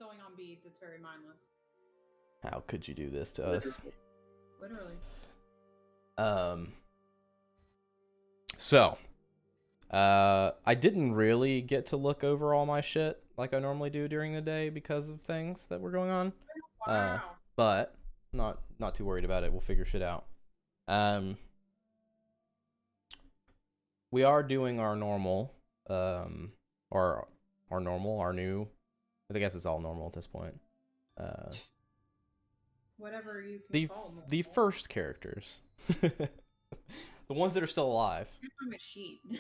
sewing on beads. It's very mindless. How could you do this to us? Literally. So, I didn't really get to look over all my shit like I normally do during the day because of things that were going on. Wow. But not too worried about it. We'll figure shit out. We are doing our normal, our new. I guess it's all normal at this point. Whatever you can call them. The first characters, the ones that are still alive. I gotta find my sheet. Yeah.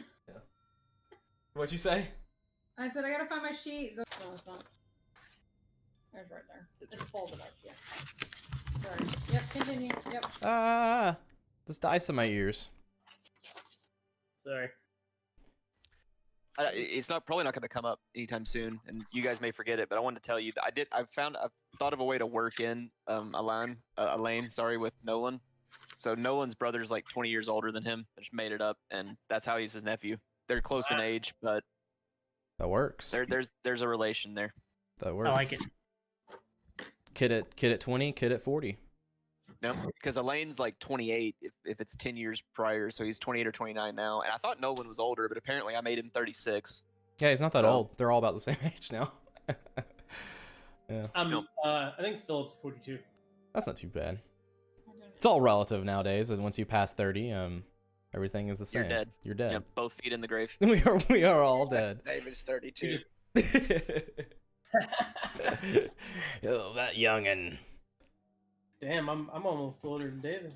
What'd you say? I said I gotta find my sheet. No, it's not. There's right there. It's folded up. Yeah. Sorry. Yep. Continue. Yep. This dice in my ears. Sorry. It's probably not going to come up anytime soon, and you guys may forget it. But I wanted to tell you that I've thought of a way to work in Elaine, with Nolan. So Nolan's brother's like 20 years older than him. I just made it up, and that's how he's his nephew. They're close in age, but that works. There's a relation there. That works. I like it. Kid at 20, kid at 40. No, because Elaine's like 28 if it's 10 years prior, so he's 28 or 29 now. And I thought Nolan was older, but apparently I made him 36. Yeah, he's not that old. They're all about the same age now. Yeah. I think Philip's 42. That's not too bad. It's all relative nowadays, and once you pass 30, everything is the same. You're dead. You're dead. Yeah, both feet in the grave. We are all dead. David's 32. Oh, that youngin'. Damn, I'm almost older than David.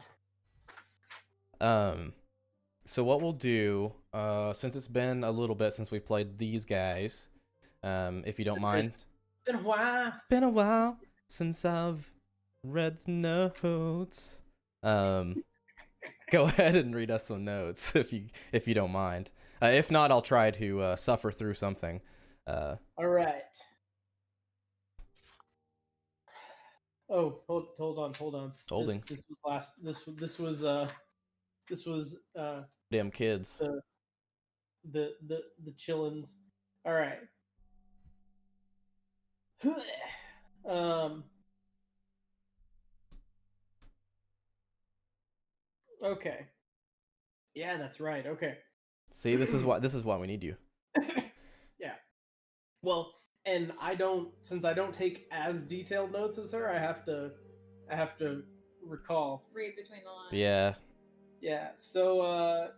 So what we'll do, since it's been a little bit since we played these guys, if you don't mind. Been a while. Been a while since I've read the notes. Go ahead and read us some notes if you don't mind. If not, I'll try to suffer through something. All right. Oh, hold on. Holding. This was Damn kids. The chillins. All right. Okay. Yeah, that's right. Okay. See, this is why we need you. Yeah. Well, and since I don't take as detailed notes as her, I have to recall. Read between the lines. Yeah. Yeah. So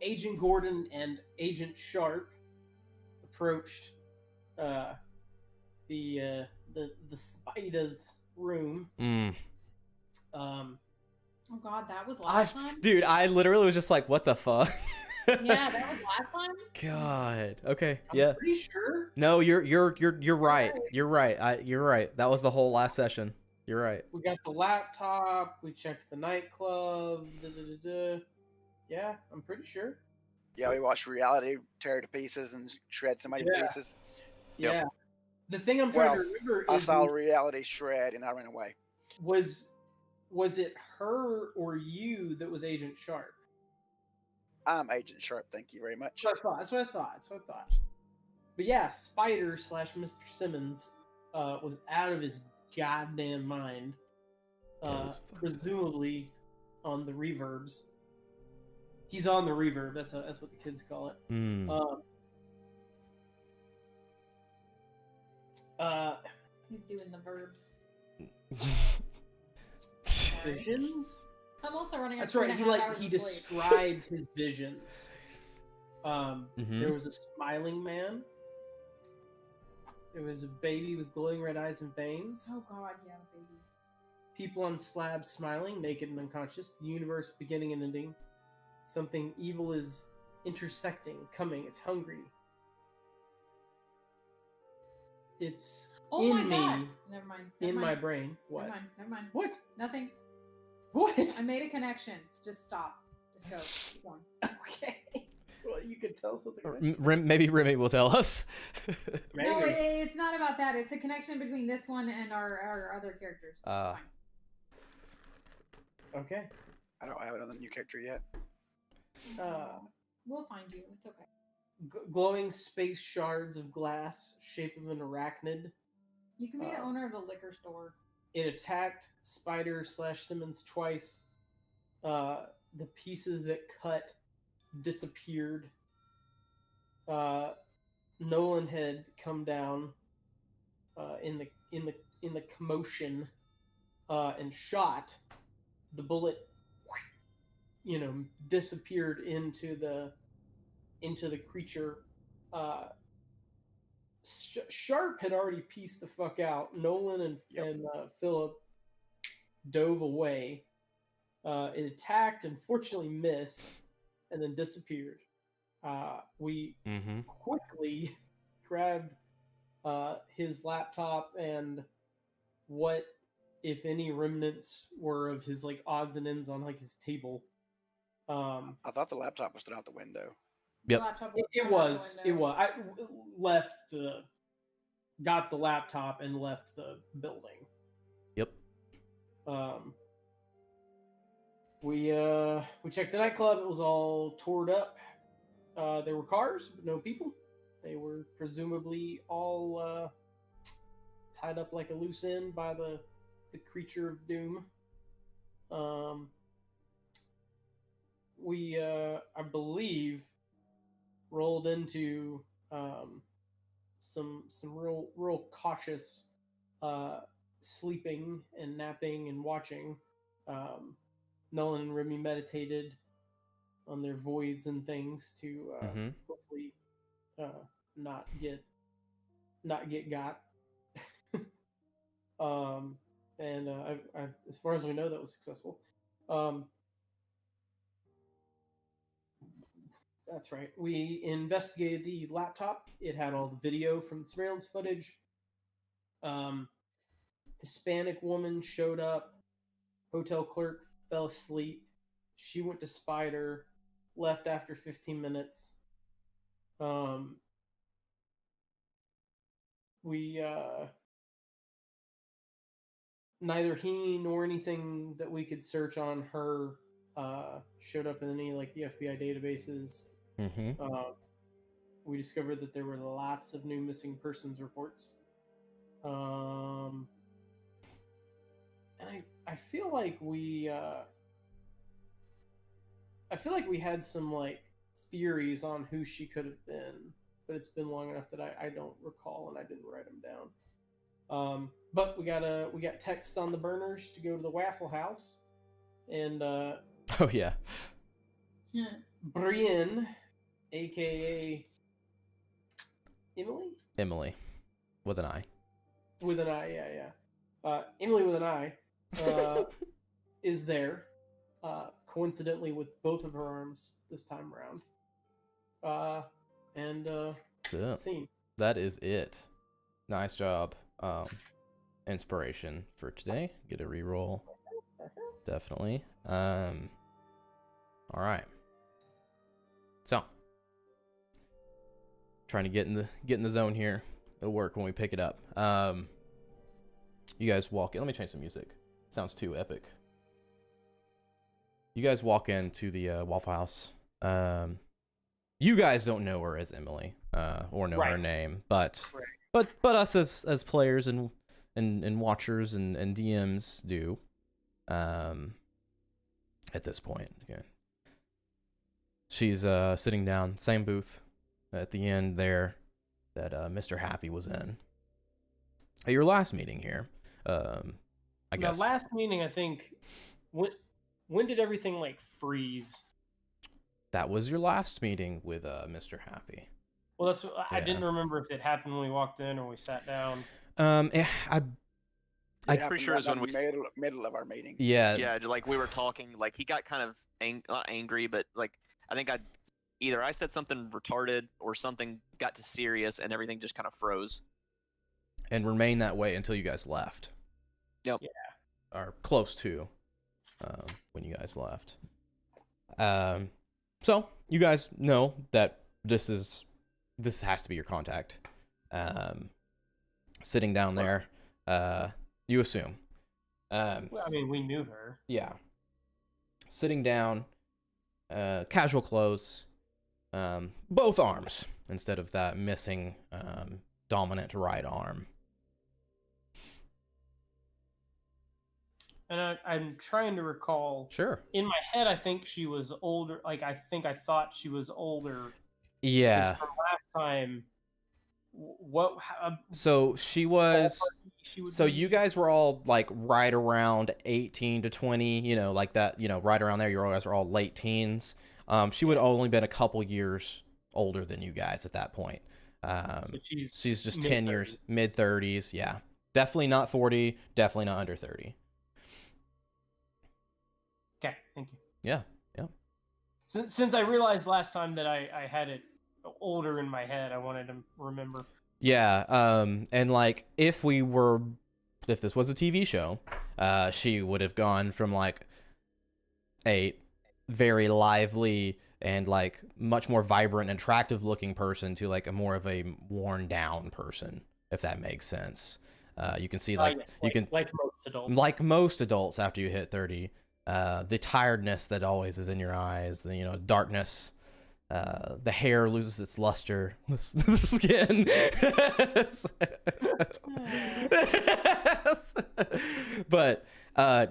Agent Gordon and Agent Sharp approached the Spider's room. Oh God, that was last time. Dude, I literally was just like, what the fuck? Yeah, that was last time. God. Okay. I'm pretty sure. No, you're right. You're right. You're right. That was the whole last session. You're right. We got the laptop. We checked the nightclub. Yeah, I'm pretty sure. Yeah, we watched reality tear to pieces and shred somebody to pieces. Yeah. Yep. The thing I'm trying to remember I is saw reality shred and I ran away. Was it her or you that was Agent Sharp? I'm Agent Sharp, thank you very much. That's what I thought. But yeah, Spider / Mr. Simmons was out of his goddamn mind. Presumably on the reverbs. He's on the reverb. That's what the kids call it. He's doing the verbs. Visions? I'm also running. That's right. He described his visions. There was a smiling man. There was a baby with glowing red eyes and veins. Oh God, yeah, baby. People on slabs smiling, naked and unconscious. The universe beginning and ending. Something evil is intersecting, coming. It's hungry. It's in me. Never mind. In my brain. What? Never mind. What? Nothing. What? I made a connection. Just stop. Just go. Keep going. Okay. Well, you could tell something. Maybe Remy will tell us. Maybe. No, it's not about that. It's a connection between this one and our other characters. Okay. I don't have another new character yet. We'll find you. It's okay. Glowing space shards of glass, shape of an arachnid, You can be the owner of the liquor store. It attacked Spider/Simmons twice. The pieces that cut disappeared. Nolan had come down in the commotion and shot. The bullet, disappeared into the creature. Sharp had already pieced the fuck out. Nolan and Philip dove away. It attacked, unfortunately missed, and then disappeared. We quickly grabbed his laptop and what, if any, remnants were of his odds and ends on his table. I thought the laptop was still out the window. Yep. It was. I got the laptop and left the building. Yep. We checked the nightclub. It was all toured up. There were cars, but no people. They were presumably all tied up like a loose end by the creature of doom. We, I believe, rolled into some real cautious sleeping and napping and watching. Nolan and Remy meditated on their voids and things to hopefully not get got. And I, as far as we know, that was successful. That's right. We investigated the laptop. It had all the video from the surveillance footage. Hispanic woman showed up. Hotel clerk fell asleep. She went to Spider, left after 15 minutes. We neither he nor anything that we could search on her showed up in any the FBI databases. We discovered that there were lots of new missing persons reports. And I feel like we had some theories on who she could have been, but it's been long enough that I don't recall and I didn't write them down. But we got text on the burners to go to the Waffle House, and oh yeah, Brienne, aka Emily with an I. With an I, yeah. Emily with an I is there, coincidentally with both of her arms this time around. So, scene. that is it. Nice job. Inspiration for today. Get a reroll. Definitely. All right. So, trying to get in the zone here. It'll work when we pick it up. You guys walk in. Let me change some music. Sounds too epic. You guys walk into the Waffle House. You guys don't know her as Emily, or know her name, but us as players and watchers and DMs do. At this point, okay. She's sitting down, same booth at the end there that Mr. Happy was in. At your last meeting here, I guess. The last meeting, I think. When did everything freeze? That was your last meeting with Mr. Happy. Well, that's I didn't remember if it happened when we walked in or we sat down. I'm pretty sure it was when we middle of our meeting. Yeah, we were talking. He got kind of not angry, but I think I said something retarded or something got too serious, and everything just kind of froze. And remained that way until you guys left. Yep. Yeah. Or close to when you guys left. So you guys know that this has to be your contact. Sitting down there, you assume. Well, I mean, we knew her. Yeah. Sitting down, casual clothes, both arms instead of that missing dominant right arm. And I'm trying to recall. Sure. In my head, I think she was older. Like I thought she was older. 'cause Yeah. From last time, what? So she was. She would So be? you guys were all like right around 18 to 20, like that, right around there. You guys were all late teens. She would have only been a couple years older than you guys at that point. So She's just mid-30s. 10 years, mid 30s. Yeah. Definitely not 40, definitely not under 30. Okay, thank you. Yeah. Since I realized last time that I had it older in my head, I wanted to remember. Yeah, and like if this was a TV show, she would have gone from like a very lively and like much more vibrant and attractive looking person to like a more of a worn down person, if that makes sense. You can see like most adults. like most adults after you hit 30, the tiredness that always is in your eyes, the darkness. The hair loses its luster. The skin. But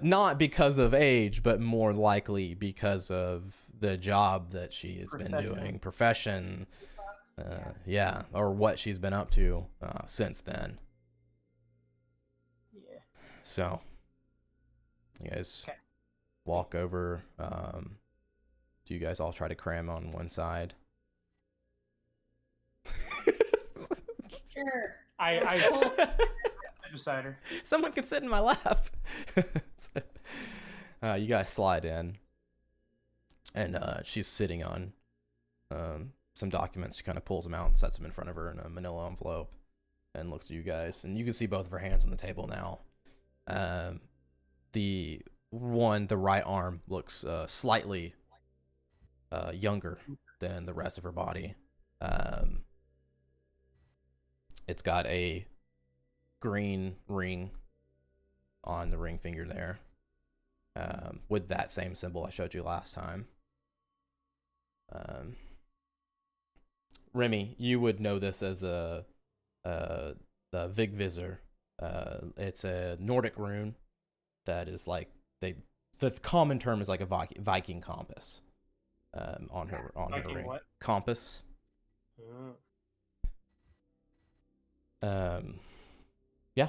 not because of age, but more likely because of the job that she has been doing, profession, yeah, or what she's been up to since then. Yeah. So, you guys walk over. Do you guys all try to cram on one side? Sure. I beside her. Someone can sit in my lap. You guys slide in, and she's sitting on some documents. She kind of pulls them out and sets them in front of her in a manila envelope, and looks at you guys. And you can see both of her hands on the table now. The right arm looks slightly younger than the rest of her body. It's got a green ring on the ring finger there, with that same symbol I showed you last time. Remy, you would know this as the Vigvisor. It's a Nordic rune that is like the common term is like a Viking compass. On her ring. What? Compass. Yeah.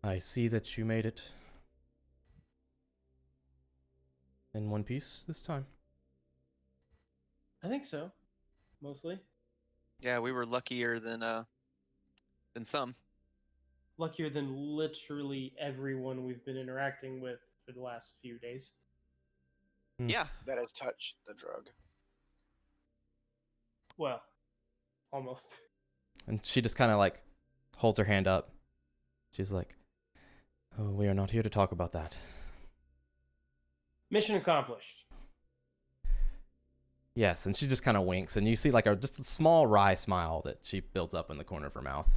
I see that you made it in one piece this time. I think so, mostly. Yeah, we were luckier than some. Luckier than literally everyone we've been interacting with for the last few days. Yeah. That has touched the drug. Well, almost. And she just kind of like holds her hand up. She's like, "Oh, we are not here to talk about that." Mission accomplished. Yes, and she just kind of winks, and you see like just a small wry smile that she builds up in the corner of her mouth.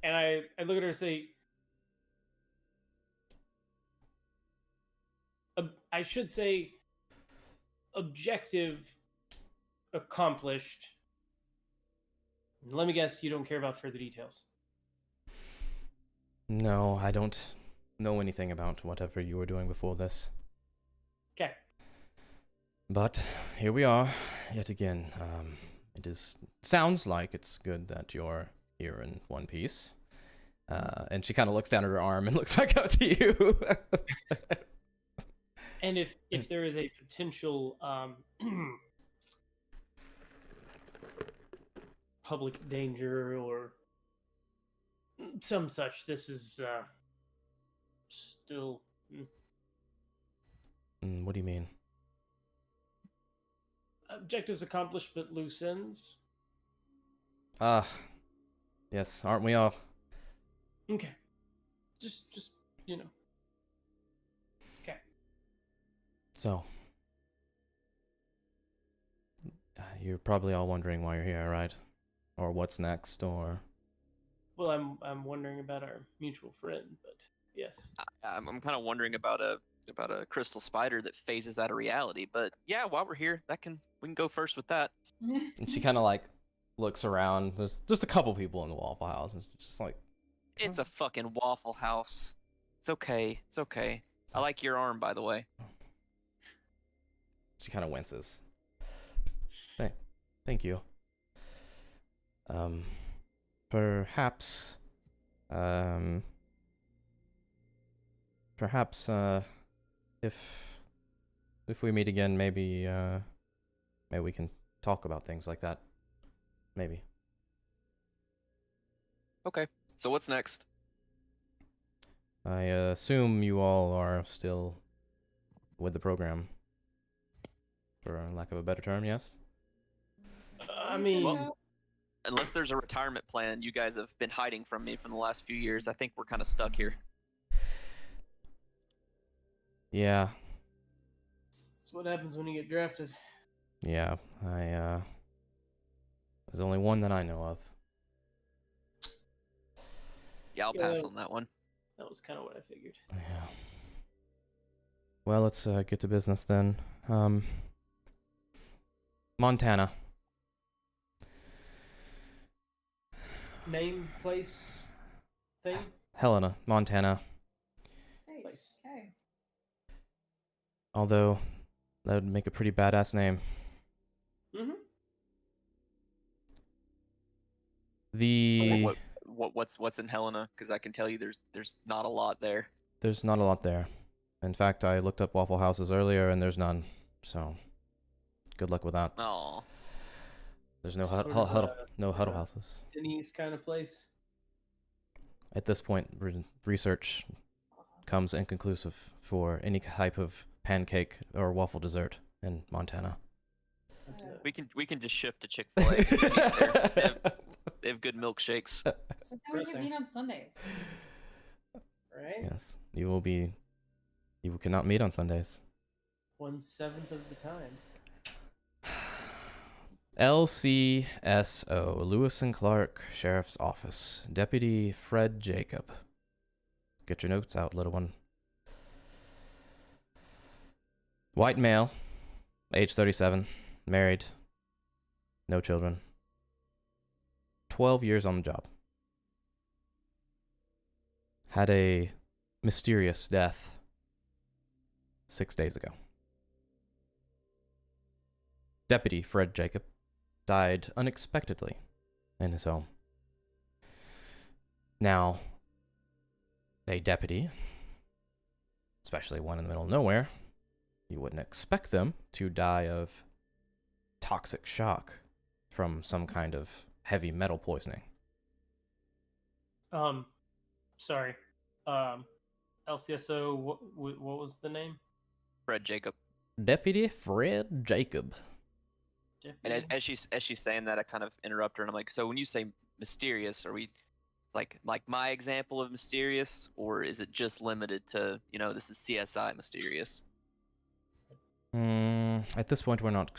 And I look at her and say, I should say, objective accomplished. Let me guess, you don't care about further details. No, I don't know anything about whatever you were doing before this. Okay. But here we are, yet again. Sounds like it's good that you're here in one piece. And she kind of looks down at her arm and looks back up to you. And if there is a potential public danger or some such, this is still. What do you mean? Objectives accomplished, but loose ends. Yes, aren't we all? Okay. Just you know. Okay. So, you're probably all wondering why you're here, right? Or what's next, or... Well, I'm wondering about our mutual friend, but yes. I'm kind of wondering about a crystal spider that phases out of reality. But yeah, while we're here, we can go first with that. And she kind of like looks around. There's just a couple people in the Waffle House. And just like, It's a fucking Waffle House. It's okay. It's okay. I like your arm, by the way. She kind of winces. Thank you. Perhaps, if we meet again, maybe we can talk about things like that. Maybe. Okay. So what's next? I assume you all are still with the program, for lack of a better term, yes? I mean, Well, unless there's a retirement plan you guys have been hiding from me from the last few years, I think we're kind of stuck here. Yeah, that's what happens when you get drafted. yeah, there's only one that I know of. Yeah, I'll pass on that one. That was kind of what I figured. Yeah. Well, let's get to business then. Montana. Name, place, thing, Helena, Montana. place. Okay. Although, that would make a pretty badass name. Mm-hmm. The... What's in Helena? Because I can tell you there's not a lot there. There's not a lot there. In fact, I looked up Waffle Houses earlier, and there's none. So, good luck with that. Oh, There's no Sort of, huddle houses. Denise kind of place. At this point, research comes inconclusive for any type of pancake or waffle dessert in Montana. That's it. we can just shift to Chick-fil-A. They have good milkshakes. So now we can Depressing. meet on Sundays. Right? Yes, you cannot meet on Sundays. 1/7 of the time. LCSO, Lewis and Clark Sheriff's Office, Deputy Fred Jacob. Get your notes out, little one. White male, age 37, married, no children. 12 years on the job. Had a mysterious death 6 days ago. Deputy Fred Jacob died unexpectedly in his home. Now, a deputy, especially one in the middle of nowhere, you wouldn't expect them to die of toxic shock from some kind of heavy metal poisoning. Sorry. LCSO. What was the name? Fred Jacob. Deputy Fred Jacob. And as she's saying that, I kind of interrupt her, and I'm like, so when you say mysterious, are we like my example of mysterious, or is it just limited to, this is CSI mysterious? At this point, we're not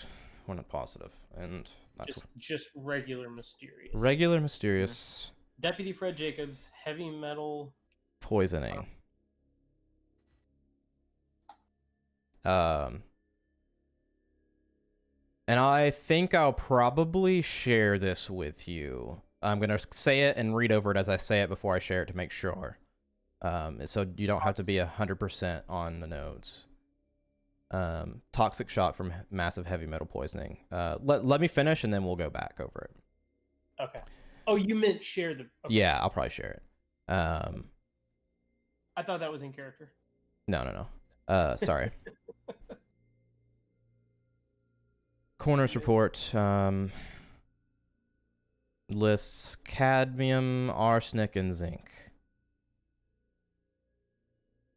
positive, and that's just regular mysterious. regular mysterious Deputy Fred Jacobs, heavy metal. poisoning. And I think I'll probably share this with you. I'm gonna say it and read over it as I say it before I share it to make sure. So you don't have to be 100% on the notes. Toxic shock from massive heavy metal poisoning. Let me finish and then we'll go back over it. Okay. Oh, you meant share the. Okay. Yeah, I'll probably share it. I thought that was in character. No. Sorry. Coroner's report lists cadmium, arsenic, and zinc.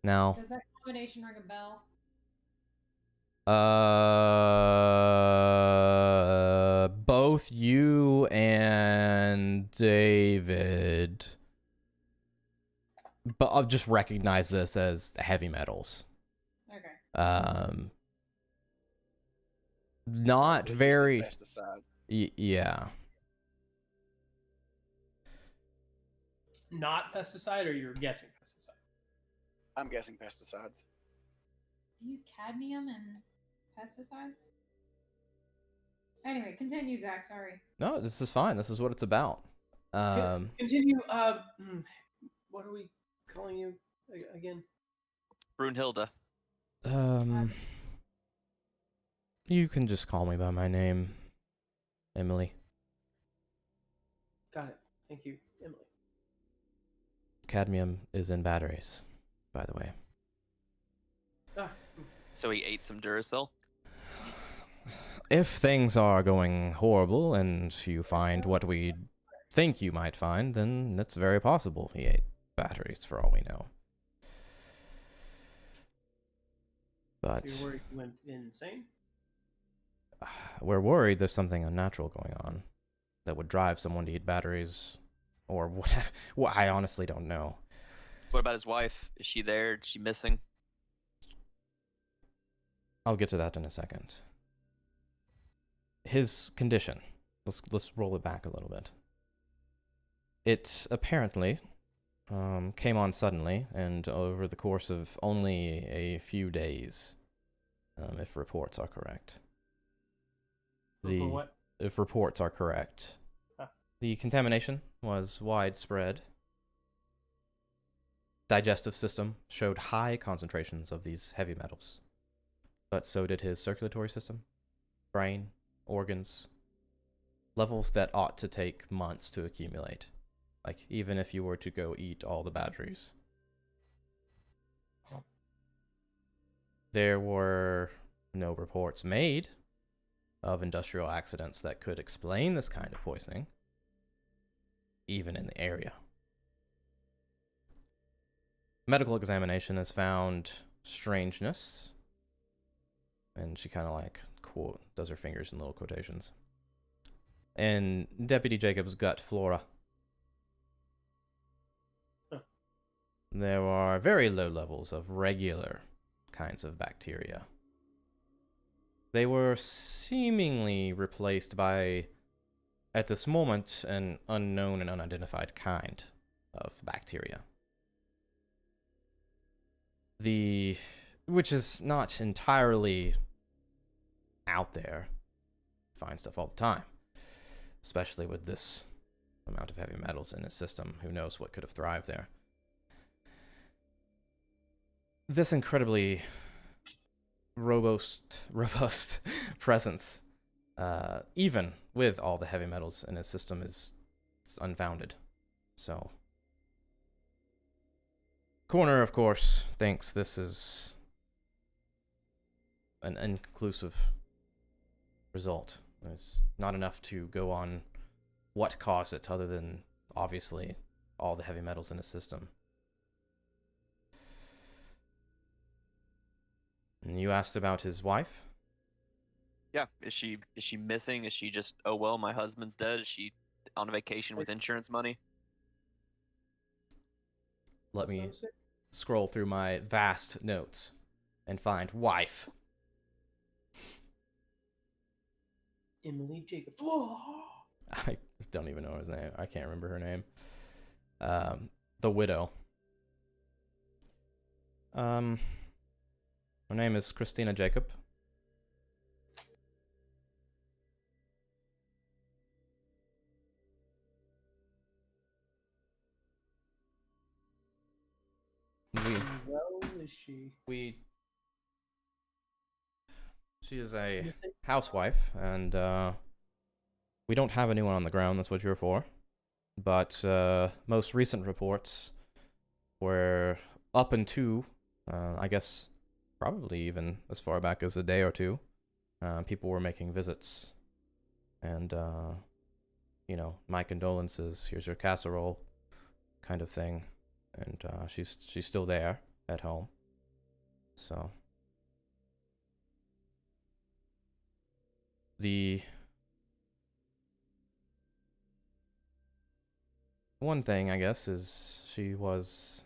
Now, Does that combination ring a bell? both you and David, but I'll just recognize this as heavy metals. Okay. Not They're very. using pesticides. Yeah. Not pesticide, or you're guessing pesticide? I'm guessing pesticides. You use cadmium and pesticides? Anyway, continue, Zach. Sorry. No, this is fine. This is what it's about. Continue. What are we calling you? again? Brunhilde. You can just call me by my name, Emily. Got it. Thank you, Emily. Cadmium is in batteries, by the way. Ah, So he ate some Duracell. If things are going horrible and you find what we think you might find, then it's very possible he ate batteries for all we know. But you're worried he went insane? we're worried there's something unnatural going on that would drive someone to eat batteries or whatever. Well, I honestly don't know. What about his wife? Is she there? Is she missing? I'll get to that in a second. His condition. Let's roll it back a little bit. It apparently came on suddenly and over the course of only a few days, if reports are correct. For what? If reports are correct. Ah. The contamination was widespread. Digestive system showed high concentrations of these heavy metals. But so did his circulatory system, brain, organs. Levels that ought to take months to accumulate. Like, even if you were to go eat all the batteries. There were no reports made of industrial accidents that could explain this kind of poisoning, even in the area. Medical examination has found strangeness, and she kind of like does her fingers in little quotations. In Deputy Jacob's gut flora, there are very low levels of regular kinds of bacteria. They were seemingly replaced by, at this moment, an unknown and unidentified kind of bacteria. Which is not entirely out there. Find stuff all the time. Especially with this amount of heavy metals in its system. Who knows what could have thrived there. This incredibly robust presence, even with all the heavy metals in its system, is unfounded. So, Coroner, of course, thinks this is an inconclusive result. There's not enough to go on what caused it, other than, obviously, all the heavy metals in its system. And you asked about his wife? Yeah. Is she missing? Is she just, oh well, my husband's dead? Is she on vacation with insurance money? Let me scroll through my vast notes and find wife. Emily Jacobs. Whoa! I don't even know his name. I can't remember her name. The widow. Her name is Christina Jacob. Well, is she? She is a housewife, and we don't have anyone on the ground. That's what you're for. But most recent reports were up into, I guess, probably even as far back as a day or two. People were making visits, and my condolences. Here's your casserole, kind of thing. And she's still there at home. So the one thing, I guess, is she was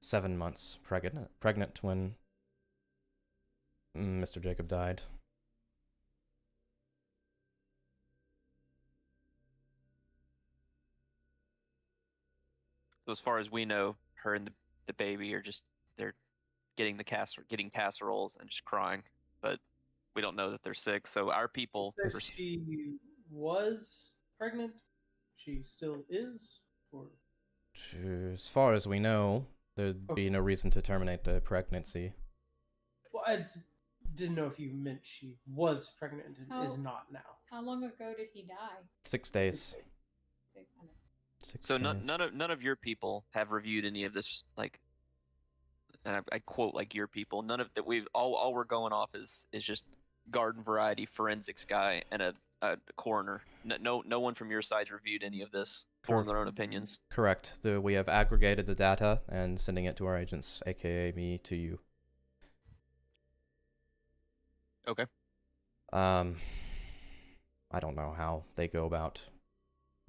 7 months pregnant when Mr. Jacob died. So as far as we know, her and the baby are just, they're getting getting casseroles and just crying, but we don't know that they're sick. So our people, Says she was pregnant. She still is, or As far as we know, There'd be no reason to terminate the pregnancy. Well, I just didn't know if you meant she was pregnant and is Oh. not now. How long ago did he die? 6 days. 6 months. 6 So days. none of your people have reviewed any of this, like, and I quote like your people. None of that. We've all we're going off is just garden variety forensics guy and a coroner. No one from your side's reviewed any of this, formed their own opinions. Correct. We have aggregated the data and sending it to our agents, aka me, to you. Okay. I don't know how they go about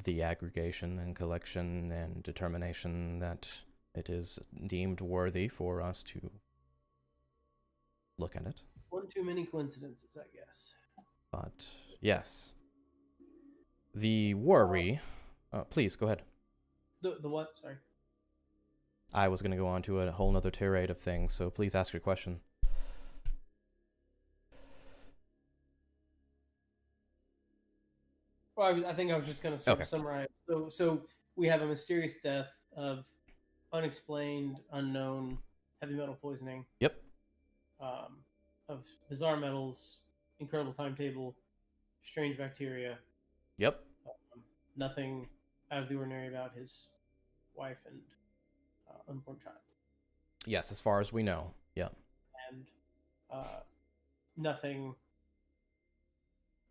the aggregation and collection and determination that it is deemed worthy for us to look at it. One too many coincidences, I guess. But yes, the worry. Please go ahead. The what? Sorry. I was going to go on to a whole nother tirade of things, so please ask your question. Well, I think I was just going to sort of summarize. So we have a mysterious death of unexplained, unknown heavy metal poisoning. Yep. Of bizarre metals, incredible timetable, strange bacteria. Yep. Nothing out of the ordinary about his wife and unborn child. Yes, as far as we know. Yep. And nothing.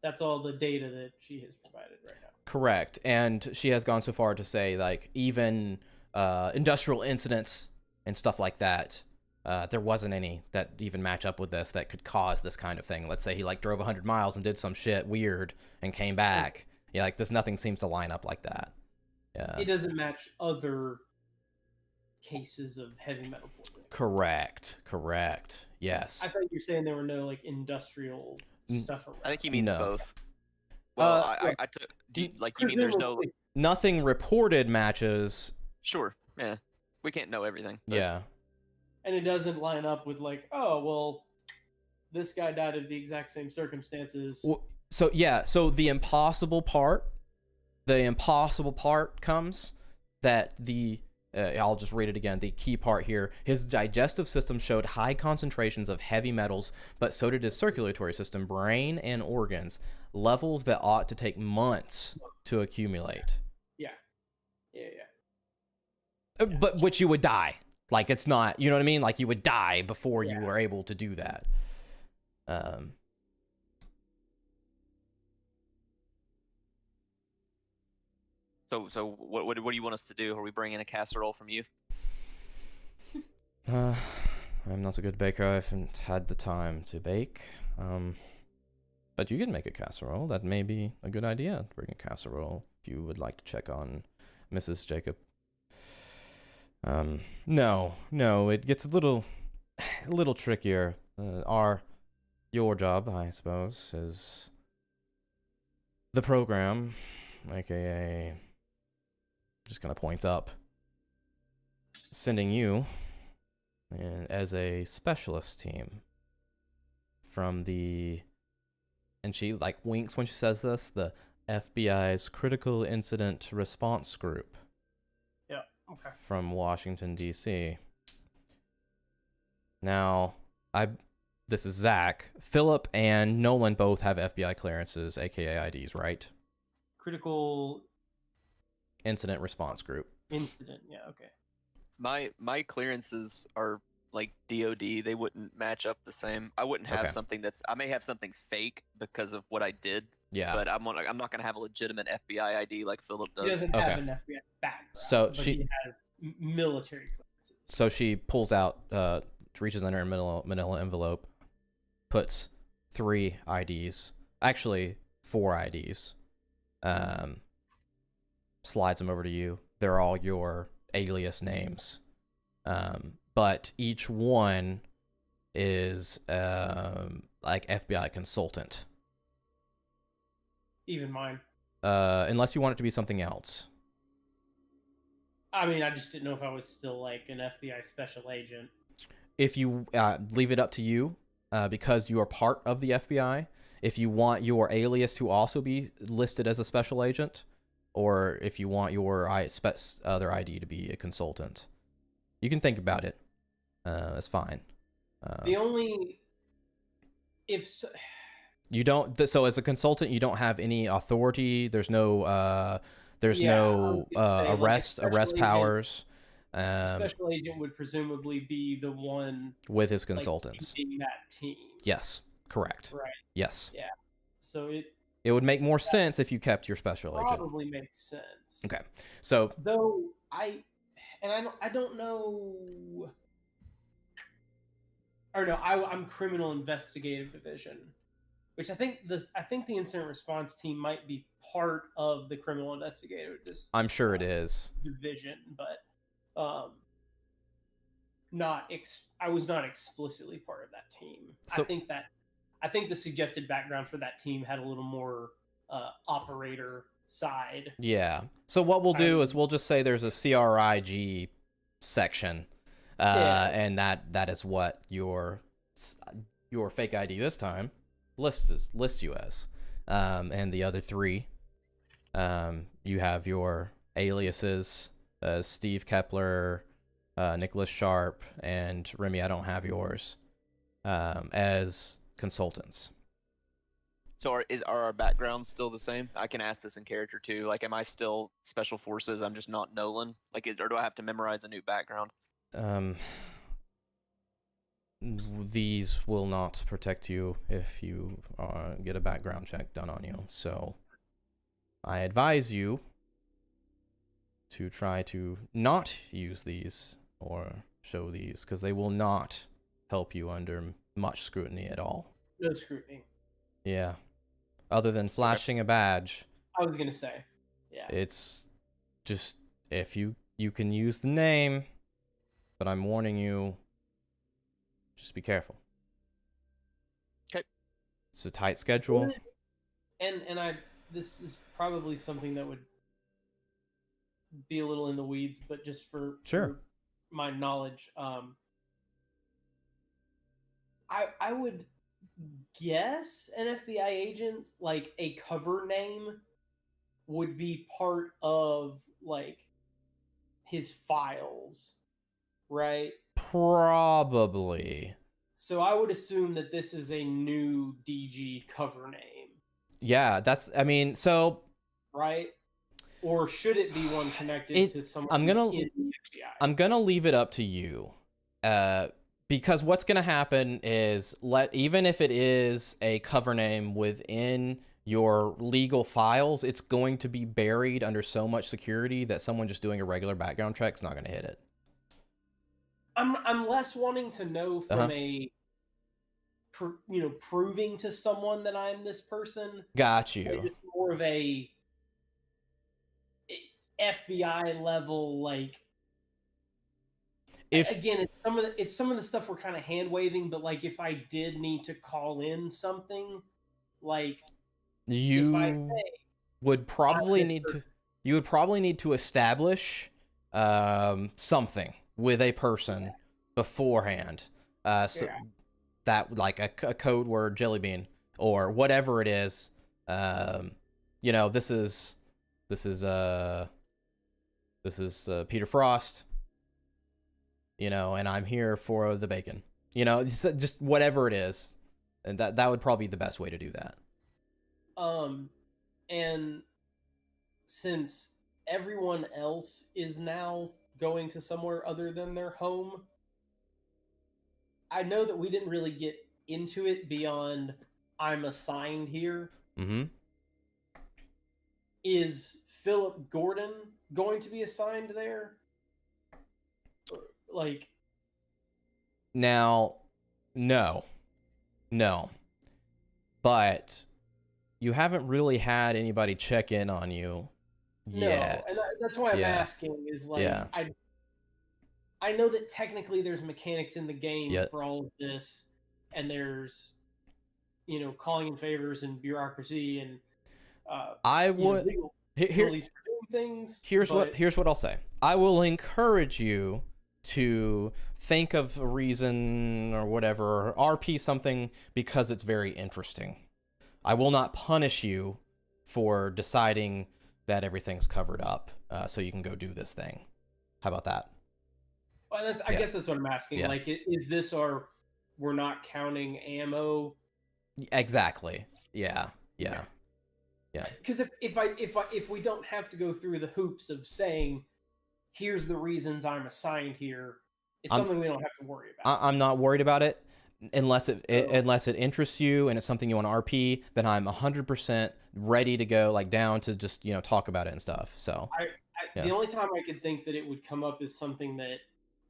That's all the data that she has provided right now. Correct. And she has gone so far to say, like, even industrial incidents and stuff like that, there wasn't any that even match up with this that could cause this kind of thing. Let's say he, like, drove 100 miles and did some shit weird and came back. Yeah, like, nothing seems to line up like that. Yeah. It doesn't match other cases of heavy metal poisoning. Correct. Yes. I thought you were saying there were no, like, industrial stuff around. I think he means No. both. Well, yeah. I took. You mean there's no? Nothing reported matches. Sure. Yeah. We can't know everything. But Yeah. And it doesn't line up with, like, oh, well, this guy died of the exact same circumstances. So the impossible part comes that I'll just read it again. The key part here, his digestive system showed high concentrations of heavy metals, but so did his circulatory system, brain, and organs, levels that ought to take months to accumulate. Yeah. But which you would die. Like, it's not, you know what I mean? Like, you would die before you were able to do that. So what do you want us to do? Are we bringing a casserole from you? I'm not a good baker. I haven't had the time to bake. But you can make a casserole. That may be a good idea. Bring a casserole if you would like to check on Mrs. Jacob. No, it gets a little trickier. Your job, I suppose, is the program, aka, just kind of points up, sending you as a specialist team from the, and she like winks when she says this, the FBI's Critical Incident Response Group. Yeah, okay. From Washington, D.C. Now, this is Zach. Philip and Nolan both have FBI clearances, aka IDs, right? Critical Incident Response Group. Incident, yeah, okay. My clearances are like DOD. They wouldn't match up the same. I wouldn't have Okay. something I may have something fake because of what I did. Yeah. But I'm not gonna have a legitimate FBI ID like Philip does. He doesn't Okay. have an FBI background. So but she- he has military clearances. So she pulls out, reaches under a manila envelope, puts 3 IDs, actually 4 IDs, slides them over to you. They're all your alias names, but each one is like FBI consultant, Even mine. unless you want it to be something else. I mean, I just didn't know if I was still like an FBI special agent. If you leave it up to you, because you are part of the FBI, if you want your alias to also be listed as a special agent, or if you want your other ID to be a consultant, You can think about it. It's fine. The only if so, You don't. So as a consultant, you don't have any authority. There's no. There's Yeah, I no was gonna say, like, a arrest special agent- powers. special agent would presumably be the one With his like, consultants. leading that team. Yes, correct. Right. Yes. Yeah. So it It would make more sense if you kept your special agent. probably makes sense. Okay. So Though I don't know. Or no, I'm criminal investigative division, which I think the incident response team might be part of the criminal investigative I'm sure it is. division, but I was not explicitly part of that team. So- I think the suggested background for that team had a little more operator side. Yeah. So what we'll do is we'll just say there's a CRIG section, Yeah. and that is what your fake ID this time lists you as, and the other three, you have your aliases, Steve Kepler, Nicholas Sharp, and Remy. I don't have yours, as consultants. So are our backgrounds still the same? I can ask this in character too. Like, am I still Special Forces? I'm just not Nolan. Like, or do I have to memorize a new background? These will not protect you if you get a background check done on you. So I advise you to try to not use these or show these, because they will not help you under much scrutiny at all. No scrutiny. Yeah. Other than flashing a badge, I was gonna say, yeah. it's just, if you can use the name, but I'm warning you, just be careful. 'Kay. It's a tight schedule. And this is probably something that would be a little in the weeds, but just for my knowledge, I would guess an FBI agent, like a cover name, would be part of like his files, right? Probably. So I would assume that this is a new DG cover name, Yeah, so right? Or should it be one connected to someone I'm gonna- in the FBI? I'm gonna leave it up to you, because what's gonna happen is, even if it is a cover name within your legal files, it's going to be buried under so much security that someone just doing a regular background check is not gonna hit it. I'm less wanting to know from proving to someone that I'm this person. Got It's you. more of a FBI level, like. Again, it's some of the stuff we're kind of hand waving, but like if I did need to call in something, like if I You say would probably this need to. person- You would probably need to establish something with a person beforehand. So Yeah. that, like a code word, jelly bean, or whatever it is. This is Peter Frost. And I'm here for the bacon. Just whatever it is, and that would probably be the best way to do that. And since everyone else is now going to somewhere other than their home, I know that we didn't really get into it beyond I'm assigned here. Mm-hmm. Is Philip Gordon going to be assigned there? Like, Now, no. But you haven't really had anybody check in on you yet. no, and that's why I'm Yeah. asking. Is like, Yeah. I know that technically there's mechanics in the game Yeah. for all of this, and there's calling in favors and bureaucracy and I would legal here penalties for doing things. here's but what I'll say. I will encourage you to think of a reason or whatever, or RP something, because it's very interesting. I will not punish you for deciding that everything's covered up, so you can go do this thing. How about that? Well, I Yeah. guess that's what I'm asking. Yeah. Like, is this our we're not counting ammo? Exactly. Yeah. Yeah. Okay. Yeah. Because if we don't have to go through the hoops of saying, here's the reasons I'm assigned here, it's I'm- something we don't have to worry about. I'm not worried about it unless So- unless it interests you and it's something you want to RP. Then I'm 100% ready to go, like down to just talk about it and stuff. So Yeah. The only time I could think that it would come up as something that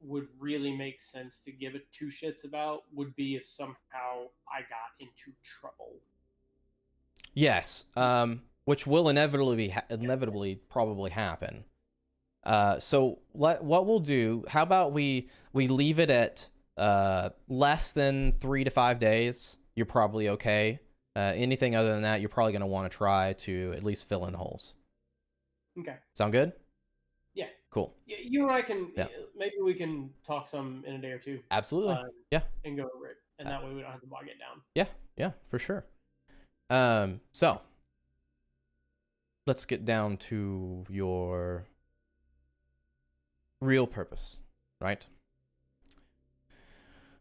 would really make sense to give it two shits about would be if somehow I got into trouble. yes, which will inevitably probably happen. So what we'll do? How about we leave it at less than 3 to 5 days? You're probably okay. Anything other than that, you're probably going to want to try to at least fill in holes. Okay. Sound good? Yeah. Cool. You and I can Yeah. maybe we can talk some in a day or two. Absolutely. Yeah. And go over it, and that way we don't have to bog it down. Yeah, for sure. So let's get down to your real purpose, right?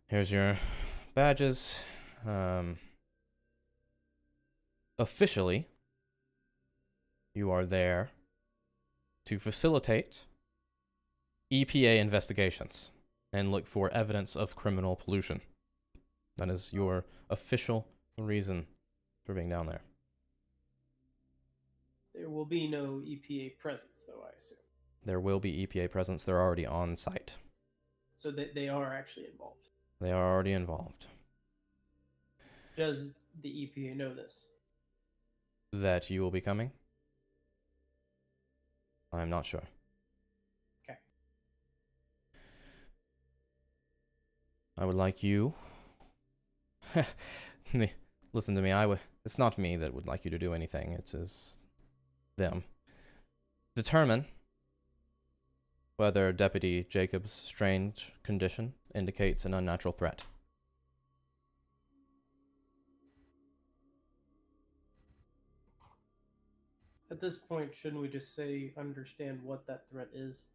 Here's your badges. Officially, you are there to facilitate EPA investigations and look for evidence of criminal pollution. That is your official reason for being down there. There will be no EPA presence, though, I assume. There will be EPA presence. They're already on site. So they are actually involved. They are already involved. Does the EPA know this? That you will be coming? I'm not sure. Okay. I would like you. Listen to me. It's not me that would like you to do anything. It's them. Determine whether Deputy Jacob's strange condition indicates an unnatural threat. At this point, shouldn't we just say understand what that threat is?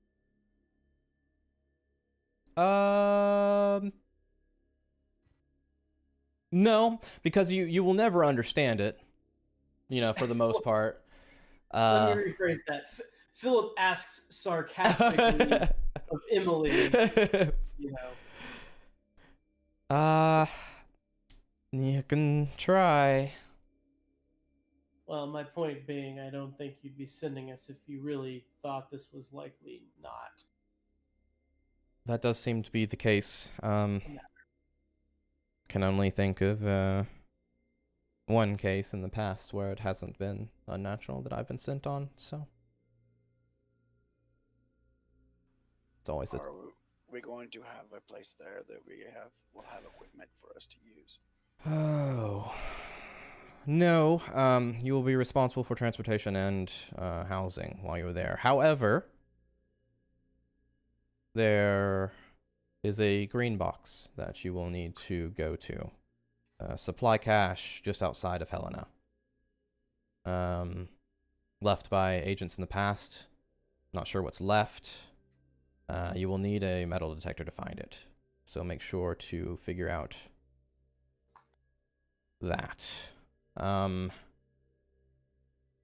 No, because you will never understand it. For the most part. Let me rephrase that. Philip asks sarcastically of Emily. You can try. Well, my point being, I don't think you'd be sending us if you really thought this was likely not. That does seem to be the case. Can only think of one case in the past where it hasn't been unnatural that I've been sent on, so it's always Are we going to have a place there that will have equipment for us to use? Oh. No, you will be responsible for transportation and housing while you're there. However, there is a green box that you will need to go to. Supply cache just outside of Helena. Left by agents in the past. Not sure what's left. You will need a metal detector to find it. So make sure to figure out that.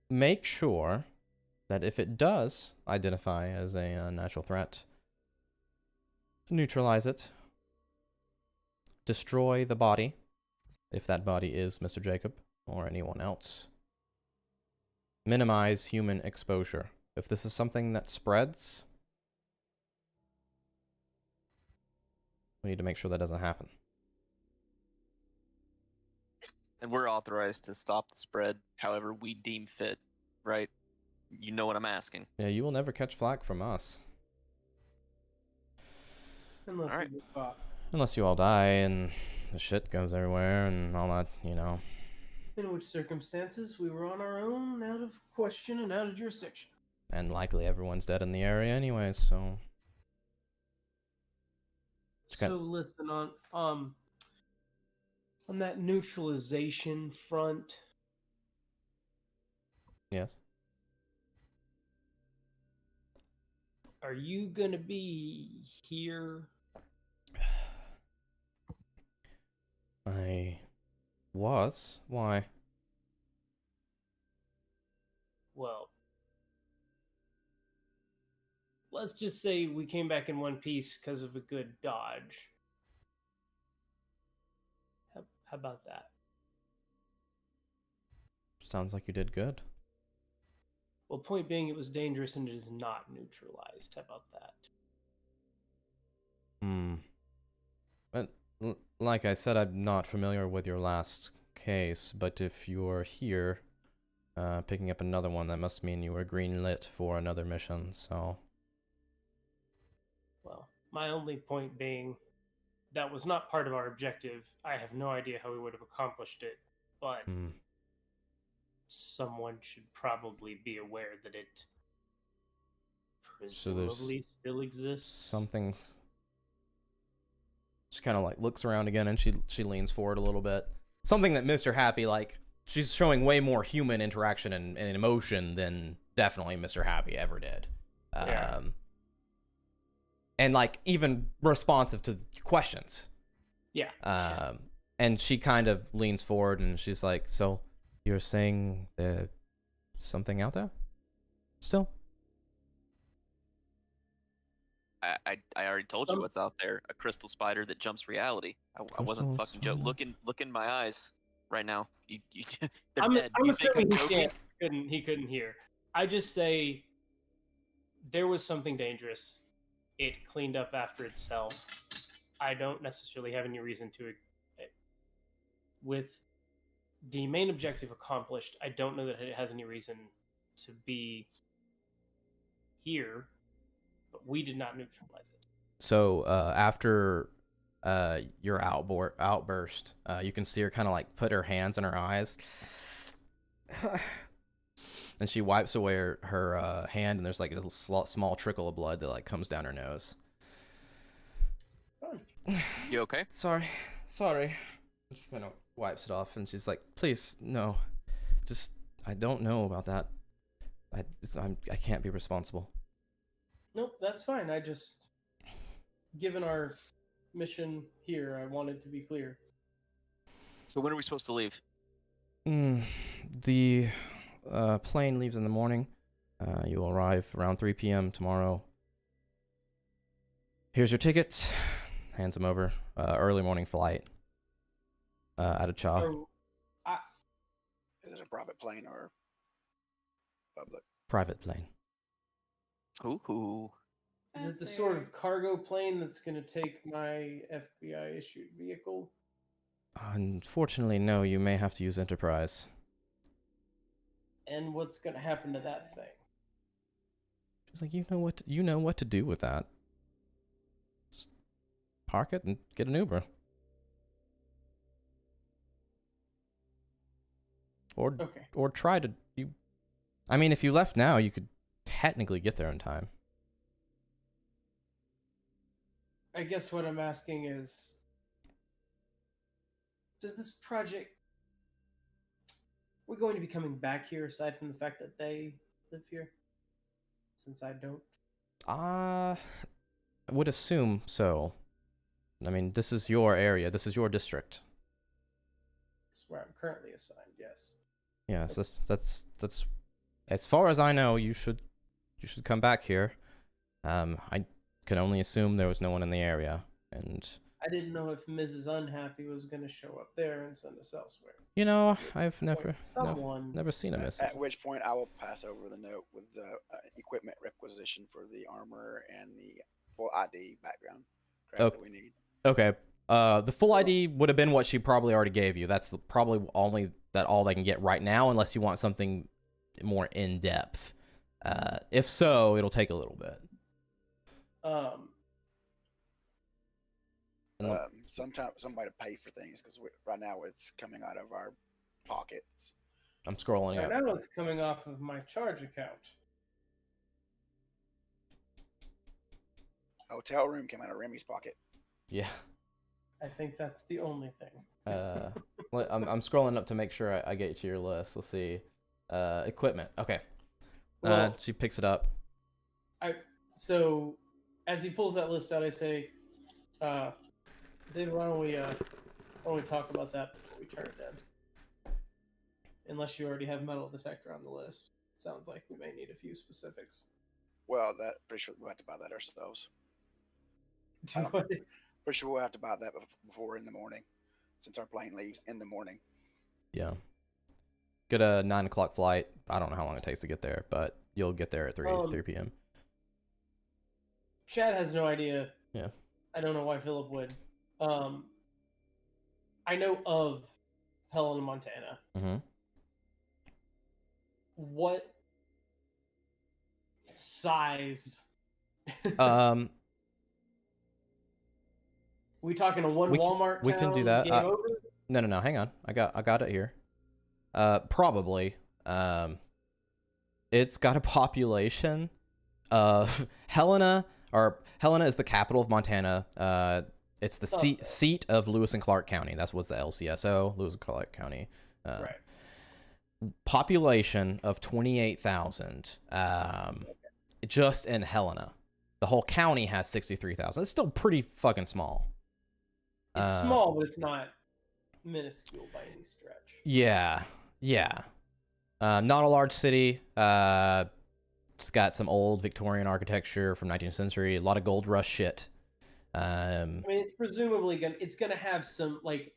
Make sure that if it does identify as a natural threat, neutralize it. Destroy the body, if that body is Mr. Jacob or anyone else. Minimize human exposure. If this is something that spreads, we need to make sure that doesn't happen. And we're authorized to stop the spread however we deem fit, right? You know what I'm asking. Yeah, you will never catch flack from us. Unless Alright. we get caught. Unless you all die and the shit goes everywhere and all that, In which circumstances we were on our own, out of question and out of jurisdiction. And likely everyone's dead in the area anyways, so... Okay. So listen, on that neutralization front, Yes. Are you gonna be here? I was. Why? Well, let's just say we came back in one piece because of a good dodge. How about that? Sounds like you did good. Well, point being, it was dangerous and it is not neutralized. How about that? But like I said, I'm not familiar with your last case, but if you're here, picking up another one, that must mean you were greenlit for another mission, so... Well, my only point being, that was not part of our objective. I have no idea how we would have accomplished it, but someone should probably be aware that it So there's presumably still exists. something... She kind of like looks around again and she leans forward a little bit. Something that Mr. Happy, like, she's showing way more human interaction and emotion than definitely Mr. Happy ever did. Yeah. And like even responsive to Yeah. And she kind of leans forward and she's like, so you're saying there's something out there still? I already told you what's out there. A crystal spider that jumps reality. I wasn't Crystal fucking joking. spider. Look in my eyes right now. They're I'm dead. You think assuming I'm joking? he couldn't hear. I just say there was something dangerous. It cleaned up after itself. I don't necessarily have any reason to. With the main objective accomplished, I don't know that it has any reason to be here, but we did not neutralize it. So after your outburst, you can see her kind of like put her hands in her eyes. And she wipes away her hand, and there's like a little small trickle of blood that like comes down her nose. You okay? Sorry. She kind of wipes it off, and she's like, "Please, no, just I don't know about that. I can't be responsible." Nope, that's fine. I just, given our mission here, I wanted to be clear. So when are we supposed to leave? The plane leaves in the morning. You'll arrive around 3 p.m. tomorrow. Here's your ticket. Hands them over. Early morning flight. Out of Cha. So, Is it a private plane or public? Private plane. Ooh. is it the sort of cargo plane that's going to take my FBI issued vehicle? Unfortunately, no. You may have to use Enterprise. And what's going to happen to that thing? She's like, you know what to do with that. Just park it and get an Uber. Okay. Or try to I mean, if you left now, you could technically get there in time. I guess what I'm asking is, does this project, we're going to be coming back here aside from the fact that they live here? Since I don't. I would assume so. I mean, this is your area. This is your district. It's where I'm currently assigned, yes. Yes, that's as far as I know, you should come back here. I can only assume there was no one in the area, and I didn't know if Mrs. Unhappy was going to show up there and send us elsewhere. you know, I've never seen a At missus. which point I will pass over the note with the equipment requisition for the armor and the full ID background crap that we need. Okay. The full ID would have been what she probably already gave you. That's probably all they can get right now, unless you want something more in depth. If so, it'll take a little bit. Sometimes somebody to pay for things because right now it's coming out of our pockets. I'm scrolling Right up. now it's coming off of my charge account. Hotel room came out of Remy's pocket. Yeah. I think that's the only thing. I'm scrolling up to make sure I get to your list. Let's see. Equipment. Okay. Well, She picks it up. So, as he pulls that list out, I say, David, why don't we talk about that before we turn it in? Unless you already have metal detector on the list. Sounds like we may need a few specifics. Well, pretty sure we'll have to buy that ourselves. I don't- What? Pretty sure we'll have to buy that before in the morning, since our plane leaves in the morning. Yeah. Get a 9 o'clock flight. I don't know how long it takes to get there, but you'll get there at 3 p.m. Chad has no idea. Yeah. I don't know why Philip would. I know of Helena, Montana. Mm-hmm. What size? We talking a one We can- Walmart we can do town, that. game over? No. Hang on. I got it here. Probably. It's got a population of Helena is the capital of Montana. It's the seat of Lewis and Clark County. That's what's the LCSO, Lewis and Clark County. Right. Population of 28,000. Just in Helena. The whole county has 63,000. It's still pretty fucking small. It's small, but it's not minuscule by any stretch. Yeah. Not a large city. It's got some old Victorian architecture from 19th century. A lot of gold rush shit. I mean, it's presumably gonna have some like.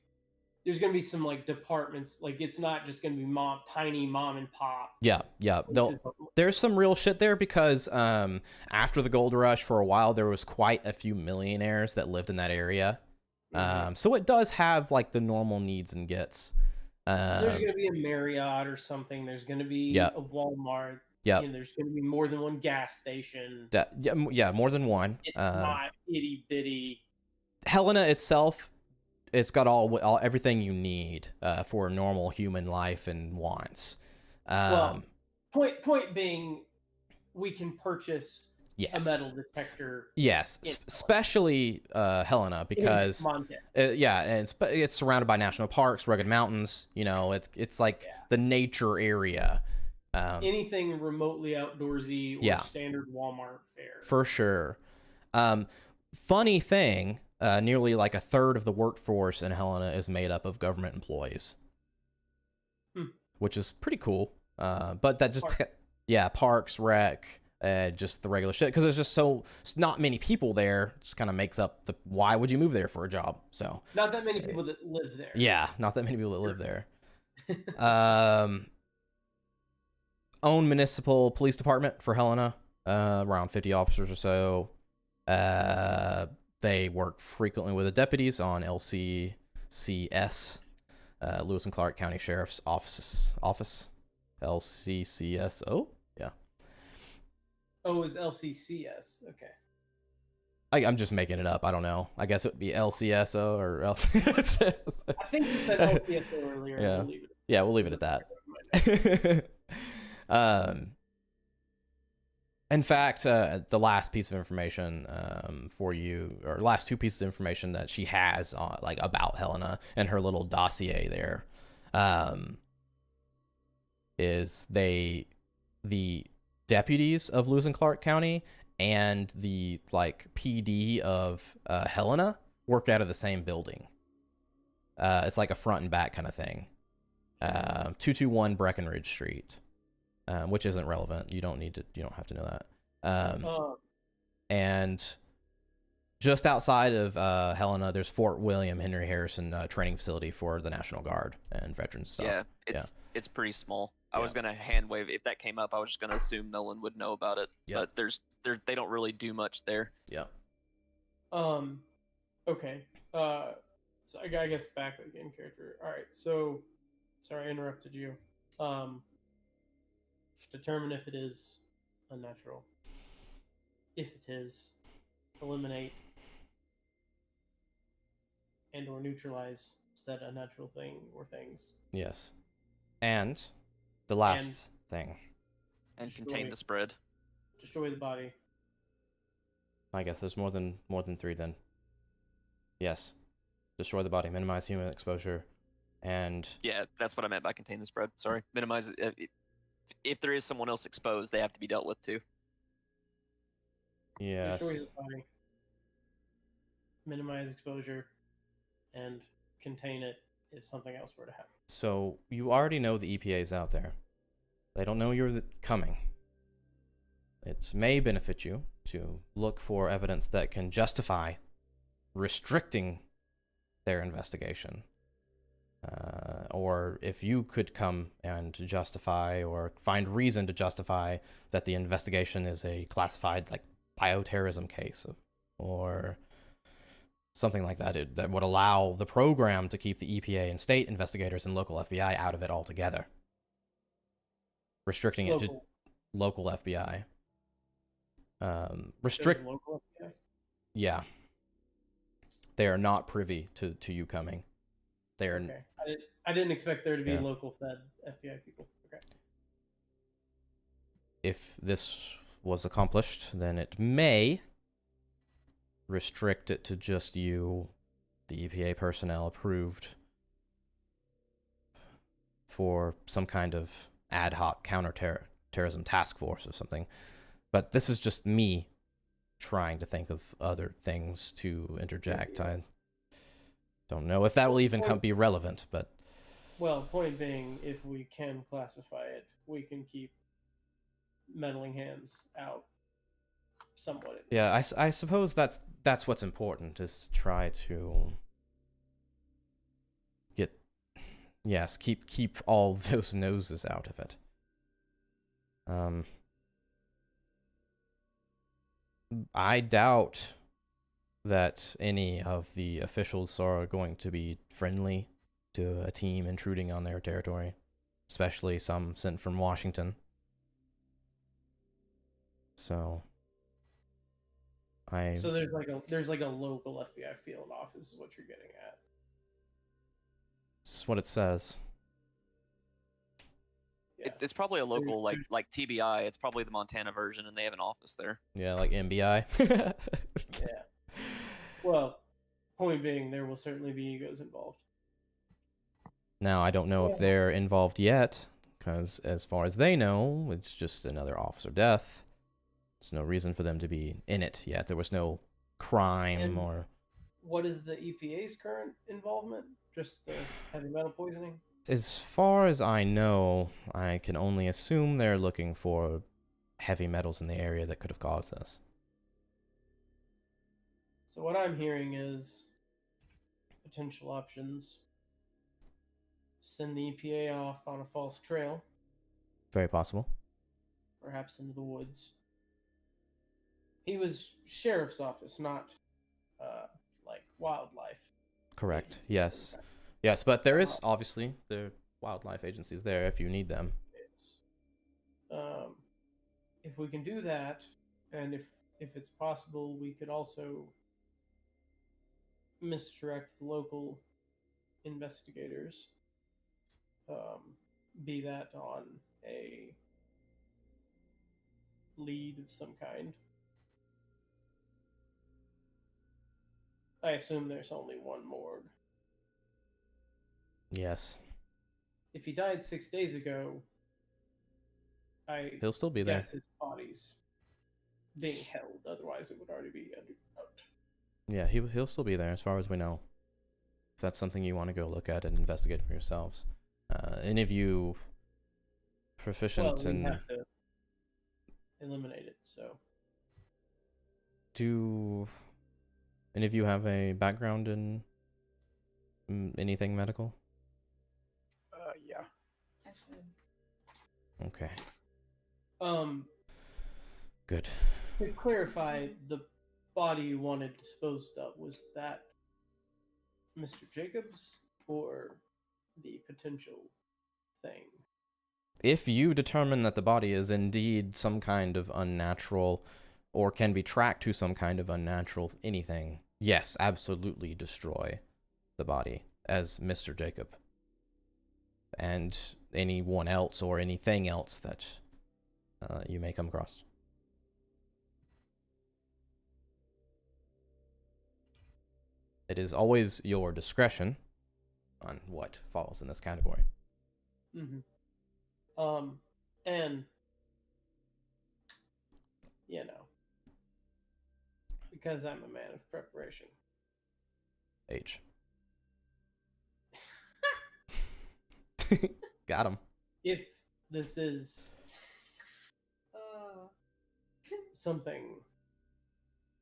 There's gonna be some like departments. Like it's not just gonna be tiny mom and pop. Yeah. There's some real shit there because after the gold rush, for a while there was quite a few millionaires that lived in that area. So it does have like the normal needs and gets. So there's going to be a Marriott or something. There's going to be a Walmart. Yeah. There's going to be more than one gas station. Yeah, more than one. It's not itty bitty. Helena itself, it's got all everything you need for normal human life and wants. Point being, we can purchase yes. a metal detector. Yes, especially Helena because and it's surrounded by national parks, rugged mountains. You know, it's like the nature area. Anything remotely outdoorsy or standard Walmart fare. For sure. Funny thing, nearly like a third of the workforce in Helena is made up of government employees, which is pretty cool. But that just parks, rec. Just the regular shit because there's just not many people there. Just kind of makes up the why would you move there for a job? So not that many people that live there. Yeah, not that many people that live there. Own municipal police department for Helena, around 50 officers or so. They work frequently with the deputies on LCCS, Lewis and Clark County Sheriff's Office, LCCSO. Yeah. Oh, it's LCCS. Okay. I'm just making it up. I don't know. I guess it would be LCSO or LCS. I think you said LCSO earlier. Yeah. We'll leave it at that. In fact, the last piece of information for you, or last two pieces of information that she has like about Helena and her little dossier there, is the deputies of Lewis and Clark County and the like PD of Helena work out of the same building. It's like a front and back kind of thing. 221 Breckenridge Street, which isn't relevant. You don't have to know that. And just outside of Helena, there's Fort William Henry Harrison training facility for the National Guard and veterans stuff. Yeah, it's pretty small. I was gonna hand wave if that came up. I was just gonna assume Nolan would know about it. Yeah. But they don't really do much there. Yeah. Okay. So I guess back again, character. All right. So, sorry, I interrupted you. Determine if it is unnatural. If it is, eliminate and or neutralize said unnatural thing or things. Yes. And the last thing. And contain the spread. Destroy the body. I guess there's more than 3 then. Yes. Destroy the body, minimize human exposure, and yeah, that's what I meant by contain the spread. Sorry, minimize it. If there is someone else exposed, they have to be dealt with too. Yes. Destroy the body, minimize exposure, and contain it if something else were to happen. So you already know the EPA is out there. They don't know you're coming. It may benefit you to look for evidence that can justify restricting their investigation. Or if you could come and justify or find reason to justify that the investigation is a classified like bioterrorism case or something like that, that would allow the program to keep the EPA and state investigators and local FBI out of it altogether. Restricting it to Local. local FBI. There's Restrict, local FBI. yeah. They are not privy to you coming. They are Okay. I didn't expect there to be Yeah. local Fed FBI people. Okay. If this was accomplished, then it may restrict it to just you, the EPA personnel approved for some kind of ad hoc counterterrorism task force or something. But this is just me trying to think of other things to interject. I don't know if that will even be relevant, but Well, point being, if we can classify it, we can keep meddling hands out somewhat. At yeah, least. I suppose that's what's important, is to try to keep all those noses out of it. I doubt that any of the officials are going to be friendly to a team intruding on their territory, especially some sent from Washington. So So there's like a local FBI field office is what you're getting at. It's what it says. Yeah. It's probably a local like TBI. It's probably the Montana version, and they have an office there. Yeah, like MBI. Yeah. Well, point being, there will certainly be egos involved. Now, I don't know if they're involved yet, because as far as they know, it's just another officer death. There's no reason for them to be in it yet. There was no crime And- or... What is the EPA's current involvement? Just the heavy metal poisoning? As far as I know, I can only assume they're looking for heavy metals in the area that could have caused this. So what I'm hearing is potential options. Send the EPA off on a false trail, Very possible. perhaps into the woods. He was sheriff's office, not like wildlife. Correct. agency. Yes. Yes, but there is obviously the wildlife agencies there if you need them. If we can do that, and if it's possible, we could also misdirect the local investigators. Be that on a lead of some kind. I assume there's only one morgue. Yes. If he died 6 days ago, I He'll still be there. guess his body's being held. Otherwise, it would already be underground. Yeah, he'll still be there as far as we know. If that's something you want to go look at and investigate for yourselves. Any of you proficient Well, we in... have to eliminate it. So Do any of you have a background in anything medical? Yeah. Actually, Okay, good. to clarify, the body you wanted disposed of, was that Mr. Jacobs or the potential thing? If you determine that the body is indeed some kind of unnatural or can be tracked to some kind of unnatural anything, yes, absolutely destroy the body as Mr. Jacob. And anyone else or anything else that you may come across. It is always your discretion on what falls in this category. Mm-hmm. And you know, because I'm a man of preparation. H. Got him. If this is Uh, something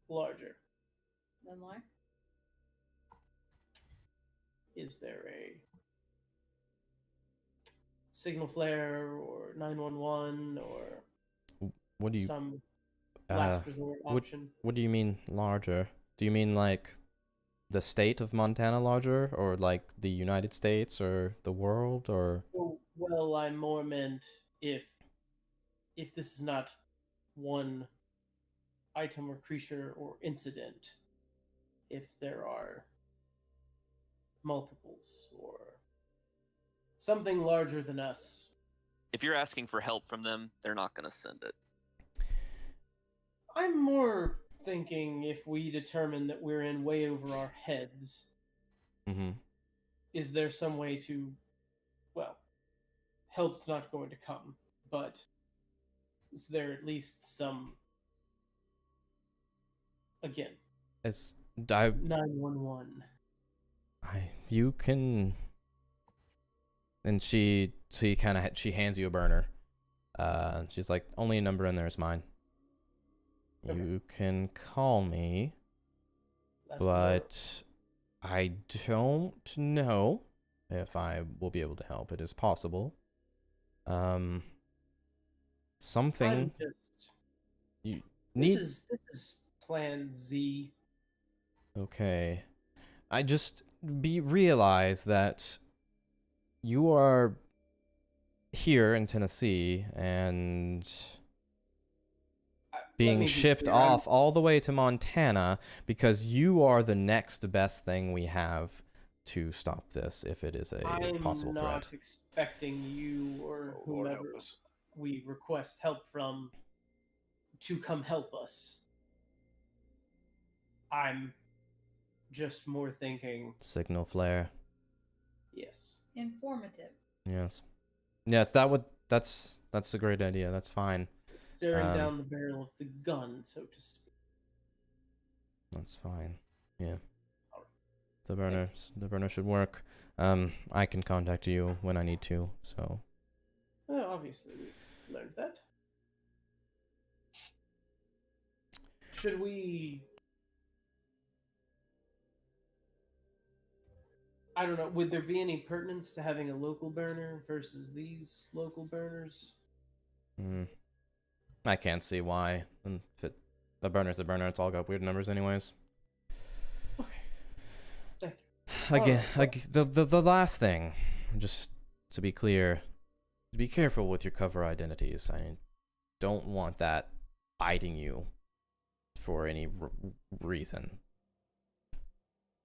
larger, then why? is there a signal flare or 911 or What do you some uh last resort what- option? what do you mean larger? Do you mean like the state of Montana larger, or like the United States, or the world, or Oh, well, I more meant if this is not one item or creature or incident, if there are multiples or something larger than us. If you're asking for help from them, they're not going to send it. I'm more thinking if we determine that we're in way over our heads, mm-hmm. is there some way to, well, help's not going to come, but is there at least some, again, It's 911? you can, and she kind of she hands you a burner. She's like, only a number in there is mine. Okay. You can call me, That's but I don't know if I will be able to help. It is possible. Something I'm just, you need. this is Plan Z. Okay. I just realize that you are here in Tennessee and Let being me be shipped clear, I'm- off all the way to Montana because you are the next best thing we have to stop this if it is a I'm possible not threat. expecting you or Oh, Lord help whomever us. we request help from to come help us. I'm just more thinking, Signal flare. yes. Informative. Yes. Yes, that's a great idea. That's fine. Staring Um, down the barrel of the gun, so to speak. That's fine. Yeah. Alright. The burner should work. I can contact you when I need to, so Well, obviously, we've learned that. Should we? I don't know. Would there be any pertinence to having a local burner versus these local burners? I can't see why. And if the burner's a burner, it's all got weird numbers anyways. Okay. Thank you. Again, Alright, the last thing, just to be clear, be careful with your cover identities. I don't want that biting you for any reason.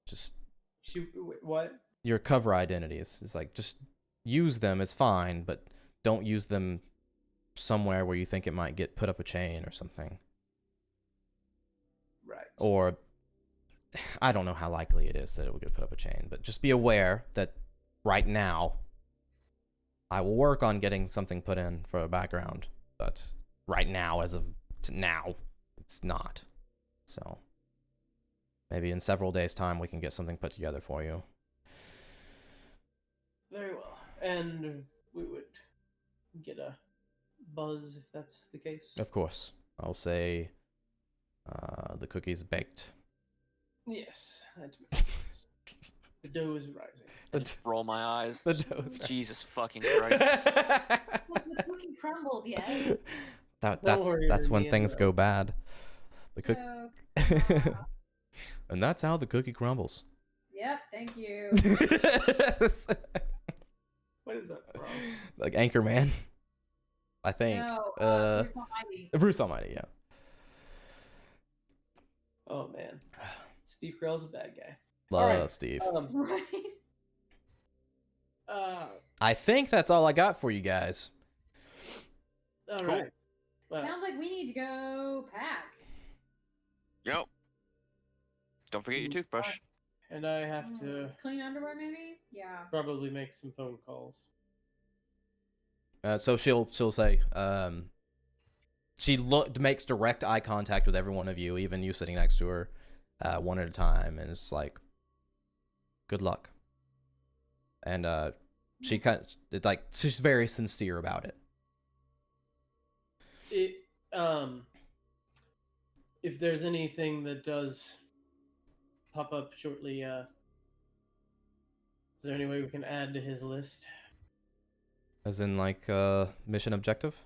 Just What? your cover identities is like, just use them, it's fine, but don't use them somewhere where you think it might get put up a chain or something. Right. Or I don't know how likely it is that it will get put up a chain, but just be aware that right now I will work on getting something put in for a background, but right now, as of now, it's not. So maybe in several days' time we can get something put together for you. Very well. And we would get a buzz if that's the case. Of course, I'll say the cookie's baked. Yes, that makes sense. The dough is rising. I just roll my eyes. The dough's Jesus fucking Christ. Has the cookie crumbled yet? Don't worry, that's you're when in the things end, go bad. The cook, Joke. and that's how the cookie crumbles. Yep, thank you. What is that from? Like Anchorman, I think. No, Bruce Almighty. Bruce Almighty, yeah. Oh man, Steve Carell's a bad guy. Love Alright, Steve. Right? I think that's all I got for you guys. All Cool. right. Well, Sounds like we need to go pack. Yep. Don't forget your toothbrush. and I have to Clean underwear, maybe? Yeah. probably make some phone calls. So she'll say, she makes direct eye contact with every one of you, even you sitting next to her, one at a time, and it's like, good luck. And she she's very sincere about it. If there's anything that does pop up shortly, is there any way we can add to his list? As in, like, mission objective?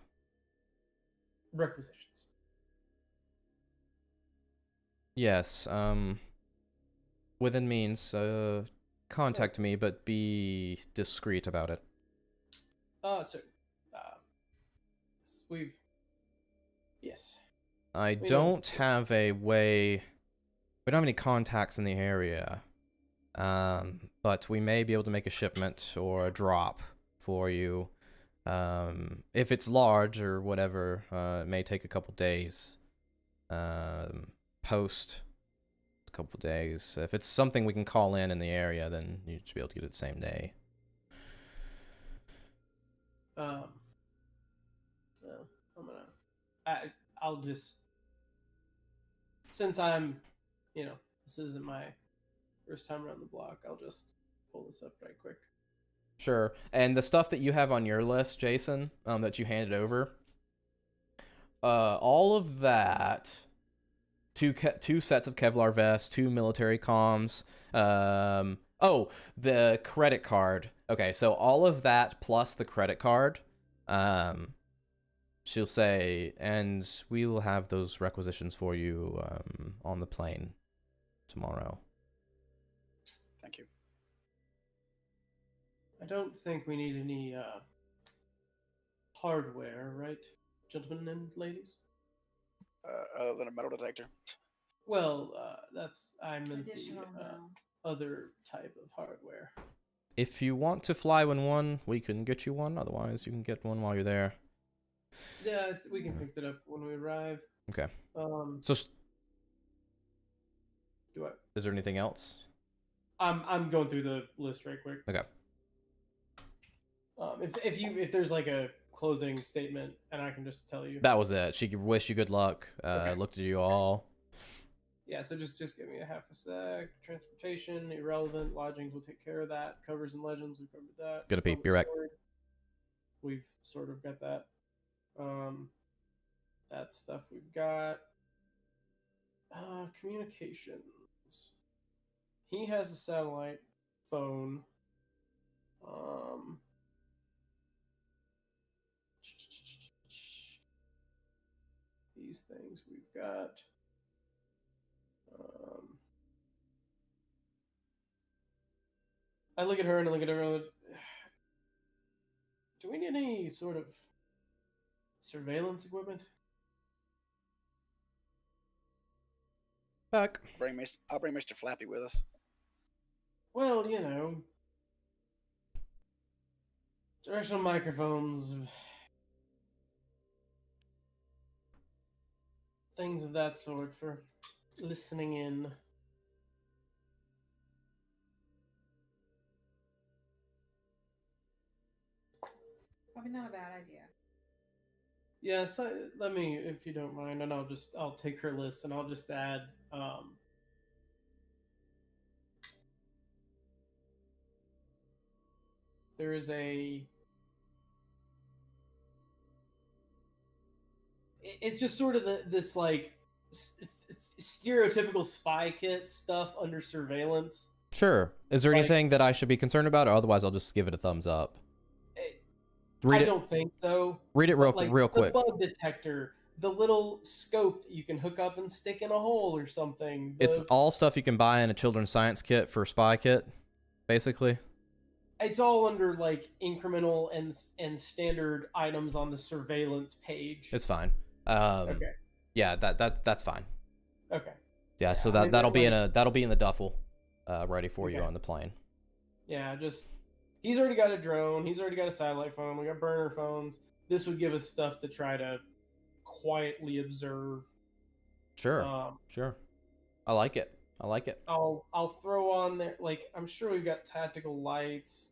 Requisitions. Yes, within means, contact me, but be discreet about it. So, yes. I We don't have a way... We don't have any contacts in the area, but we may be able to make a shipment or a drop for you. If it's large or whatever, it may take a couple days. Post a couple days. If it's something we can call in the area, then you should be able to get it the same day. So I'll just, since I'm, this isn't my first time around the block, I'll just pull this up right quick. Sure. And the stuff that you have on your list, Jason, that you handed over, all of that, two sets of Kevlar vests, 2 military comms, the credit card. Okay, so all of that plus the credit card, she'll say, and we will have those requisitions for you on the plane tomorrow. Thank you. I don't think we need any hardware, right, gentlemen and ladies? Other than a metal detector. Well, I meant Additional the now. other type of hardware. If you want to fly in one, we can get you one. Otherwise, you can get one while you're there. Yeah, we can pick that up when we arrive. Okay. So So, do I? is there anything else? I'm going through the list right quick. Okay. If there's like a closing statement, and I can just tell you. That was it. She could wish you good luck. Okay. Looked at you all. Yeah, so just give me a half a sec. Transportation, irrelevant, lodgings, we'll take care of that. Covers and legends, we covered that. Gonna be Public right. storage, we've sort of got that. That stuff we've got. Communications. He has a satellite phone. These things we've got. I look at her and I look at everyone. Do we need any sort of surveillance equipment? Back. I'll bring Mr. Flappy with us. Well, directional microphones, things of that sort for listening in. Probably not a bad idea. Yeah, so let me, if you don't mind, and I'll take her list and I'll just add there is it's just sort of this like stereotypical spy kit stuff under surveillance. Sure. Is there Like- anything that I should be concerned about, or otherwise I'll just give it a thumbs up? I Read it. don't think so. Read it real Like real the quick. bug detector, the little scope that you can hook up and stick in a hole or something. It's the- all stuff you can buy in a children's science kit for spy kit, basically. It's all under like incremental and standard items on the surveillance page. It's fine. Okay. Yeah, that's fine. Okay. Yeah, so I mean, that'll be like- that'll be in the duffel, ready for you Okay. on the plane. Yeah, just he's already got a drone. He's already got a satellite phone. We got burner phones. This would give us stuff to try to quietly observe. Sure, sure. I like it. I like it. I'll throw on there, like, I'm sure we've got tactical lights.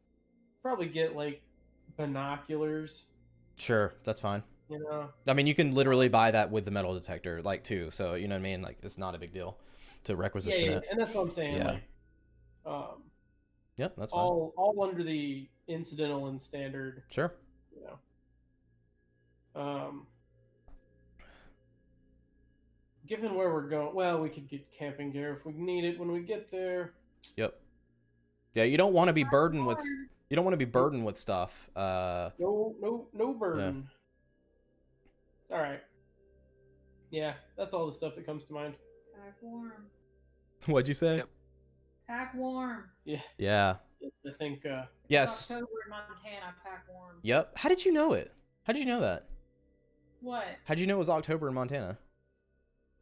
Probably get like binoculars. Sure, that's fine. You know. I mean, you can literally buy that with the metal detector, like too. So you know what I mean? Like it's not a big deal to Yeah, requisition yeah, it. and that's what I'm saying. Yeah. Like, Yep, that's fine. all under the incidental and standard. Sure. You know. Given where we're going, well, we could get camping gear if we need it when we get there. Yep. Yeah, you don't want to be burdened with stuff. No burden. All right. Yeah, that's all the stuff that comes to mind. Pack warm. What'd you say? Yep. Pack warm. Yeah. Yes, I think. Yes. October in Montana, pack warm. Yep. How did you know it? How did you know that? What? How'd you know it was October in Montana?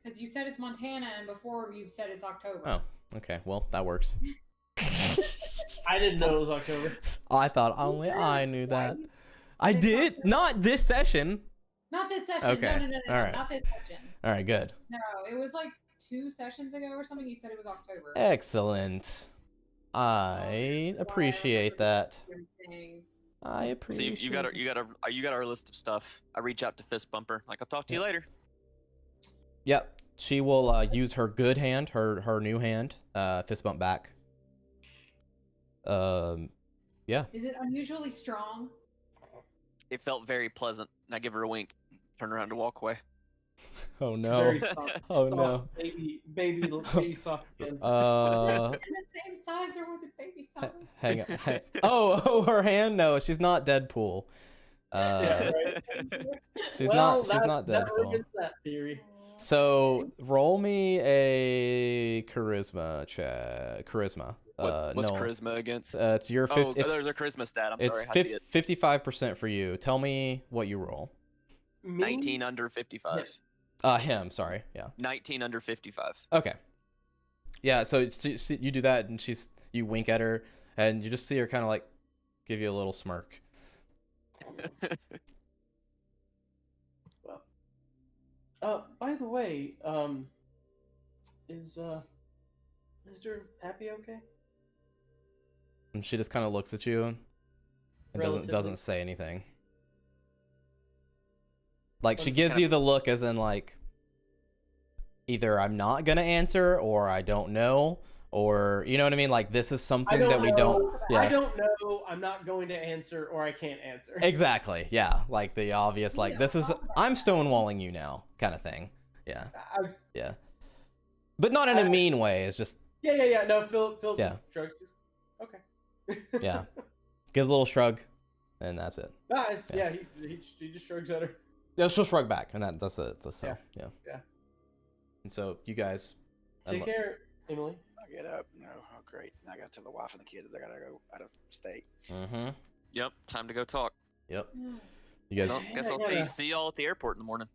Because you said it's Montana, and before you said it's October. Oh, okay. Well, that works. I didn't know it was October. I thought only I knew that. I did. Not this session. Not this session. Okay. No, All right. not this session. All right, good. No, it was like 2 sessions ago or something. You said it was October. Excellent. I appreciate that. Things. I So appreciate. you got our list of stuff. I reach out to Fist Bumper. Like, I'll talk to you later. Yep. She will use her good hand, her new hand, fist bump back. Yeah. Is it unusually strong? It felt very pleasant. And I give her a wink. Turn around to walk away. Oh no. Very soft, Oh soft no. baby soft skin. In the same size, or was it baby size? Hang on. Oh, her hand? No, she's not Deadpool. Yeah, right. She's Well, not that Deadpool. against that theory. So roll me a charisma check. Charisma. What's no. charisma against? It's your there's a charisma stat. I'm sorry, I see it. 55% for you. Tell me what you roll. Me? 19 under 55. Him. Sorry. Yeah. 19 under 55. Okay. Yeah. So you do that, and you wink at her, and you just see her kind of like give you a little smirk. By the way, is Mr. Happy okay? And she just kind of looks at you and doesn't Relatively. say anything. Like she I'm gives kind you the look as in like either I'm not gonna answer or I don't know or you know what I mean. Like this is something that we don't. I Yeah. don't know. I'm not going to answer, or I can't answer. Exactly. Yeah. Like the obvious. Like this is I'm stonewalling you now kind of thing. Yeah. Yeah. But not in a mean way. It's just Yeah. No, Philip Yeah. just shrugs. Okay. yeah. Gives a little shrug, and that's it. Nah, it's, Yeah. he just shrugs at her. Yeah, she'll shrug back, and that's it. That's Yeah. Yeah. And so you guys. Take care, Emily. I get up. No, oh great. Now I got to tell the wife and the kids they gotta go out of state. Mm-hmm. Yep, time to go talk. Yep. Mm. You guys. Well, guess I I'll gotta- see y'all at the airport in the morning.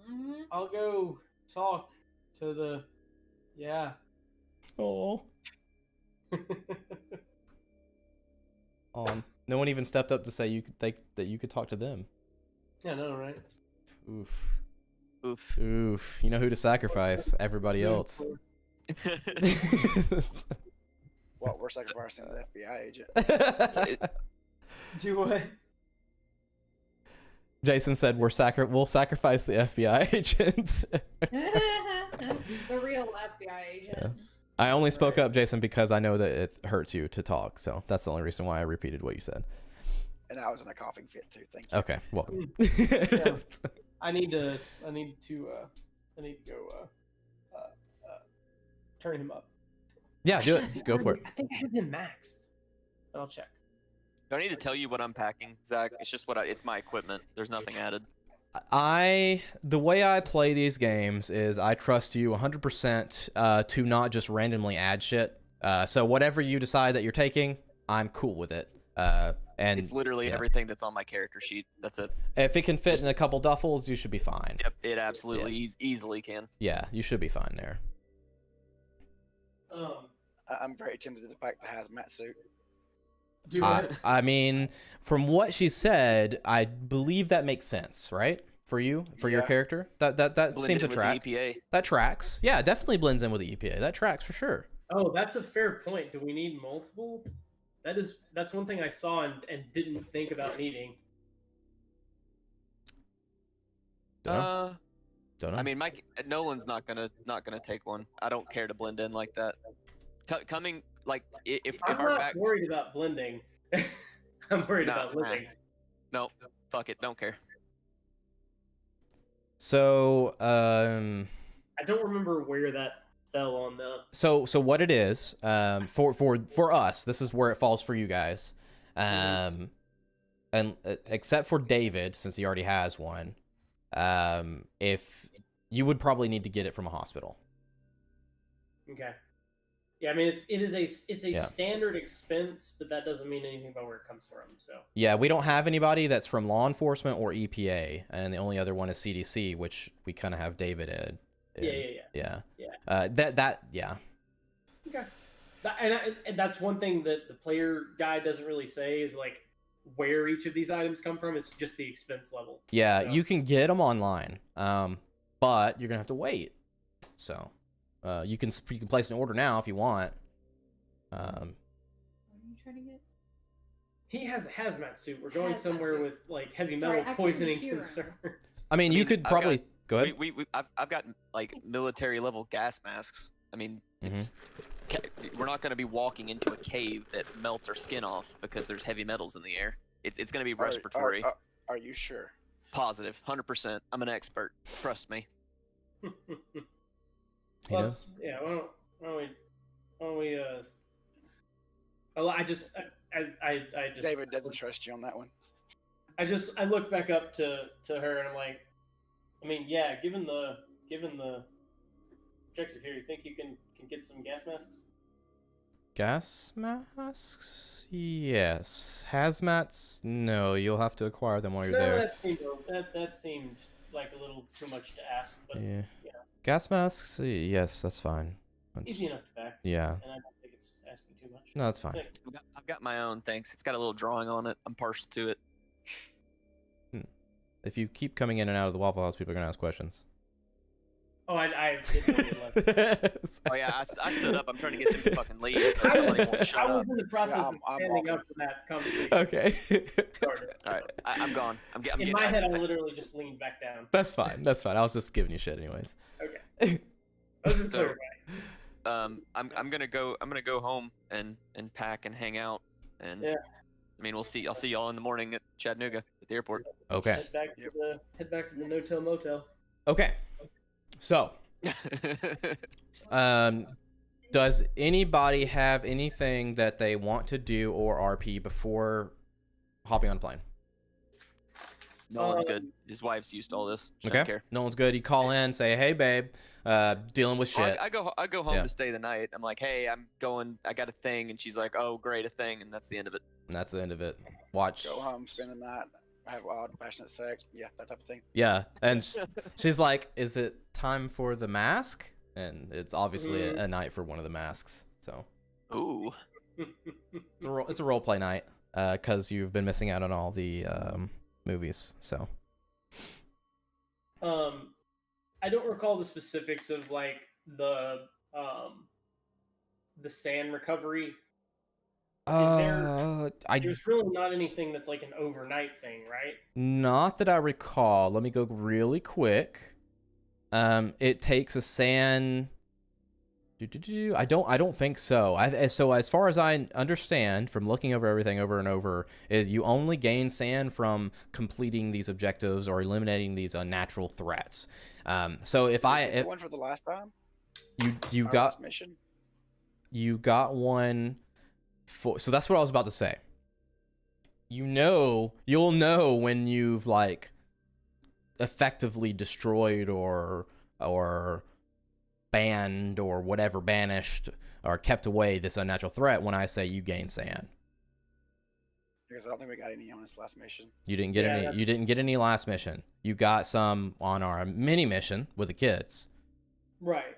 Mhm. I'll go talk to the. Yeah. Oh. No one even stepped up to say that you could talk to them. Yeah, no, right? Oof. Oof. Oof. You know who to sacrifice? Everybody else. What, we're sacrificing the FBI agent? Do what? Jason said we'll sacrifice the FBI agent. The real FBI agent. Yeah. I only spoke up, Jason, because I know that it hurts you to talk. So that's the only reason why I repeated what you said. And I was in a coughing fit too. Thank you. Okay, welcome. I need to go turn him up. Yeah, do Actually, I think it. Go for it. I think I have him maxed. But I'll check. Do I need to tell you what I'm packing, Zach? It's just it's my equipment. There's nothing added. The way I play these games is I trust you 100% to not just randomly add shit. So whatever you decide that you're taking, I'm cool with it. And It's literally yeah. everything that's on my character sheet. That's it. if it can fit in a couple duffels, you should be fine. Yep, it absolutely easily can. Yeah, you should be fine there. I'm very tempted to pack the hazmat suit. Do what? I mean, from what she said, I believe that makes sense, right? For you, for your Yeah. character, that Blend seems to in with track. the EPA. That tracks. Yeah, it definitely blends in with the EPA. That tracks for sure. Oh, that's a fair point. Do we need multiple? That's one thing I saw and didn't think about needing. Don't know. I mean, Nolan's not gonna take one. I don't care to blend in like that. Coming like if I'm our not back. worried about blending. I'm worried Nah, about living. No, fuck it, don't care. So, I don't remember where that fell on the. so what it is, for us, this is where it falls for you guys, and except for David, since he already has one, if you would probably need to get it from a hospital. Okay. Yeah, I mean it's a Yeah. standard expense, but that doesn't mean anything about where it comes from. So. Yeah, we don't have anybody that's from law enforcement or EPA, and the only other one is CDC, which we kind of have David in. Yeah. Yeah. Okay. And that's one thing that the player guide doesn't really say is like where each of these items come from. It's just the expense level. Yeah, So- you can get them online, but you're gonna have to wait. So, you can place an order now if you want. What are you trying to get? He has a hazmat suit. We're going Hazmat somewhere suit. with like heavy Sorry, metal I couldn't poisoning hear him. concerns. I mean, you mean, could I've probably go ahead. I've got like military level gas masks. I mean, it's we're not going to be walking into a cave that melts our skin off because there's heavy metals in the air. It's going to be respiratory. Are you sure? Positive, 100%. I'm an expert. Trust me. You Well, know? yeah. Why don't we? I just David doesn't trust you on that one. I look back up to her and I'm like, I mean, yeah, given the objective here, you think you can get some gas masks? Gas masks? Yes. Hazmats? No, you'll have to acquire them while you're No, there. that seemed like a little too much to ask, but Yeah. you know, Gas masks? Yes, that's fine. easy enough to pack, Yeah. and I don't think it's asking too much. No, that's fine. Think- I've got my own, thanks. It's got a little drawing on it. I'm partial to it. If you keep coming in and out of the Waffle House, people are gonna ask questions. Oh, I didn't know you left. Oh yeah, I stood up. I'm trying to get them to fucking leave. But somebody won't I shut was up. in the process Yeah, of I'm standing walking. up for that conversation. Okay. started. All right, I'm gone. I'm In getting. my head, I literally just leaned back down. That's fine. That's fine. I was just giving you shit anyways. Okay. I was just So- clarifying. I'm gonna go home and pack and hang out. And Yeah. I mean, I'll see y'all in the morning at Chattanooga at the airport. Okay. Head back to the no-till motel. Okay. So, does anybody have anything that they want to do or RP before hopping on a plane? Nolan's good. His wife's used to all this. She Okay. don't care. No one's good. You call in, say, "Hey, babe, dealing with Well, shit." I go home Yeah. to stay the night. I'm like, hey, I'm going. I got a thing, and she's like, oh, great, a thing, and that's the end of it. And that's the end of it. Watch. Go home, spend the night, have wild, passionate sex. Yeah, that type of thing. Yeah, and she's like, "Is it time for the mask?" And it's obviously a night for one of the masks. So Ooh. it's a role play night, because you've been missing out on all the movies. So I don't recall the specifics of like the sand recovery. I There's really not anything that's like an overnight thing, right? not that I recall. Let me go really quick. It takes a sand. I don't think so. So as far as I understand from looking over everything over and over, is you only gain sand from completing these objectives or eliminating these unnatural threats. So if The one for the last time. you Our got last mission. you got one for, so that's what I was about to say. You'll know when you've like effectively destroyed or banned or whatever, banished or kept away this unnatural threat when I say you gain sand. Because I don't think we got any on this last mission. You didn't get Yeah, any. that's- You didn't get any last mission. You got some on our mini mission with the kids. Right.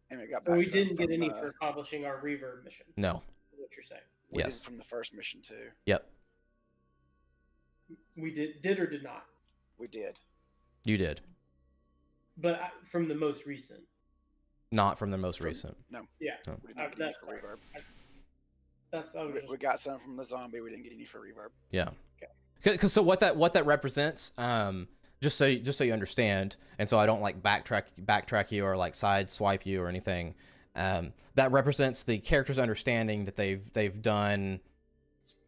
And we got But back we some didn't get from, any for accomplishing our reverb mission. No. Is what you're saying? we did Yes. from the first mission too. Yep. We did or did not. We did. You did. But from the most recent. Not from the most From- recent. Yeah. No. We did not get any That's for fine. reverb. That's I was just We got some from the zombie. We didn't get any for reverb. Yeah. Okay. Because so what that represents, just so you understand, and so I don't like backtrack you or like side swipe you or anything. That represents the character's understanding that they've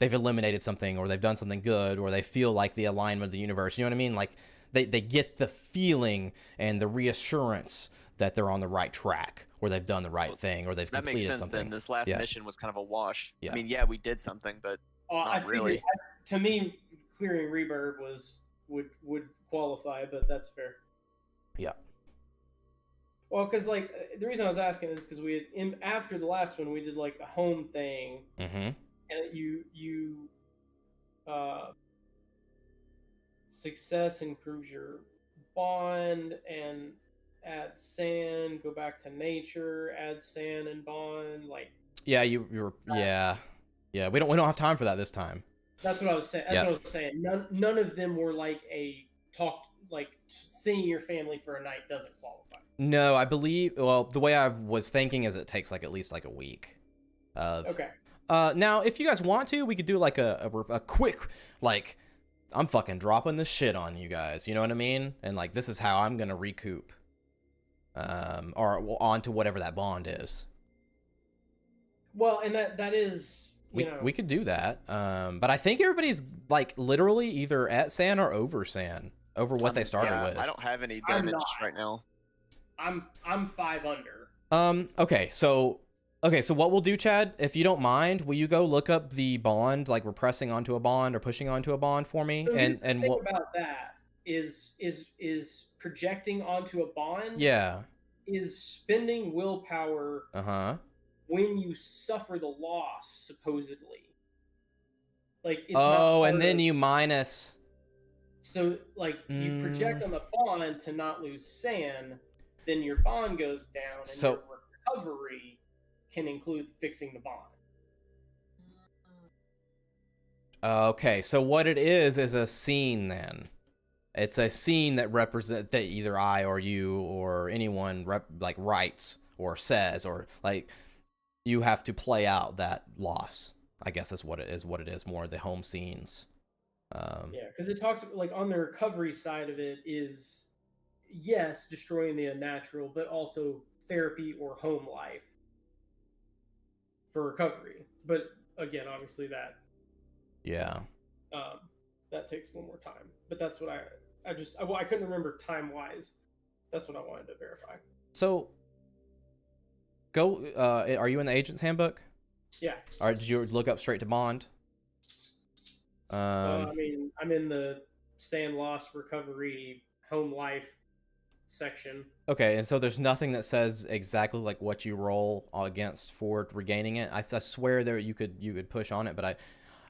eliminated something, or they've done something good, or they feel like the alignment of the universe. You know what I mean? Like they get the feeling and the reassurance that they're on the right track, or they've done the right thing, or they've That makes completed sense. something. Then this last Yeah. mission was kind of a wash. Yeah. I mean, yeah, we did something, but I Not really. figured, to me, clearing Reburb would qualify, but that's fair. Yeah. Well, because like the reason I was asking is because we had after the last one we did like a home thing, Mm-hmm. and you success improves your bond and add sand, go back to nature, add sand and bond. Like Yeah, you were. Yeah. We don't have time for that this time. that's what I was saying. That's Yeah. what I was saying. None of them were like seeing your family for a night doesn't qualify. No, I believe. Well, the way I was thinking is it takes like at least like a week. Okay. Now, if you guys want to, we could do like a quick, like, I'm fucking dropping this shit on you guys. You know what I mean? And like, this is how I'm gonna recoup, or onto whatever that bond is. Well, and that is We could do that. But I think everybody's like literally either at San or over San, over what they started yeah, with. I don't have any I'm damage not. right now. I'm 5 under. Okay, so what we'll do, Chad, if you don't mind, will you go look up the bond, like we're pressing onto a bond or pushing onto a bond for me? So and the thing what? about that is projecting onto a bond. Yeah. Is spending willpower Uh-huh. when you suffer the loss, supposedly. Like it's not Oh, and part then of- you minus. So like you project on the bond to not lose sand, then your bond goes down, and So- your recovery can include fixing the bond. Okay, so what it is a scene then. It's a scene that represents that either I or you or anyone writes or says, or like you have to play out that loss. I guess that's what it is more the home scenes. Yeah, because it talks like on the recovery side of it is yes, destroying the unnatural, but also therapy or home life for recovery. But again, obviously that Yeah. that takes a little more time. But that's what I couldn't remember time wise. That's what I wanted to verify. So go are you in the agent's handbook? Yeah. Or did you look up straight to bond? I mean, I'm in the sand loss recovery home life section. Okay, and so there's nothing that says exactly like what you roll against for regaining it. I swear there you could push on it, but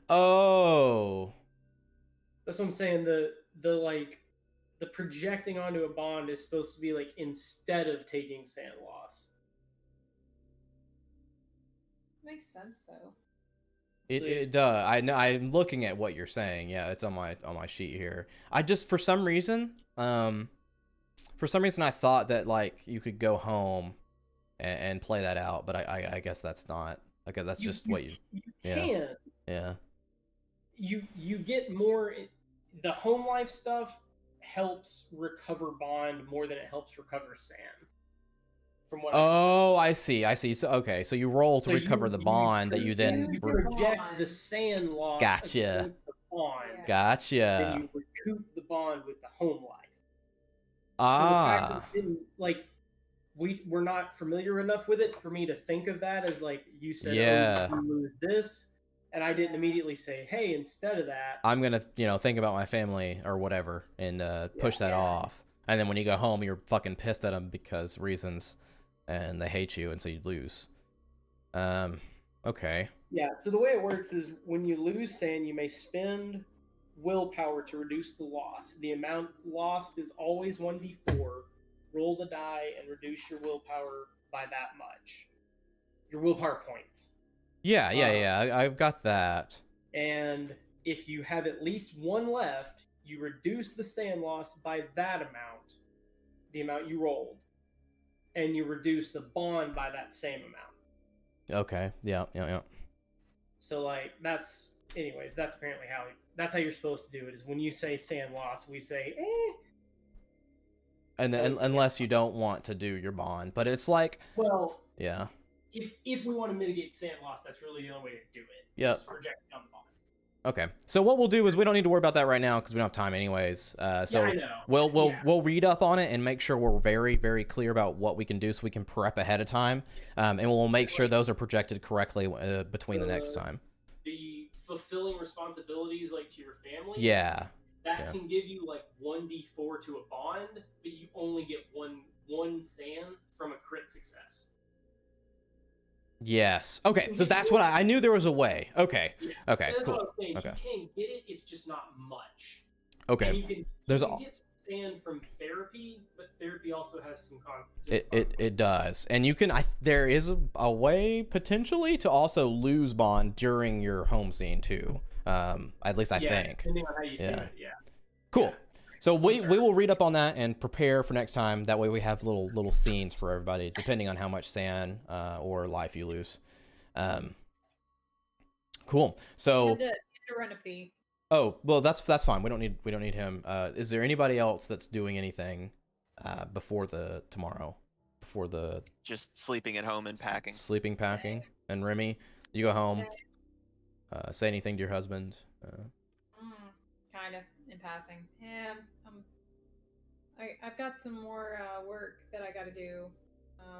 oh, That's what I'm saying. The projecting onto a bond is supposed to be like instead of taking sand loss. Makes sense though. it does. I know. I'm looking at what you're saying. Yeah, it's on my sheet here. I just for some reason I thought that like you could go home and play that out, but I guess that's not. Okay, that's just what you. Yeah. Can. Yeah. You get more. The home life stuff helps recover bond more than it helps recover sand. From what Oh, I see. So okay, so you roll to So recover the bond that you then. you project the sand loss. Gotcha. against the bond. Yeah. Gotcha. Then you recoup the bond with the home life. So the fact Ah. that it didn't, like we're not familiar enough with it for me to think of that as like you said, Yeah. oh, you lose this, and I didn't immediately say, hey, instead of that, I'm gonna, think about my family or whatever and push that off. And then when you go home, you're fucking pissed at them because reasons, and they hate you, and so you lose. Okay. yeah. So the way it works is when you lose sand, you may spend willpower to reduce the loss. The amount lost is always 1d4. Roll the die and reduce your willpower by that much. Your willpower points. Yeah. I've got that. And if you have at least one left, you reduce the sand loss by that amount, the amount you rolled, and you reduce the bond by that same amount. Okay. Yeah. So like that's apparently how you're supposed to do it. Is when you say sand loss, we say And then, unless you don't want to do your bond, but it's like, Well, yeah, if we want to mitigate sand loss, that's really the only way to do it. Yep. Is project on the bond. okay. So what we'll do is we don't need to worry about that right now because we don't have time anyways. So yeah, I know. we'll read up on it and make sure we're very, very clear about what we can do so we can prep ahead of time, and we'll make sure those are projected correctly between the next time. The fulfilling responsibilities like to your family. Yeah. That can give you like 1d4 to a bond, but you only get one sand from a crit success. Yes. Okay. So that's what I knew there was a way. Okay. Yeah. Okay. That's Cool. what I was saying. Okay. You can get it, it's just not much. Okay. And you can, There's you can a- get some sand from therapy, but therapy also has some It does, and you can. There is a way potentially to also lose bond during your home scene too. At least I think. Depending on how you do it, yeah. Cool. So we will read up on that and prepare for next time. That way we have little scenes for everybody, depending on how much sand or life you lose. Cool. So To run a pee. oh well, that's fine. We don't need him. Is there anybody else that's doing anything before tomorrow? Before the Just sleeping at home and packing. sleeping, packing, and Remy, you go home. Say anything to your husband. Kind of in passing. Yeah, I've got some more work that I got to do.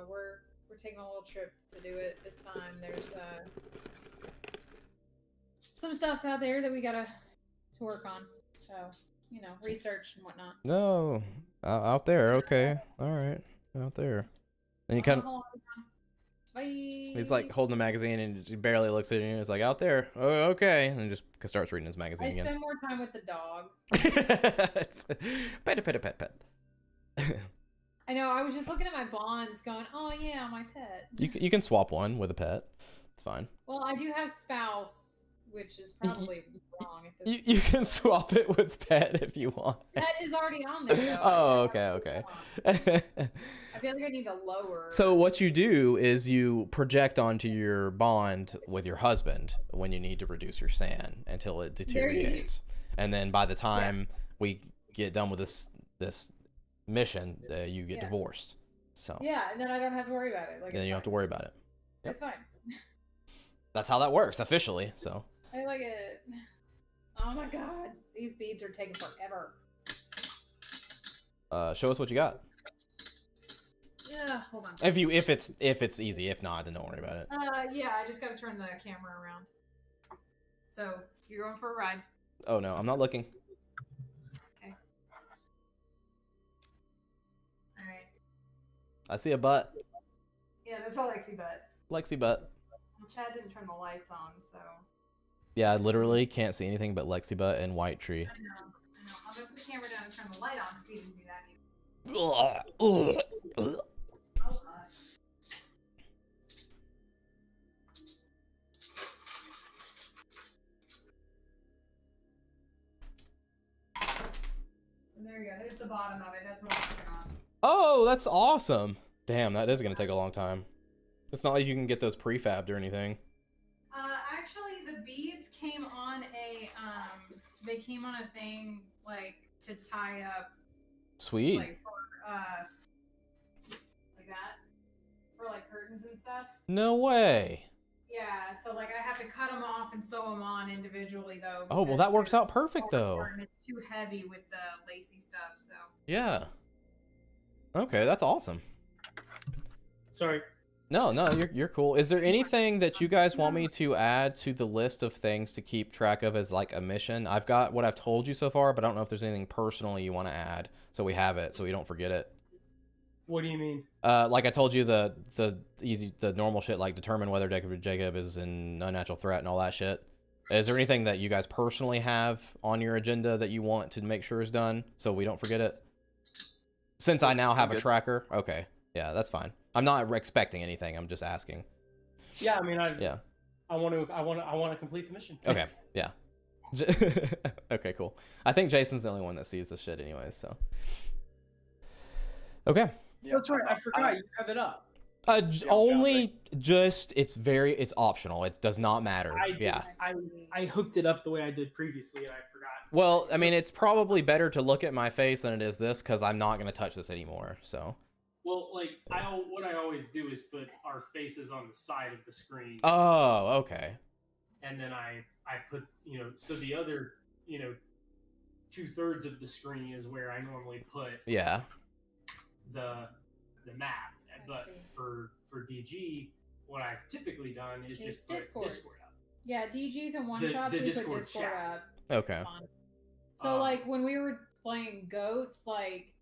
We're taking a little trip to do it this time. There's some stuff out there that we gotta work on. So research and whatnot. No, out there. Okay, all right, out there. And you kind of. Hold on. Bye. He's like holding the magazine and he barely looks at you. He's like, out there. Oh, okay. And just starts reading his magazine I again. spend more time with the dog. Pet. I know. I was just looking at my bonds, going, "Oh yeah, my pet." You can swap one with a pet. It's fine. Well, I do have spouse, which is probably wrong. At this You point. can swap it with pet if you want. That is already on there. Though. Oh, I okay. I feel like I need to lower. So what you do is you project onto your bond with your husband when you need to reduce your sand until it deteriorates, and then by the time we get done with this mission, you get divorced. So Yeah, and then I don't have to worry about it. Like then you don't have to worry about it. It's fine. That's how that works officially. So I like it. Oh my god, these beads are taking forever. show us what you got. Yeah, hold on. If it's easy. If not, then don't worry about it. Yeah, I just gotta turn the camera around. So you're going for a ride. Oh no, I'm not looking. Okay. All right. I see a butt. Yeah, that's all Lexi butt. Lexi butt. Well, Chad didn't turn the lights on, so. Yeah, I literally can't see anything but Lexi butt and White Tree. I know. I'm gonna put the camera down and turn the light on because he didn't do that either. Ugh. Oh gosh. And there you go. There's the bottom of it. That's what I'm working on. Oh, that's awesome. Damn, that is gonna take a long time. It's not like you can get those prefabbed or anything. Actually, the beads came on a they came on a thing like to tie up Sweet. like for like that for like curtains and stuff. No way. Yeah, so like I have to cut them off and sew them on individually though. Oh, well, because that works they're out perfect falling though. apart and it's too heavy with the lacy stuff. So Yeah. Okay, that's awesome. Sorry. No, you're cool. Is there anything that you guys want me to add to the list of things to keep track of as like a mission? I've got what I've told you so far, but I don't know if there's anything personally you want to add so we have it so we don't forget it. What do you mean? Like I told you, the normal shit like determine whether Jacob is an unnatural threat and all that shit. Is there anything that you guys personally have on your agenda that you want to make sure is done so we don't forget it? Since I now have a good. tracker, okay, yeah, that's fine. I'm not expecting anything. I'm just asking. Yeah, I mean, I want to complete the mission. Okay, yeah. Okay, cool. I think Jason's the only one that sees this shit anyways, so. Okay. Yeah, That's right. I forgot you have it up. Only just it's optional. It does not matter. Yeah. I hooked it up the way I did previously, and I forgot. Well, I mean, it's probably better to look at my face than it is this because I'm not gonna touch this anymore. So. Well, like what I always do is put our faces on the side of the screen, Oh, okay. and then I put so the other 2/3 of the screen is where I normally put Yeah. the map. But see. for DG, what I've typically done is It's just put Discord. Discord up. Yeah, DG's and one The- shots the we put Discord Discord chat. up. Okay. It's fun. So Um, like when we were playing Goats, like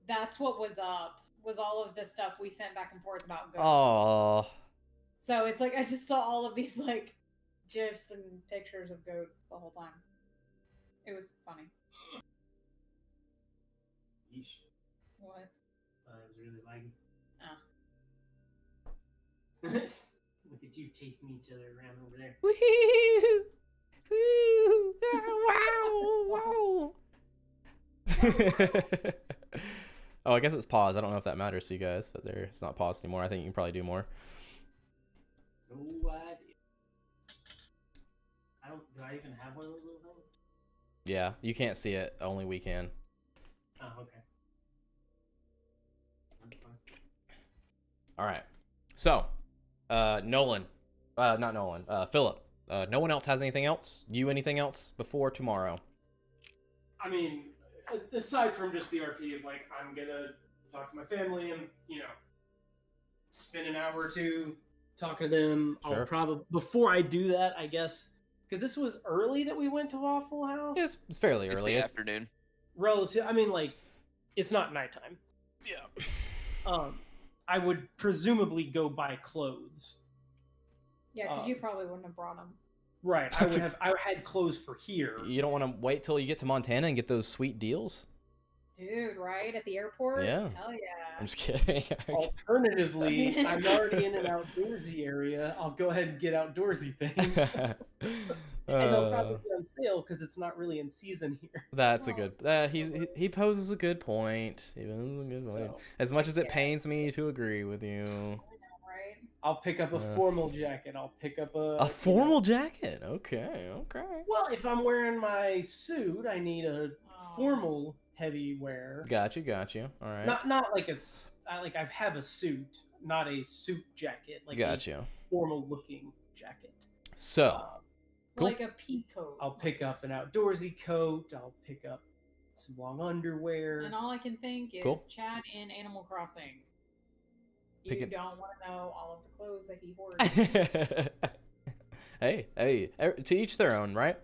that's what was up. Was all of this stuff we sent back and forth about Goats. Oh. So it's like I just saw all of these like gifs and pictures of goats the whole time. It was funny. Yeesh. What? I was really lagging. Oh. Look at you chasing each other around over there. Woo-hoo. Woo. Wow. Oh, I guess it's paused. I don't know if that matters to you guys, but it's not paused anymore. I think you can probably do more. No idea. Do I even have one of those little things? Yeah, you can't see it. Only we can. Oh, okay. I'm fine. All right. So, Nolan, not Nolan, Philip. No one else has anything else? You anything else before tomorrow? I mean, aside from just the RP of like, I'm gonna talk to my family and spend an hour or two talking to them. Sure. I'll probably before I do that, I guess, because this was early that we went to Waffle House. It's fairly It's early. the It's- afternoon. Relative. I mean, like, it's not nighttime. Yeah. I would presumably go buy clothes. Yeah, because you probably wouldn't have brought them. Right. I had clothes for here. You don't want to wait till you get to Montana and get those sweet deals? Dude, right? At the airport? Yeah. Hell yeah. I'm just kidding. Alternatively, I'm already in an outdoorsy area. I'll go ahead and get outdoorsy things. And they'll probably be on sale because it's not really in season here. That's a good. He poses a good point. He poses a good point. So, As much as it Yeah. pains me to agree with you. I know, right? I'll pick up a formal jacket. I'll pick up A formal jacket. Okay. Okay. Well, if I'm wearing my suit, I need a Oh. formal heavy wear. Got you. All right. Not like I have a suit, not a suit jacket. Like Got a you. formal looking jacket. So, cool. Like a pea coat. I'll pick up an outdoorsy coat. I'll pick up some long underwear. And all I can think is Cool. Chad in Animal Crossing. Pick You it- don't want to know all of the clothes that he hoards. hey, to each their own, right?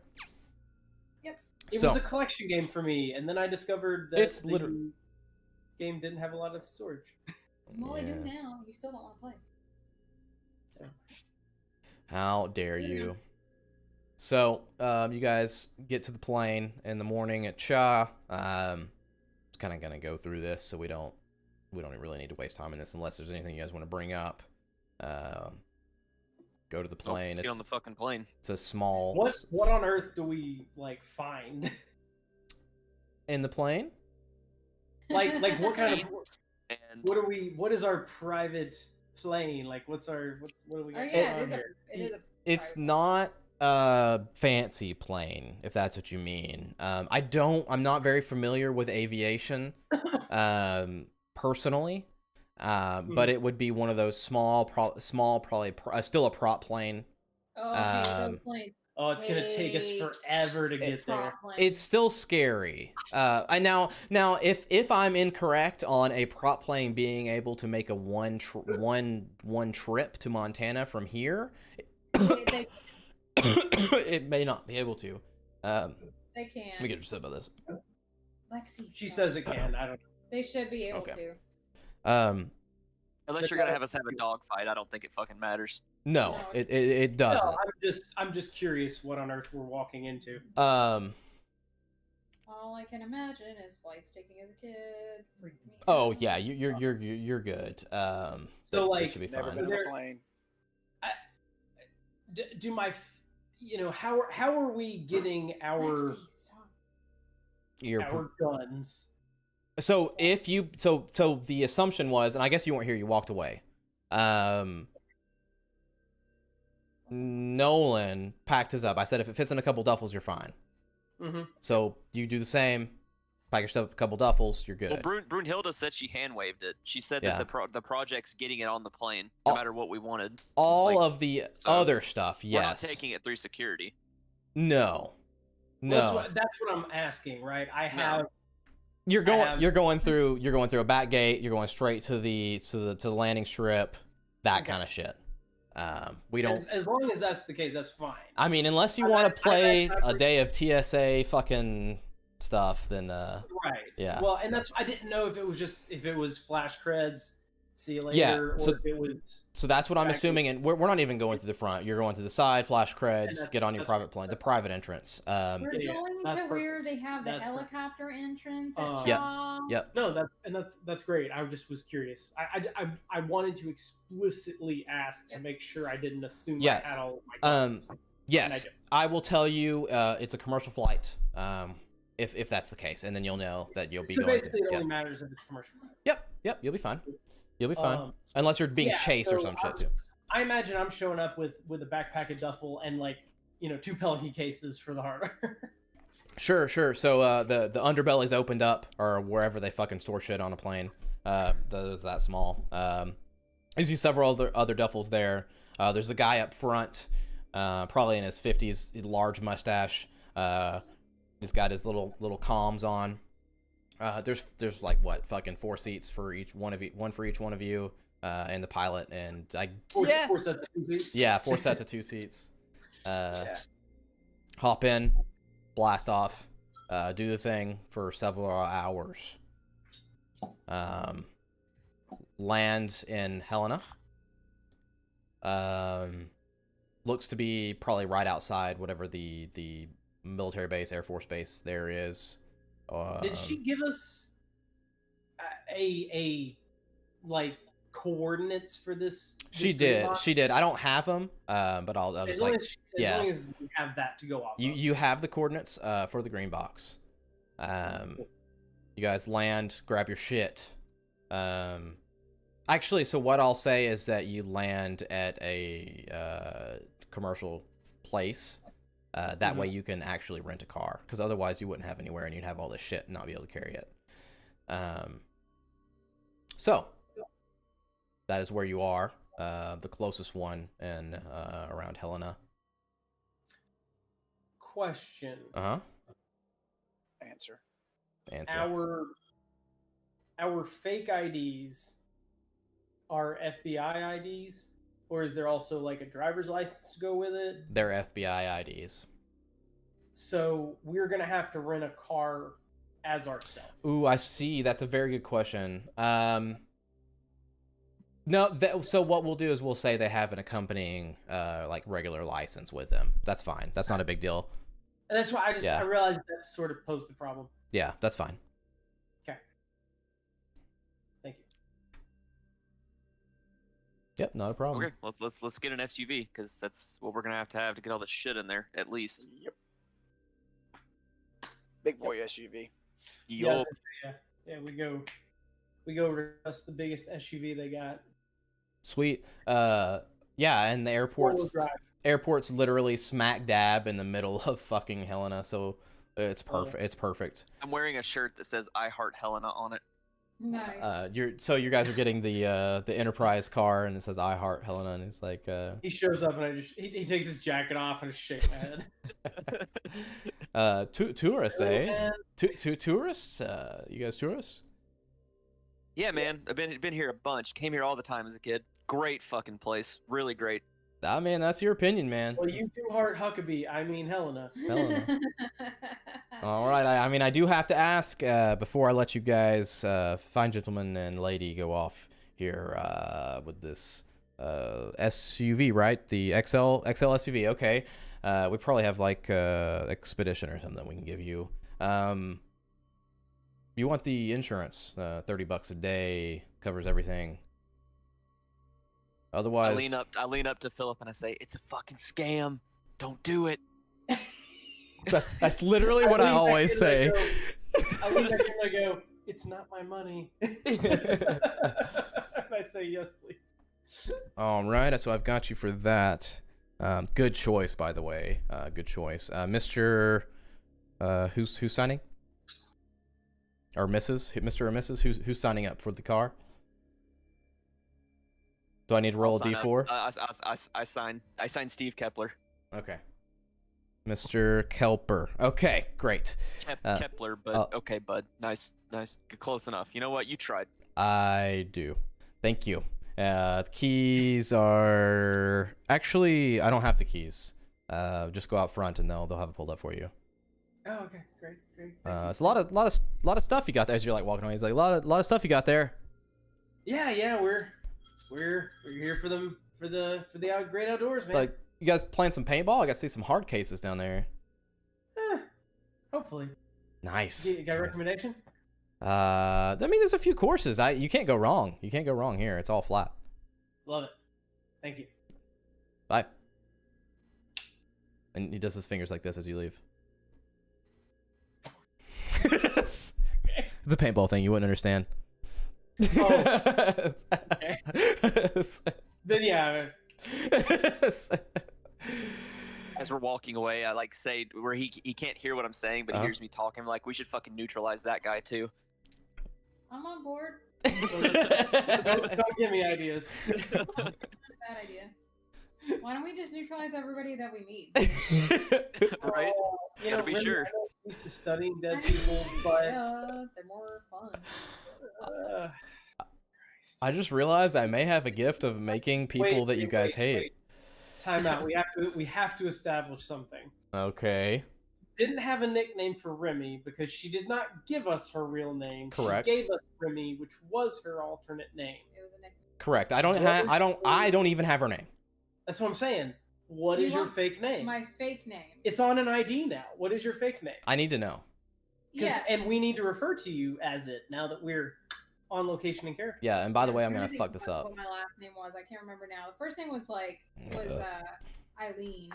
It So, was a collection game for me, and then I discovered that It's the liter- game didn't have a lot of storage. Well, I do Yeah. now. You still don't want to play. How dare you? So, you guys get to the plane in the morning at Cha. Just kind of gonna go through this, so we don't really need to waste time in this unless there's anything you guys want to bring up. Go to the Oh, plane. let's get on the fucking plane. It's a small. What on earth do we find? In the plane? like what kind of Seats and what is our private plane? Like what do we Oh got yeah, on it is here? a It's private- not a fancy plane, if that's what you mean. I'm not very familiar with aviation, personally. But it would be one of those small, probably still a prop plane. Oh, okay, um, those planes. Oh, it's gonna take us Wait. forever to get there. Prop planes. It's still scary. I now if I'm incorrect on a prop plane being able to make a one trip to Montana from here, they it may not be able to. they can. Let me get your sip of this. Lexi. She said says it can. I don't know. they should be able Okay. to. unless you're gonna have us have a dog fight, I don't think it fucking matters. No, No, it doesn't. No, I'm just curious what on earth we're walking into. Um. All I can imagine is flights taking as a kid. Freaked me Oh out. yeah, you're good. So, that like, should be Never fine. been on There- a plane. Do my how are we getting our Lexi, stop. You're guns? So if you so the assumption was, and I guess you weren't here, you walked away. Nolan packed his up. I said if it fits in a couple duffels, you're fine. Mm-hmm. So you do the same. Pack your stuff, a couple duffels, you're good. Well, Brunhilde said she hand waved it. She said Yeah. that the project's getting it on the plane, no All- matter what we wanted. All like, of the so other stuff, We're not yes. taking it through security. No. No. That's what I'm asking, right? I have. You're have- going through a back gate. You're going straight to the landing strip. That Okay. kind of shit. We don't. As long as that's the case, that's fine. I mean, unless you I want bet- to play I bet- a day of TSA fucking stuff, then Right. yeah. Well, and that's I didn't know if it was flash creds. See you later. Yeah, Or so- if it was. So that's what I'm Back assuming, and we're not even going to the front. You're going to the side, flash creds, that's- get on your that's- private plane, the private entrance. We're Yeah, going that's to where they have the That's perfect. helicopter entrance at Uh, Yep. Shaw. Yep. No, that's great. I just was curious. I wanted to explicitly ask to make sure I didn't assume Yes. I had all my Um, guns. Yes, do. I will tell you. It's a commercial flight. If that's the case, and then you'll know that you'll be So going. basically, it To, only matters if it's commercial. Yep. You'll be fine. You'll be fine, Um, unless you're being yeah, chased or so some shit too. I imagine I'm showing up with a backpack, a duffel, and 2 Pelican cases for the hardware. Sure. So the underbelly's opened up, or wherever they fucking store shit on a plane. Those that small. You see several other duffels there. There's a guy up front, probably in his 50s, large mustache. He's got his little comms on. There's like what fucking 4 seats for each one of you, one for each one of you, and the pilot, and Four sets of 2 seats. yeah, 4 sets of 2 seats. Yeah. Hop in, blast off, do the thing for several hours. Land in Helena. Looks to be probably right outside whatever the military base, Air Force base there is. Did she give us a coordinates for this? She this did. green She did. I don't have them, but I'll box? just As long like as yeah. long as we have that to go off. of. you have the coordinates for the green box. You guys land, grab your shit. Actually, so what I'll say is that you land at a commercial place. That way you can actually rent a car, because otherwise you wouldn't have anywhere and you'd have all this shit and not be able to carry it. So that is where you are, the closest one, and around Helena. Question: Answer. Answer. Our fake IDs are FBI IDs, or is there also like a driver's license to go with it? They're FBI IDs. So we're gonna have to rent a car as ourselves. Ooh, I see. That's a very good question. No, so what we'll do is we'll say they have an accompanying, like, regular license with them. That's fine. That's not a big deal. And that's why Yeah. I realized that sort of posed a problem. Yeah, that's fine. Okay. Thank you. Yep, not a problem. Okay, let's get an SUV because that's what we're gonna have to get all the shit in there at least. Yep. Big boy SUV. Yup. Yeah. We go. That's the biggest SUV they got. Sweet. Yeah, and the Four-wheel drive. airport's literally smack dab in the middle of fucking Helena, so it's perfect. It's perfect. I'm wearing a shirt that says "I Heart Helena" on it. Nice. You guys are getting the Enterprise car, and it says "I Heart Helena," and it's like He shows up and he takes his jacket off and I just shake my head. tourists, Oh, eh? man. Two tourists? You guys tourists? Yeah, man. I've been here a bunch. Came here all the time as a kid. Great fucking place. Really great. Ah, man, that's your opinion, man. Well, you do heart Huckabee. I mean Helena. Helena. All right. I mean, I do have to ask before I let you guys, fine gentleman and lady, go off here with this SUV, right? The XL SUV. Okay. We probably have like Expedition or something we can give you. You want the insurance? $30 a day covers everything. Otherwise, I lean up to Philip and I say, "It's a fucking scam. Don't do it." that's literally what I lean back always in say. and I lean back in and I go, "It's not my money." And I say, "Yes, please." All right, so I've got you for that. Good choice, by the way. Good choice, Mr. Who's signing? Or Mrs. Mr. or Mrs. Who's signing up for the car? Do I need to roll a I'll sign D4? up. I signed Steve Kepler. Okay. Mr. Kelper. Okay, great. Kepler, but okay, bud. Nice. Close enough. You know what? You tried. I do. Thank you. The keys are actually I don't have the keys. Just go out front and they'll have it pulled up for you. Oh, okay, great. It's a lot of stuff you got there as you're like walking away. He's like a lot of stuff you got there. Yeah, we're here for the great outdoors, man. Like you guys playing some paintball? I got to see some hard cases down there. Hopefully. Nice. You got a Nice. recommendation? I mean, there's a few courses. You can't go wrong. You can't go wrong here. It's all flat. Love it. Thank you. Bye. And he does his fingers like this as you leave. It's a paintball thing. You wouldn't understand. Oh. Then yeah. As we're walking away, I like say where he can't hear what I'm saying, but he hears me talking. I'm like, we should fucking neutralize that guy too. I'm on board. Don't give me ideas. Not a bad idea. Why don't we just neutralize everybody that we meet? Right? You Gotta know, be really, sure. I'm not used to studying dead people, but They're more fun. I just realized I may have a gift of making people that you guys hate. Time out. We have to establish something. Okay. Didn't have a nickname for Remy because she did not give us her real name. Correct. She gave us Remy, which was her alternate name. It was a nickname. Correct. I don't even have her name. That's what I'm saying. What Do you is your want fake name? My fake name. It's on an ID now. What is your fake name? I need to know. Yeah. And we need to refer to you as it now that we're on location and character. Yeah, and by the way, I'm trying gonna to fuck think this what up. my last name was. I can't remember now. The first name was Eileen.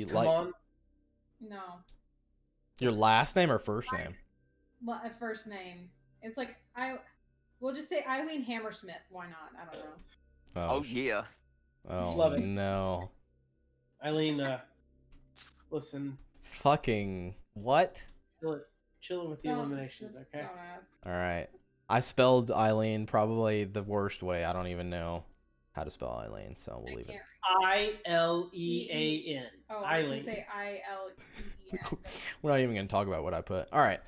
Come on. No. Your last name or first name? Well, a first name. It's like we'll just say Eileen Hammersmith. Why not? I don't know. Oh yeah. Oh Love it. no. Eileen, listen, Fucking what? chill it with the Don't- eliminations, just okay? Don't ask. All right. I spelled Eileen probably the worst way. I don't even know how to spell Eileen, so we'll I leave it. can't. ILEAN. Oh, I was Eileen. gonna say ILEEN. We're not even gonna talk about what I put. All right.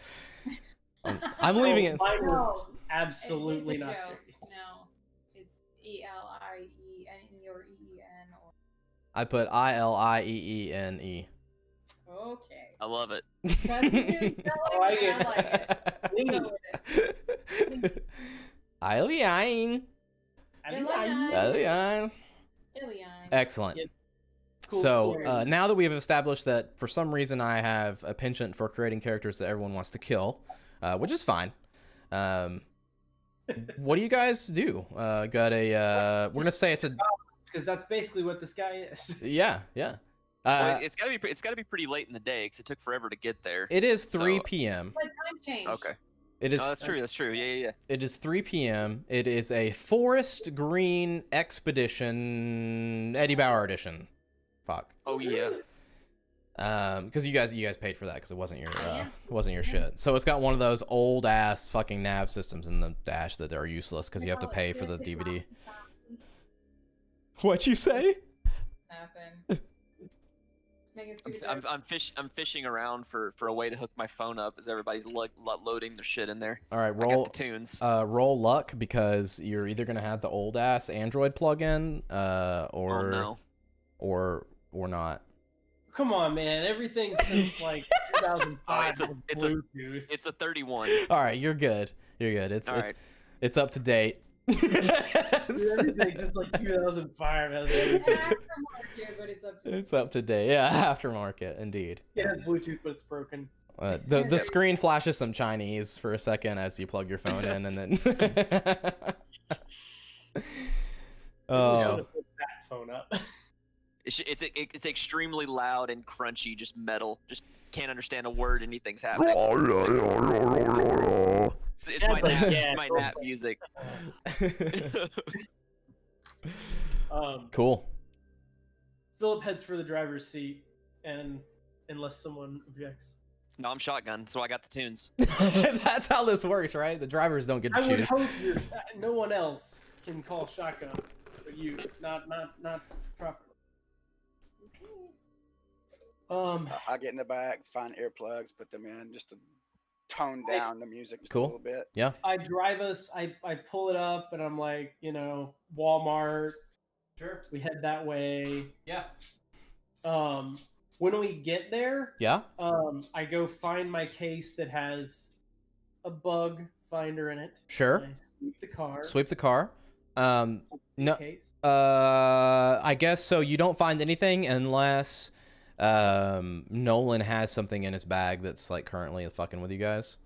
I'm leaving it. Mine No. was absolutely It's a not joke. serious. No, it's ELIENE or EEN or. I put ILIEENE. Okay. I love it. That's good. I like it. I like it. Go with it. Eileen. Eileen. Ilion. Excellent. Yeah. Cool. So Cool. now that we have established that for some reason I have a penchant for creating characters that everyone wants to kill, which is fine. What do you guys do? Got a we're gonna say it's a because that's basically what this guy is. yeah. Well, it's gotta be pretty late in the day because it took forever to get there. It is 3 So- p.m. But time change. Okay. It is No, that's true. That's true. Yeah. It is 3 p.m. It is a Forest Green Expedition Eddie Bauer edition. Fuck. Oh yeah. Because you guys paid for that because it wasn't Yeah. your shit. So it's got one of those old ass fucking nav systems in the dash that are useless because you have to pay for the DVD. What you say? Nothing. Making stupid I'm fishing around for a way to hook my phone up as everybody's loading their shit in there. All right, I roll got the tunes. roll luck because you're either gonna have the old ass Android plugin, Oh or no. or not. Come on, man. Everything since like 2005 Oh, it's a- Bluetooth. It's a 31. All right, you're good. You're good. All right. It's up to date. Dude, everything since like 2005 has everything. aftermarket, but it's up to It's up to date. Yeah, aftermarket indeed. It has Bluetooth, but it's broken. The screen flashes some Chinese for a second as you plug your phone in, and then. Oh. Should Oh, have put that phone up. It's extremely loud and crunchy, just metal. Just can't understand a word anything's happening. It's my nap. Yeah, It's my go nap for it. music. Cool. Philip heads for the driver's seat, and unless someone objects, No, I'm shotgun, so I got the tunes. That's how this works, right? The drivers don't get to I would choose. hope no one else can call shotgun, but you, not properly. I get in the back, find earplugs, put them in just to tone Hey. down the music just Cool. a little bit. I drive us. I pull it up, and I'm like, Walmart. Sure. We head that way. Yeah. When we get there, Yeah. I go find my case that has a bug finder in it. Sure. And I sweep the car. Sweep the car. No. Case. I guess so. You don't find anything unless Nolan has something in his bag that's like currently fucking with you guys.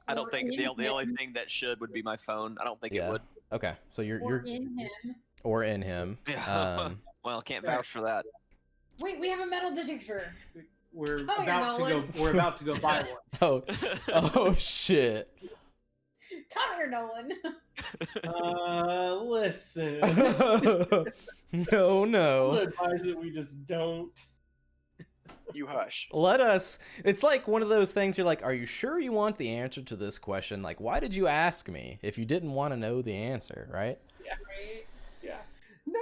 I don't think the in only him. thing that should would be my phone. I don't think Yeah. it would. Okay, so Or you're in him. or in him. Yeah. Well, can't vouch for that. Wait, we have a metal detector. We're Oh, you're about to go. Nolan. We're about to go buy one. Oh shit. Come here, Nolan. Listen. No, I'm no. gonna advise that we just don't. You hush. Let us. It's like one of those things you're like, are you sure you want the answer to this question? Like, why did you ask me if you didn't want to know the answer, right? Right? Yeah. No.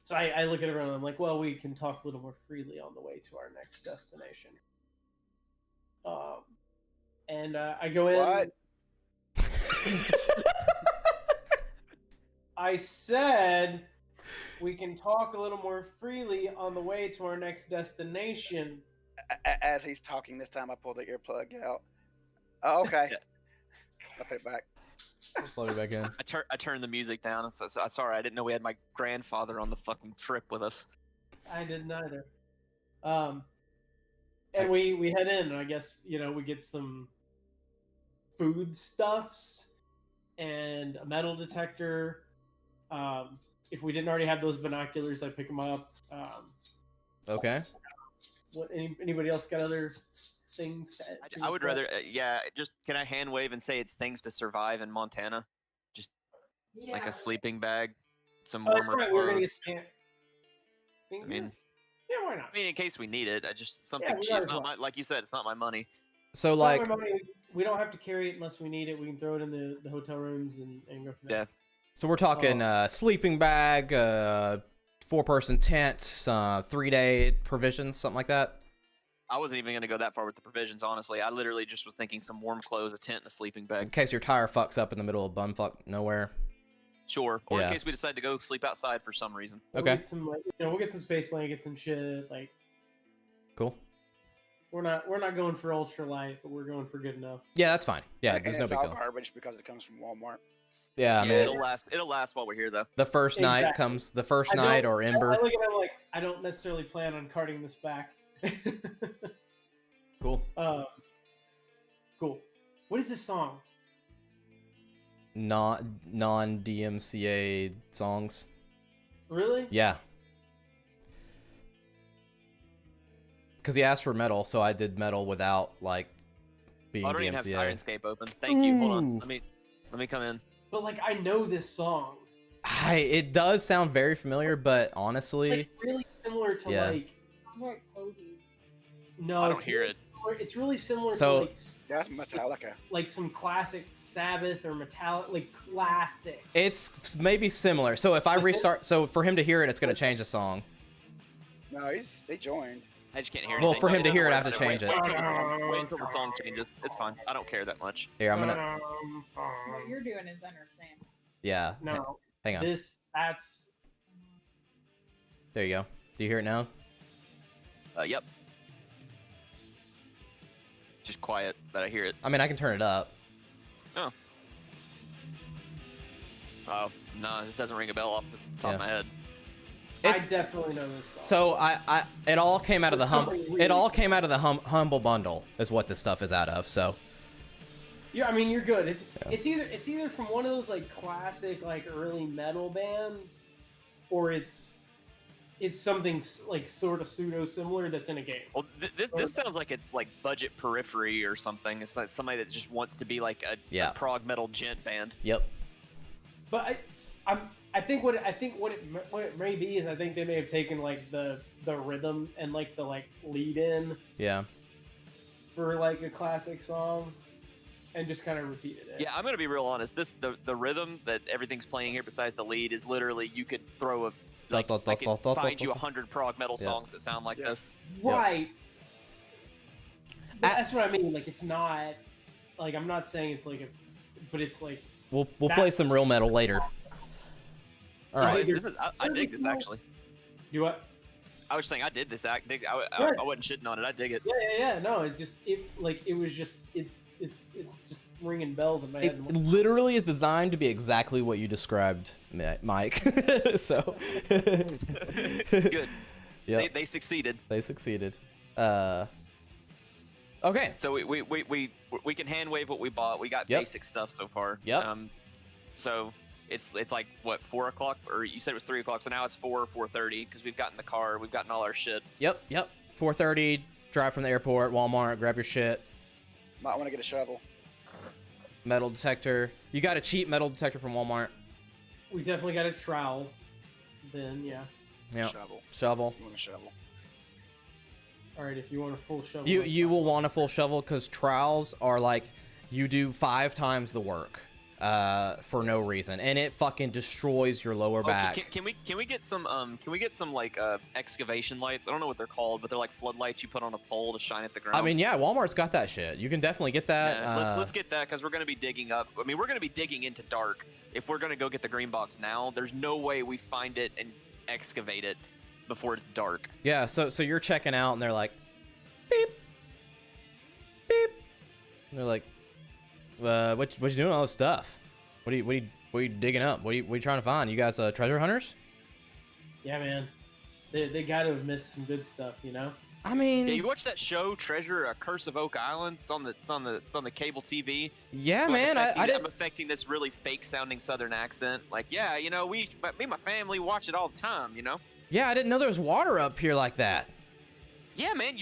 So I look at everyone and I'm like, well, we can talk a little more freely on the way to our next destination. And I go in. What? I said we can talk a little more freely on the way to our next destination. As he's talking this time, I pull the earplug out. Oh, okay. Yeah. I put it back. Plug it back in. I turned the music down. So sorry, I didn't know we had my grandfather on the fucking trip with us. I didn't either. And we head in, and I guess we get some foodstuffs and a metal detector. If we didn't already have those binoculars, I pick them up. Okay. What? Anybody else got other things? I would rather, just can I hand wave and say it's things to survive in Montana? Yeah. Like a sleeping bag, some Oh, that's warmer right. We're gonna get clothes. scanned. I mean, yeah, why not? in case we need it, I just something we cheap. might It's as not well. my, like you said, it's not my money. So It's not like, my money. We don't have to carry it unless we need it. We can throw it in the hotel rooms and go from there. Yeah. so we're talking sleeping bag, 4-person tent, 3-day provisions, something like that. I wasn't even gonna go that far with the provisions, honestly. I literally just was thinking some warm clothes, a tent, and a sleeping In bag. case your tire fucks up in the middle of bumfuck nowhere. Sure. Or Yeah. in case we decide to go sleep outside for some reason. We'll Okay. get some, we'll get some space blankets and shit. Like, Cool. we're not going for ultralight, but we're going for good enough. Yeah, that's fine. Yeah, And there's no it's big all deal. garbage because it comes from Walmart. Yeah, I Yeah, mean, it'll last while we're here though. the first night Exactly. comes the first I don't- night or I Ember. look at him like I don't necessarily plan on carting this back. Cool. Cool. What is this song? Non DMCA songs. Really? Yeah. Because he asked for metal, so I did metal without like being I don't even have DMCA. Sirenscape open. Thank you. Hold Ooh. on. Let me come in. But like I know this song. It does sound very familiar, but It's honestly, like really similar to Yeah. like Like Cody. no, I don't it's hear really it. similar- It's really similar So- to like That's Metallica. like some classic Sabbath or Metallica, like classic. it's maybe similar. So if I Is it? restart, so for him to hear it, it's gonna change the song. No, they joined. I just can't hear Well, anything. for him to Doesn't hear it, I worry have to about change it. Wait until the song changes. It's fine. I don't care that much. Here, I'm gonna. What you're doing is understand. Yeah. No, Hang on. that's There you go. Do you hear it now? Yep. Just quiet, but I hear it. I mean, I can turn it up. Oh, no, this doesn't ring a bell off the top Yeah. of my head. It's I definitely know this song. so it all came out of the Something really it all similar. came out of the humble bundle is what this stuff is out of. So Yeah, I mean you're good. Yeah. It's either from one of those like classic like early metal bands, or it's it's something like sort of pseudo similar that's in a game. Well, this sounds like it's like budget periphery or something. It's like somebody that just wants to be like a prog metal gent band. Yep. But I think what it may be is I think they may have taken like the rhythm and like the like lead in Yeah. for like a classic song and just kind of repeated it. Yeah, I'm gonna be real honest. The rhythm that everything's playing here besides the lead is literally you could throw a like I could find you 100 prog metal songs that sound like this. Right. But that's what I mean. Like it's not like I'm not saying it's like a, but it's like We'll play some real metal later. All right. I dig this actually. You what? I was saying I did this act. I wasn't shitting on it. I dig it. Yeah. No, it's just it's just ringing bells in my head. It literally is designed to be exactly what you described, Mike. So good. Yeah. They succeeded. They succeeded. Okay. So we can hand wave what we bought. We got basic stuff so far. Yep. So it's like what 4 o'clock, or you said it was 3 o'clock. So now it's 4:30 because we've gotten the car. We've gotten all our shit. Yep. 4:30. Drive from the airport, Walmart, grab your shit. Might want to get a shovel. Metal detector. You got a cheap metal detector from Walmart. We definitely got a trowel. Then yeah. Yeah. Shovel. You want a shovel? All right, if you want a full shovel. You will want a full shovel because trowels are like you do 5 times the work for no reason, and it fucking destroys your lower back. Can we get some like excavation lights? I don't know what they're called, but they're like floodlights you put on a pole to shine at the ground. I mean, yeah, Walmart's got that shit. You can definitely get that. Yeah, let's get that because we're gonna be digging up. I mean, we're gonna be digging into dark. If we're gonna go get the green box now, there's no way we find it and excavate it before it's dark. Yeah, so you're checking out, and they're like, beep, beep. And they're like, what you doing all this stuff? What are you digging up? What are you trying to find? You guys treasure hunters? Yeah, man. They got to have missed some good stuff, you know. I mean, yeah, you watch that show Treasure: A Curse of Oak Island? It's on the cable TV. Yeah, man. I'm affecting this really fake sounding Southern accent. Like, yeah, you know, me and my family watch it all the time. You know. Yeah, I didn't know there was water up here like that. Yeah, man,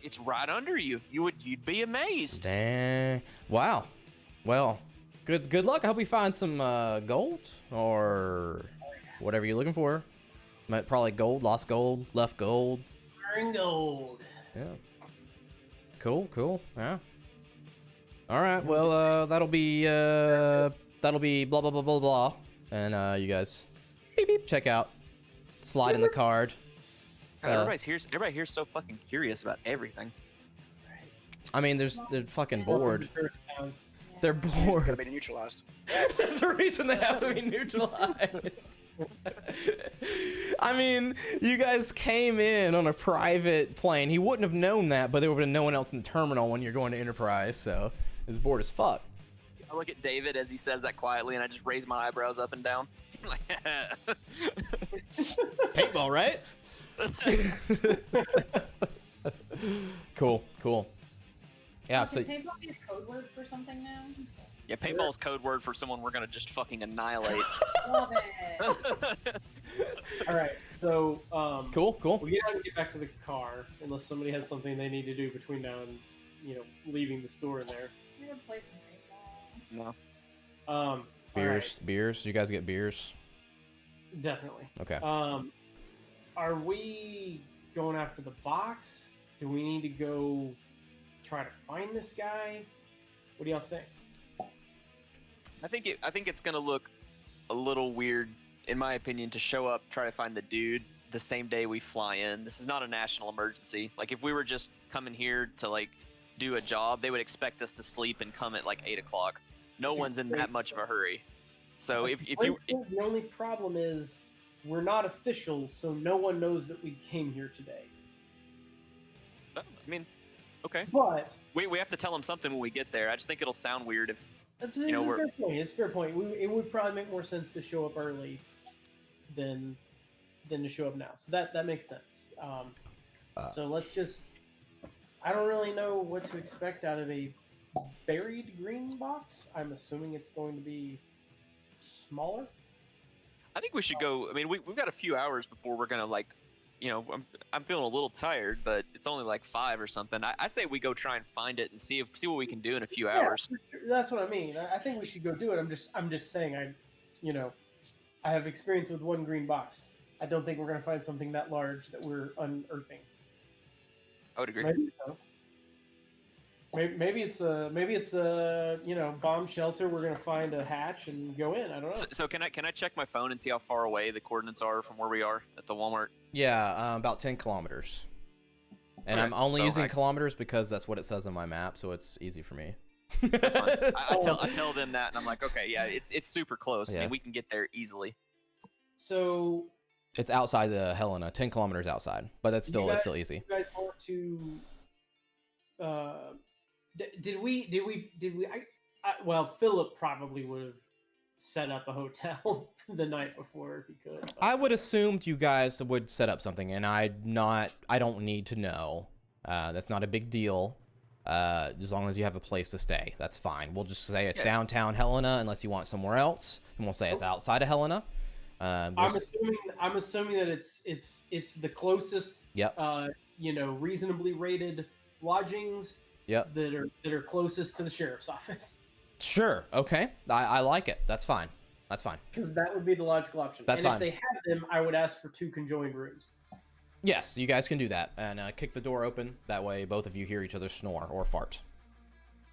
it's right under you. You'd be amazed. Dang. Wow. Well, good luck. I hope we find some gold or whatever you're looking for. Probably gold, lost gold, left gold. Iron gold. Yeah. Cool. Yeah. All right. Well, that'll be blah blah blah blah blah. And you guys, beep, check out. Slide in the card. God, everybody here's so fucking curious about everything. I mean, they're fucking bored. They're It's bored. gotta be neutralized. There's a reason they have to be neutralized. I mean, you guys came in on a private plane. He wouldn't have known that, but there would have been no one else in the terminal when you're going to Enterprise, so it's bored as fuck. I look at David as he says that quietly, and I just raise my eyebrows up and down. Paintball, right? Cool. Yeah, so Can paintball be a code word for something now? Yeah, paintball's code word for someone we're gonna just fucking annihilate. Love it. All right, so cool. we gotta get back to the car unless somebody has something they need to do between now and leaving the store in there. We're gonna play some paintball. No. Beers. You guys get beers? Definitely. Okay. Are we going after the box? Do we need to go try to find this guy? What do y'all think? I think it's gonna look a little weird, in my opinion, to show up, try to find the dude the same day we fly in. This is not a national emergency. Like, if we were just coming here to like do a job, they would expect us to sleep and come at like 8 o'clock. No one's in that much of a hurry. So if you, the only problem is we're not official, so no one knows that we came here today. I mean, okay. But We have to tell them something when we get there. I just think it'll sound weird if it's a fair point. It's a fair point. It would probably make more sense to show up early than to show up now. So that makes sense. So let's just. I don't really know what to expect out of a buried green box. I'm assuming it's going to be smaller. I think we should go. I mean, we've got a few hours before we're gonna like you know, I'm feeling a little tired, but it's only like 5 or something. I say we go try and find it and see what we can do in a few hours. for sure. That's what I mean. I think we should go do it. I'm just saying. I have experience with one green box. I don't think we're gonna find something that large that we're unearthing. I would agree. Maybe so. Maybe it's a bomb shelter. We're gonna find a hatch and go in. I don't know. So can I check my phone and see how far away the coordinates are from where we are at the Walmart? Yeah, about 10 kilometers. And Okay, I'm only so using I- kilometers because that's what it says on my map, so it's easy for me. That's fine. I So- tell them that, and I'm like, okay, yeah, it's super close. I Yeah. mean, we can get there easily. So It's outside the Helena, 10 kilometers outside, but that's You still guys- easy. you guys want to? Did we? Well, Philip probably would have set up a hotel the night before if he could. but- I would assumed you guys would set up something, and I don't need to know. That's not a big deal. As long as you have a place to stay, that's fine. We'll just say it's Yeah. downtown Helena, unless you want somewhere else, and we'll say it's outside of Helena. I'm Just- assuming that it's the closest. Yep. Reasonably rated lodgings. Yep. That are closest to the sheriff's office. Sure. Okay. I like it. That's fine. That's fine. Because that would be the logical option. That's and fine. if they have them, I would ask for 2 conjoined rooms. Yes, you guys can do that, and kick the door open. That way, both of you hear each other snore or fart.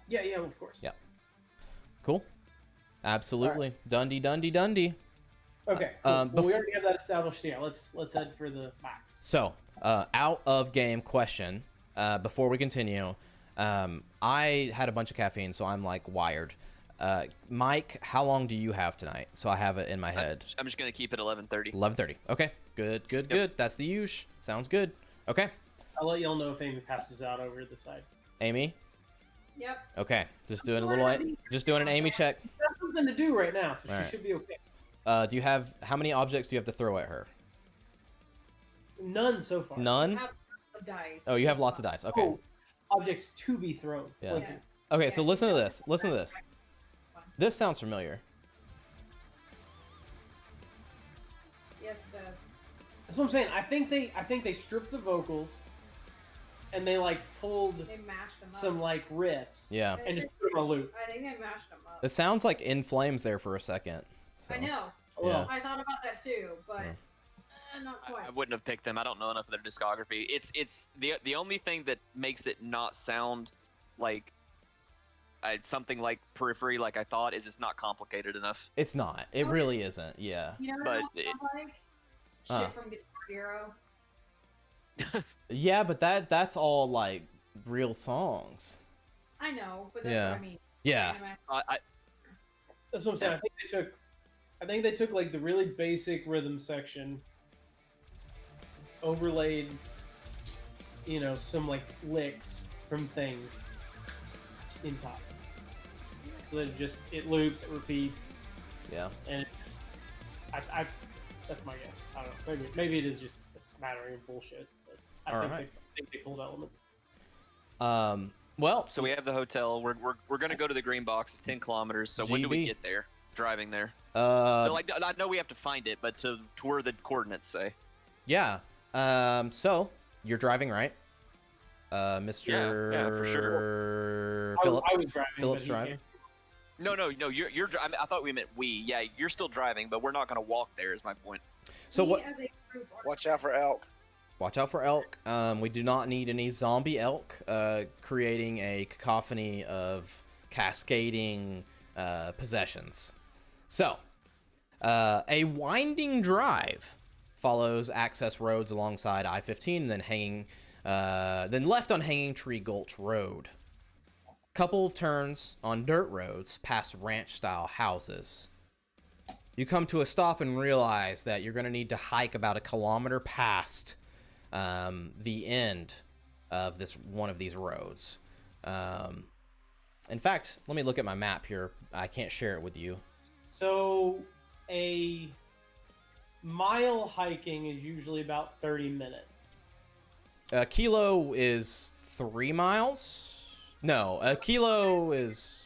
Yeah, of course. Yep. Cool. Absolutely. Dundee, Dundee, Dundee. Okay. Cool. Well, we bef- already have that established. Yeah, let's head for the box. So, out of game question. Before we continue, I had a bunch of caffeine, so I'm like wired. Mike, how long do you have tonight? So I have it in my head. I'm just gonna keep it 11:30. 11:30. Okay. Good. That's the usual. Sounds good. Okay. I'll let y'all know if Amy passes out over the side. Amy. Yep. Okay. Just doing an Amy check. She's got something to do right now, so All she right. should be okay. How many objects do you have to throw at her? None so far. None? Have lots of dice. Oh, you have lots of dice. Okay. Oh, objects to be thrown. Yeah. Plenty. Yes. Okay, Yeah, so listen to you this. don't- Listen to this. This sounds familiar. Yes, it does. That's what I'm saying. I think they stripped the vocals, and they like pulled They mashed them up. some like riffs. Yeah. And just put them on a loop. I think they mashed them up. It sounds like In Flames there for a second. So. I know. Yeah. I thought about that too, but not quite. I wouldn't have picked them. I don't know enough of their discography. It's the only thing that makes it not sound like something like Periphery, like I thought, is it's not complicated enough. It's not. It Okay. really isn't. Yeah. You know what but else it sounds like? Huh. Shit from Guitar Hero. Yeah, but that's all like real songs. I know, but that's Yeah. what I mean. Yeah. Anyway. That's what I'm saying. I think they took like the really basic rhythm section, overlaid, some like licks from things in top. So that it loops, it repeats, Yeah. and it just, that's my guess. I don't know. Maybe it is just a smattering of bullshit. But I Alright. think they pulled elements. Well, So we have the hotel. We're gonna go to the green box. It's 10 kilometers. So when do we GB. get there? Driving there. like I know we have to find it, but to where the coordinates say. yeah. So you're driving, right? Mr. Yeah, for sure. Philip. I was driving. Philip's but he driving. can't. No. You're. I thought we meant we. Yeah, you're still driving, but we're not gonna walk there. Is my point. So We what? as a group are- Watch out for elk. Watch out for elk. We do not need any zombie elk creating a cacophony of cascading possessions. So, a winding drive follows access roads alongside I-15, then left on Hanging Tree Gulch Road. Couple of turns on dirt roads past ranch-style houses. You come to a stop and realize that you're going to need to hike about 1 kilometer past the end of one of these roads. In fact, let me look at my map here. I can't share it with you. So a mile hiking is usually about 30 minutes. A kilo is 3 miles. No, a kilo is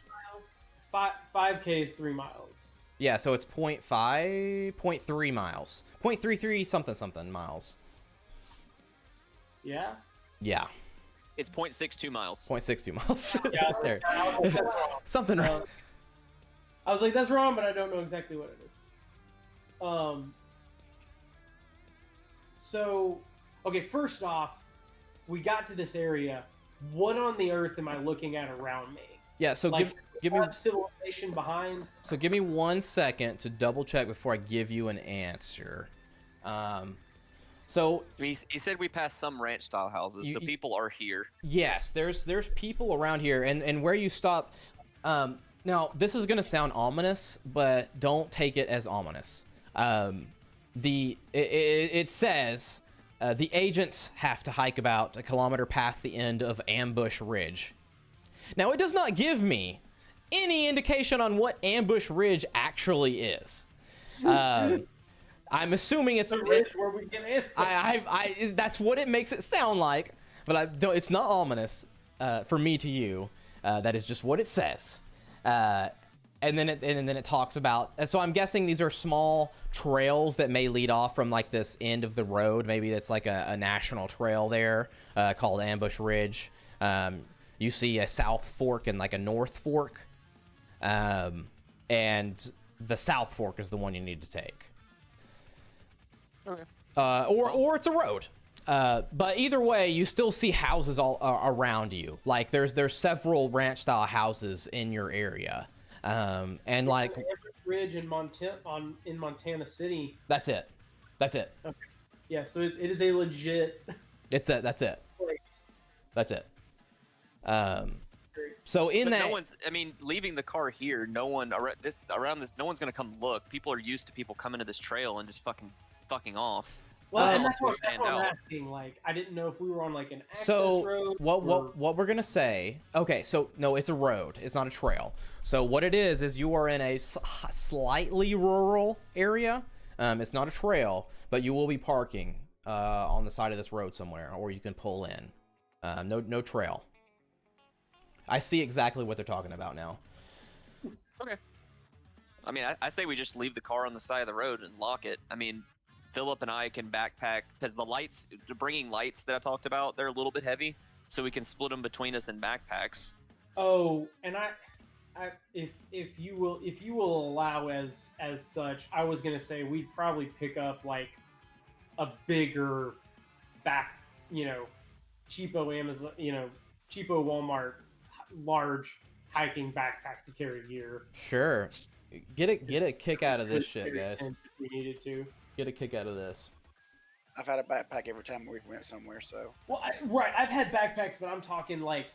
5K is 3 miles. yeah. So it's 0.3 miles, 0.33 something miles. Yeah. Yeah, It's 0.62 miles. 0.62 miles. Yeah, There. I was like, that's wrong. Something wrong. I was like, that's wrong, but I don't know exactly what it is. So, okay, first off, we got to this area. What on the earth am I looking at around me? Yeah, so Like, give me civilization behind. so give me 1 second to double check before I give you an answer. So He said we passed some ranch style houses, so people are here. yes, there's people around here, and where you stop. Now this is gonna sound ominous, but don't take it as ominous. It says the agents have to hike about 1 kilometer past the end of Ambush Ridge. Now it does not give me any indication on what Ambush Ridge actually is. I'm assuming it's The ridge where we get in. I that's what it makes it sound like, but I don't. It's not ominous for me to you. That is just what it says. And then it talks about. So I'm guessing these are small trails that may lead off from like this end of the road. Maybe it's like a national trail there called Ambush Ridge. You see a South Fork and like a North Fork, and the South Fork is the one you need to take. Okay. Or it's a road. But either way, you still see houses all around you. Like there's several ranch style houses in your area. And like Ambush Ridge in Montana City. that's it. Yeah, so it is a legit That's it. place. That's it. So in But that no one's. I mean, leaving the car here. No one around this. No one's gonna come look. People are used to people coming to this trail and just fucking off. Well, So and that that's will what stand I'm out. asking. Like, I didn't know if we were on like an access So road. what or- what we're gonna say? Okay, so no, it's a road. It's not a trail. So what it is you are in a slightly rural area. It's not a trail, but you will be parking on the side of this road somewhere, or you can pull in. No trail. I see exactly what they're talking about now. Okay. I mean, I say we just leave the car on the side of the road and lock it. I mean, Philip and I can backpack because the lights, bringing lights that I talked about, they're a little bit heavy, so we can split them between us in backpacks. Oh, and if you will allow as such, I was gonna say we'd probably pick up like a bigger cheapo Amazon, cheapo Walmart large hiking backpack to carry gear. Sure. Get a kick out of this shit, Carry guys. tents if we needed to. Get a kick out of this. I've had a backpack every time we went somewhere, so Well, right. I've had backpacks, but I'm talking like,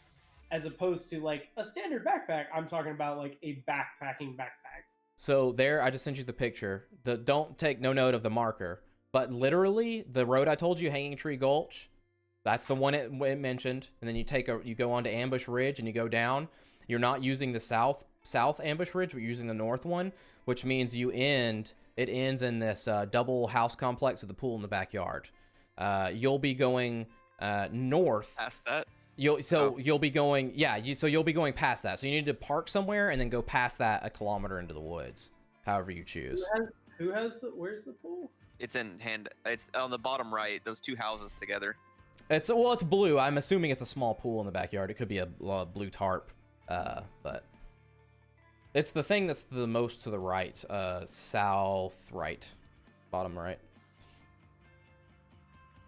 as opposed to like a standard backpack, I'm talking about like a backpacking backpack. So there, I just sent you the picture. Don't take no note of the marker, but literally the road I told you, Hanging Tree Gulch, that's the one it mentioned. And then you go onto Ambush Ridge and you go down. You're not using the south Ambush Ridge, but you're using the north one, which means it ends in this double house complex with the pool in the backyard. You'll be going north. Past that. You'll be going you'll be going past that. So you need to park somewhere and then go past that 1 kilometer into the woods, however you choose. Where's the pool? It's It's on the bottom right. Those two houses together. It's blue. I'm assuming it's a small pool in the backyard. It could be a blue tarp, but it's the thing that's the most to the right, south right, bottom right.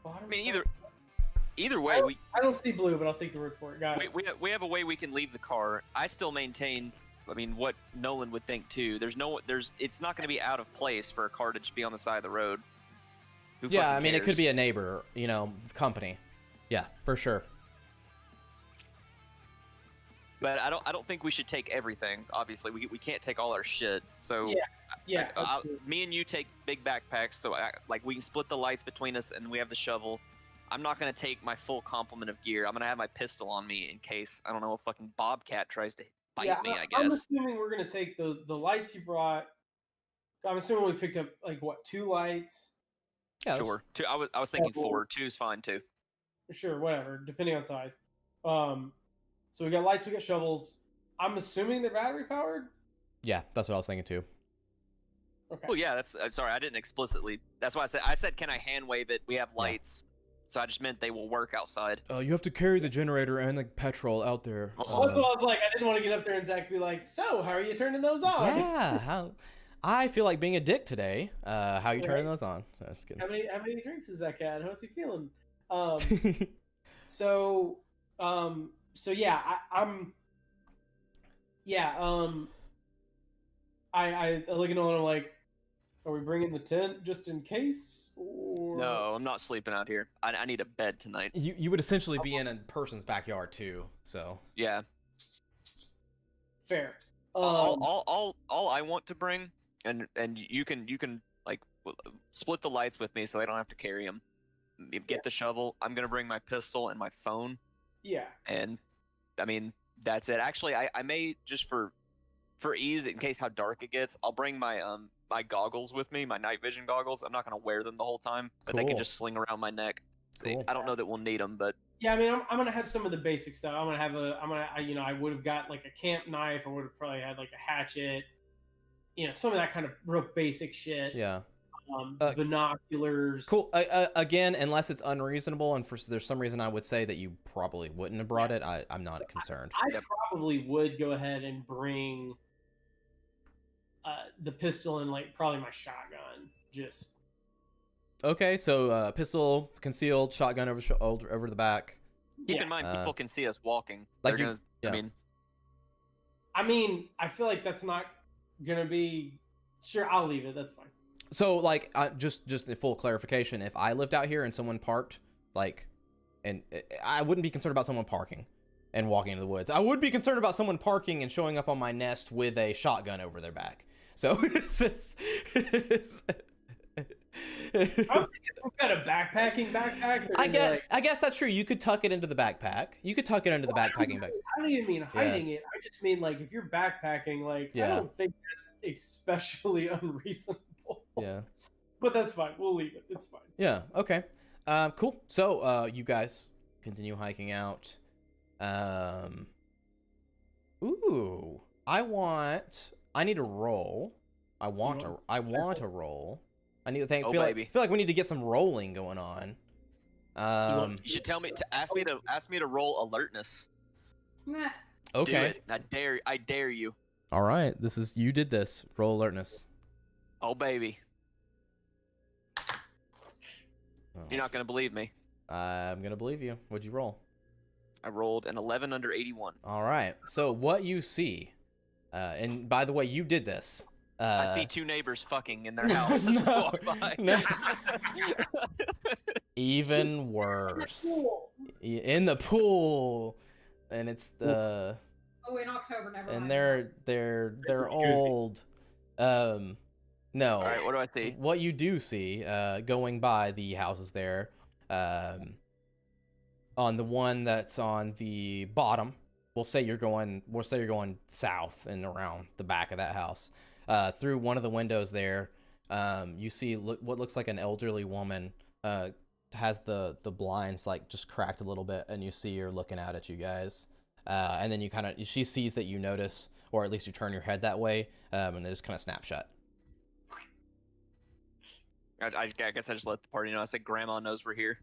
Bottom I mean, side? either way, I don't see blue, but I'll take your word for it. Got it. we have a way we can leave the car. I still maintain. I mean, what Nolan would think too. It's not going to be out of place for a car to just be on the side of the road. Who Yeah, fucking I mean, it could cares? be a neighbor, company. Yeah, for sure. But I don't think we should take everything. Obviously, we can't take all our shit. So Yeah. me and you take big backpacks, so we can split the lights between us, and we have the shovel. I'm not gonna take my full complement of gear. I'm gonna have my pistol on me in case a fucking bobcat tries to bite me. I I'm guess. assuming we're gonna take the lights you brought. I'm assuming we picked up like what, 2 lights? Yeah, Sure. Two. I was thinking Shovels. 4. 2's fine too. Sure, whatever, depending on size. So we got lights, we got shovels. I'm assuming they're battery powered. Yeah, that's what I was thinking too. Okay. Well, yeah. That's. I'm sorry, I didn't explicitly. That's why I said. Can I hand wave it? We have lights. So I just meant they will work outside. You have to carry the generator and the petrol out there. That's what I was like. I didn't want to get up there and Zach be like, "So, how are you turning those on?" Yeah, how I feel like being a dick today. How you turning Right. those on? No, just kidding. How many drinks has Zach had? How's he feeling? So yeah, I look at Nolan, I'm like, are we bringing the tent just in case? Or... No, I'm not sleeping out here. I need a bed tonight. You would essentially be in a person's backyard too, so. Yeah. Fair. All I want to bring, and you can like split the lights with me so they don't have to carry them. Get the shovel. I'm gonna bring my pistol and my phone. Yeah. And I mean that's it. Actually, I may just for ease in case how dark it gets, I'll bring my my goggles with me, my night vision goggles. I'm not gonna wear them the whole time, but they can Cool. just sling around my neck. So Cool. I don't know that we'll need them, but Yeah, I mean, I'm gonna have some of the basic stuff. I would have got like a camp knife. I would have probably had like a hatchet. Some of that kind of real basic shit. Yeah. Binoculars. Cool. Again, unless it's unreasonable, and there's some reason I would say that you probably wouldn't have brought it. I'm not concerned. I probably would go ahead and bring the pistol and like probably my shotgun. Just Okay, so pistol concealed, shotgun over the back. keep in mind people can see us walking. like They're you- gonna. yeah. I mean, I feel like that's not gonna be. Sure, I'll leave it. That's fine. So like, just in full clarification, if I lived out here and someone parked, like, and I wouldn't be concerned about someone parking and walking into the woods. I would be concerned about someone parking and showing up on my nest with a shotgun over their back. So it's just. We've got a backpacking backpack. I guess that's true. You could tuck it into the backpack. You could tuck it into the backpacking bag. I don't even mean hiding it. I just mean like if you're backpacking, like I Yeah. don't think that's especially unreasonable. Yeah. But that's fine. We'll leave it. It's fine. Yeah. Okay. Cool. So, you guys continue hiking out. Ooh. I need a roll. I want a roll. I need to think. Oh, feel baby. like we need to get some rolling going on. You should tell me to ask me to roll alertness. Nah. Do Okay. it. I dare you. All right. You did this. Roll alertness. Oh baby. Oh. You're not gonna believe me. I'm gonna believe you. What'd you roll? I rolled an 11 under 81. All right. So what you see, and by the way, you did this. I see two neighbors fucking in their house as we No, walk by. no. Even worse. In the pool, and it's the Oh, in October, never and mind. they're old. No. All right, what do I see? What you do see, going by the houses there, on the one that's on the bottom, we'll say you're going south and around the back of that house. Through one of the windows there, you see what looks like an elderly woman. Has the blinds like just cracked a little bit, and you see her looking out at you guys. And then she sees that you notice, or at least you turn your head that way, and they just kind of snap shut. I guess I just let the party know. I said Grandma knows we're here.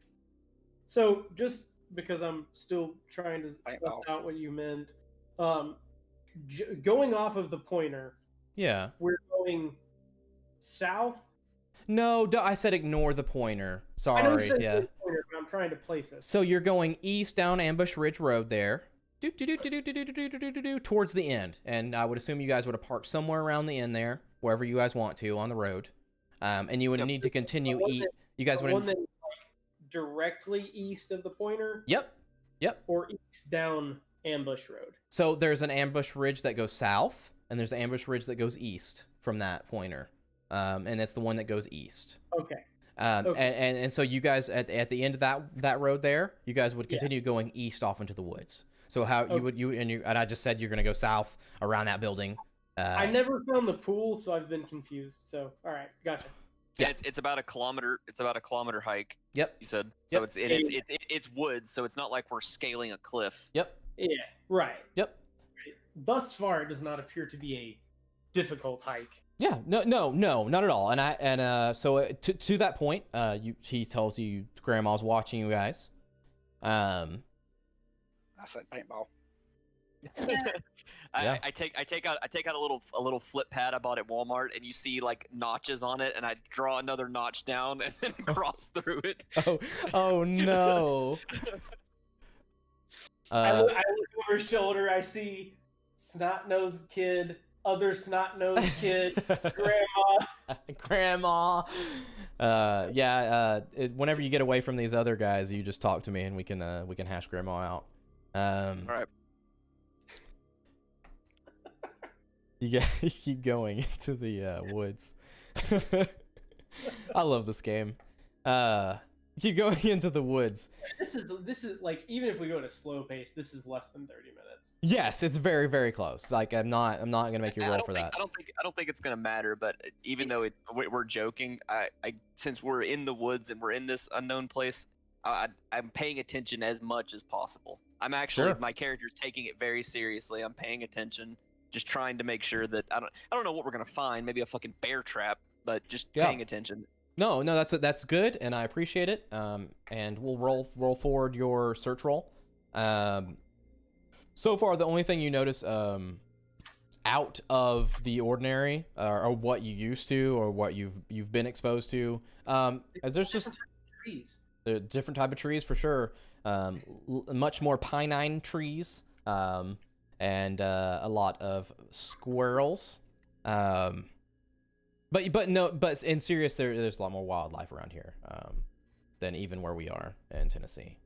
So just because I'm still trying to I suss know. out what you meant, going off of the pointer, Yeah. we're going south. No, I said ignore the pointer. I know you Sorry. said Yeah. the pointer, but I'm trying to place it. So you're going east down Ambush Ridge Road there. Towards the end. And I would assume you guys would have parked somewhere around the end there, wherever you guys want to on the road. And you would need to continue you guys The would one that's like directly east of the pointer, Yep. or east down Ambush Road. So there's an ambush ridge that goes south, and there's an ambush ridge that goes east from that pointer. And it's the one that goes east. Okay. And so you guys at the end of that road there, you guys would continue going east off into the woods. So how and I just said you're gonna go south around that building. I never found the pool, so I've been confused. So all right, gotcha. Yeah, it's about a kilometer. It's about a kilometer hike. Yep. You said so. Yep. It's woods, so it's not like we're scaling a cliff. Yep. Yeah, right. Yep. Thus far, it does not appear to be a difficult hike. Yeah, no, not at all. So to that point, he tells you grandma's watching you guys. I said paintball. Yeah. I take out a little flip pad I bought at Walmart, and you see like notches on it, and I draw another notch down and then cross through it. Oh no. I look over his shoulder. I see snot-nosed kid, other snot-nosed kid, grandma. Whenever you get away from these other guys, you just talk to me and we can hash grandma out. All right. You keep going into the woods. I love this game. Keep going into the woods. This is like, even if we go at a slow pace, this is less than 30 minutes. Yes, it's very, very close. Like I'm not gonna make you roll for that. I don't think it's gonna matter. But even though we're joking, I since we're in the woods and we're in this unknown place, I'm paying attention as much as possible. I'm actually my character's taking it very seriously. I'm paying attention, just trying to make sure that I don't know what we're gonna find. Maybe a fucking bear trap, but just paying attention. No, that's good, and I appreciate it. And we'll roll forward your search roll. So far, the only thing you notice, out of the ordinary, or what you used to, or what you've been exposed to, is there's just trees. a different type of trees for sure. Much more pinine trees, and a lot of squirrels. But in serious, there's a lot more wildlife around here, than even where we are in Tennessee.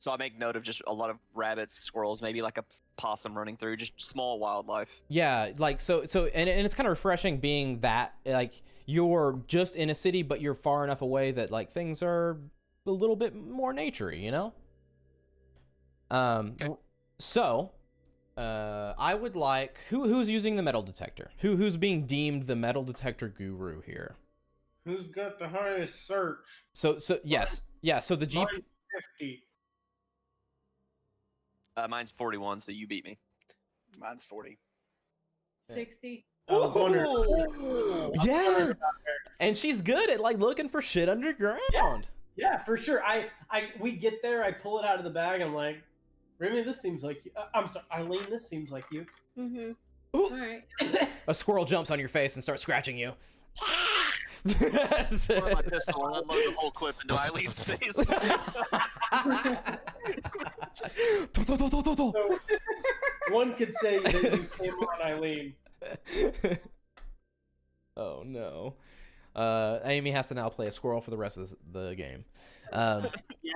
So I make note of just a lot of rabbits, squirrels, maybe like a possum running through, just small wildlife. Yeah, like so, and it's kind of refreshing being that like you're just in a city, but you're far enough away that like things are a little bit more naturey, you know. Okay. So, I would like who's using the metal detector? Who's being deemed the metal detector guru here? Who's got the highest search? So yes, yeah. So the Jeep. 50. Mine's 41, so you beat me. Mine's 40. 60. I was wondering. Yeah, and she's good at like looking for shit underground. Yeah, for sure. We get there. I pull it out of the bag. I'm like, Remy, this seems like you. I'm sorry, Eileen, this seems like you. Mm-hmm. Ooh. All right. A squirrel jumps on your face and starts scratching you. Pull out my pistol and unload the whole clip into Eileen's face. So, one could say that you came on Eileen. Oh no. Amy has to now play a squirrel for the rest of the game. Yeah,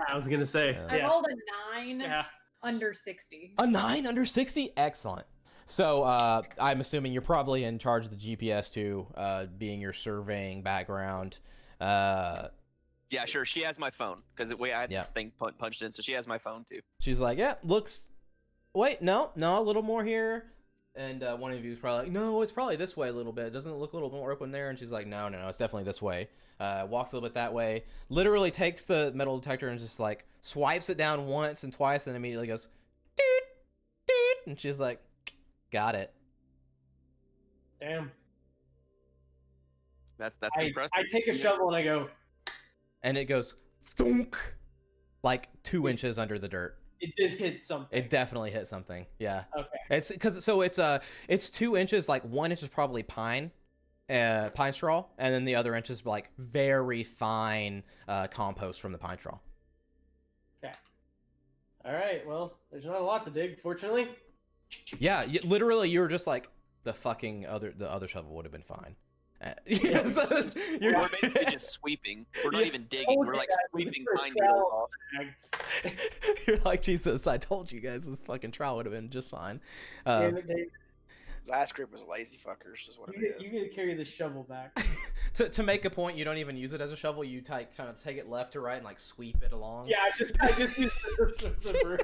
I was gonna say. Yeah. I Yeah. rolled a 9 Yeah. under 60. A 9 under 60? Excellent. So I'm assuming you're probably in charge of the GPS too, being your surveying background. Yeah, sure. She has my phone because I had Yeah. this thing punched in, so she has my phone too. She's like, yeah, looks. Wait, no, a little more here. And one of you is probably like, no, it's probably this way a little bit. Doesn't it look a little more open there? And she's like, no, it's definitely this way. Walks a little bit that way. Literally takes the metal detector and just like swipes it down once and twice and immediately goes, doot. And she's like, got it. Damn. That's I impressive. take a shovel and I go. And it goes, thunk, like 2 inches under the dirt. It did hit something. It definitely hit something. Yeah. Okay. It's because it's 2 inches. Like 1 inch is probably pine straw, and then the other inch is like very fine compost from the pine straw. Okay. All right. Well, there's not a lot to dig, fortunately. Yeah, literally, you were just like the other shovel would have been fine. Yes, We're basically just sweeping. We're not even digging. We're like sweeping pine needles off. You're like, Jesus, I told you guys this fucking trowel would have been just fine. Damn it, Dave. Last group was lazy fuckers, is what it You is. need to carry the shovel back. To make a point, you don't even use it as a shovel. You kind of take it left to right and like sweep it along. Yeah, I just use the